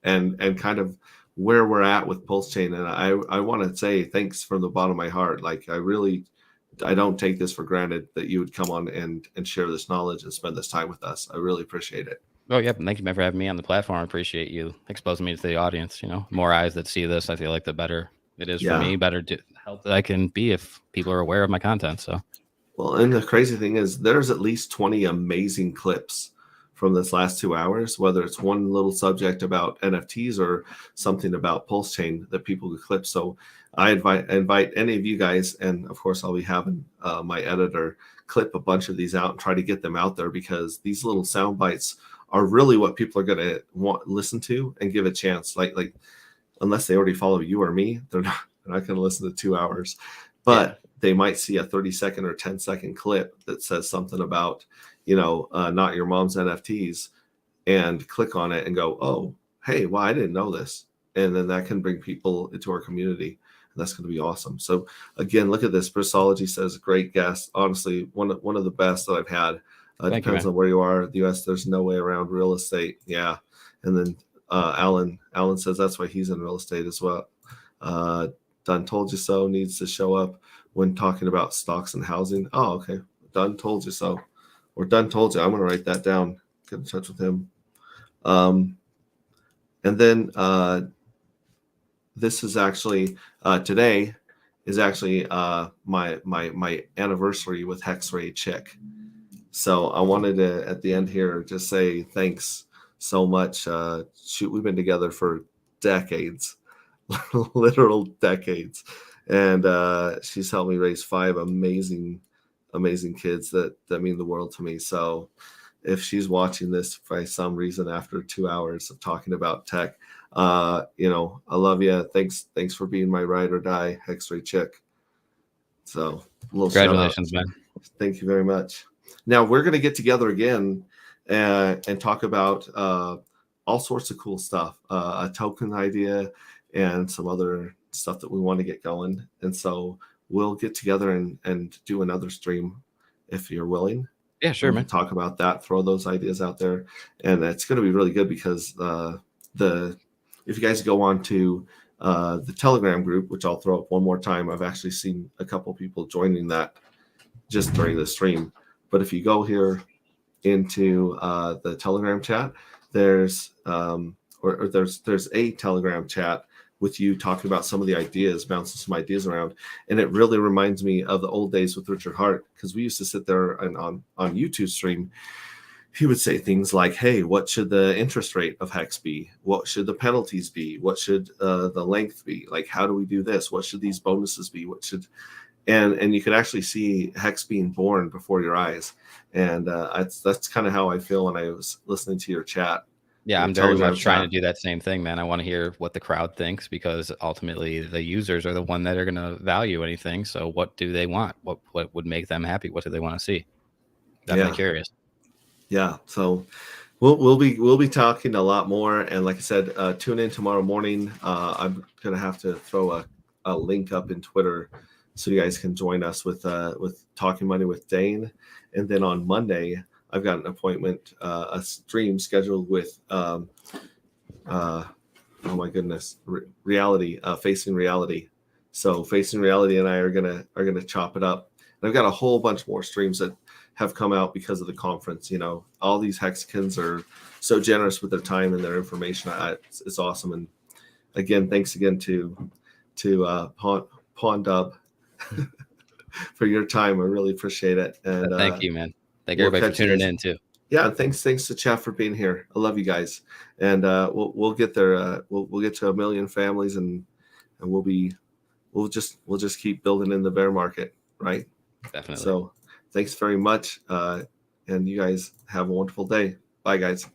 and kind of where we're at with Pulse Chain. And I want to say thanks from the bottom of my heart. Like, I don't take this for granted that you would come on and share this knowledge and spend this time with us. I really appreciate it. Oh, yeah. Thank you, man, for having me on the platform. I appreciate you exposing me to the audience. You know, more eyes that see this, I feel like the better it is for me, better help that I can be if people are aware of my content. So, well, and the crazy thing is there's at least 20 amazing clips from this last 2 hours, whether it's one little subject about NFTs or something about Pulse Chain that people could clip. So I invite any of you guys, and of course I'll be having my editor clip a bunch of these out and try to get them out there, because these little sound bites are really what people are going to want listen to and give a chance. Like unless they already follow you or me, they're not going to listen to 2 hours, but they might see a 30-second or 10-second clip that says something about, not your mom's NFTs, and click on it and go, oh, hey, well, I didn't know this. And then that can bring people into our community. And that's going to be awesome. So again, look at this. Brissology says, great guest. Honestly, one of the best that I've had. Depends on where you are. The US, there's no way around real estate. Yeah. And then Alan says that's why he's in real estate as well. Done told you so needs to show up when talking about stocks and housing. Oh, okay. Done told you so. Or done told you. I'm going to write that down. Get in touch with him. And then this is actually today is actually my anniversary with Hexray Chick. So I wanted to, at the end here, just say thanks so much. We've been together for decades, literal decades. And she's helped me raise 5 amazing kids that mean the world to me. So if she's watching this by some reason after 2 hours of talking about tech, I love you. Thanks for being my ride or die, Hexray Chick. So a little congratulations, man. Thank you very much. Now we're going to get together again and talk about all sorts of cool stuff, a token idea and some other stuff that we want to get going. And so we'll get together and do another stream if you're willing. Yeah, sure, man. Talk about that, throw those ideas out there. And it's going to be really good because if you guys go on to the Telegram group, which I'll throw up one more time, I've actually seen a couple people joining that just during the stream. But if you go here into the Telegram chat, there's there's a Telegram chat with you talking about some of the ideas, bouncing some ideas around. And it really reminds me of the old days with Richard Hart, because we used to sit there and on YouTube stream, he would say things like, hey, what should the interest rate of Hex be? What should the penalties be? What should the length be? Like, how do we do this? What should these bonuses be? What should... And you could actually see Hex being born before your eyes. And that's kind of how I feel when I was listening to your chat. Yeah, I'm very much trying to do that same thing, man. I want to hear what the crowd thinks, because ultimately the users are the one that are going to value anything. So what do they want? What would make them happy? What do they want to see? Definitely curious. Yeah. So we'll be talking a lot more. And like I said, tune in tomorrow morning. I'm going to have to throw a link up in Twitter so you guys can join us with Talking Money with Dane. And then on Monday, I've got an appointment, a stream scheduled with, oh my goodness, reality, Facing Reality. So Facing Reality and I are gonna chop it up. And I've got a whole bunch more streams that have come out because of the conference. All these hexagons are so generous with their time and their information. It's awesome. And again, thanks again to PoNW for your time. I really appreciate it. And thank you, man. Thank everybody for tuning in too. Yeah, and thanks to chat for being here. I love you guys, and we'll get there. We'll get to 1 million families and and we'll just keep building in the bear market, right? Definitely. So thanks very much, and you guys have a wonderful day. Bye, guys.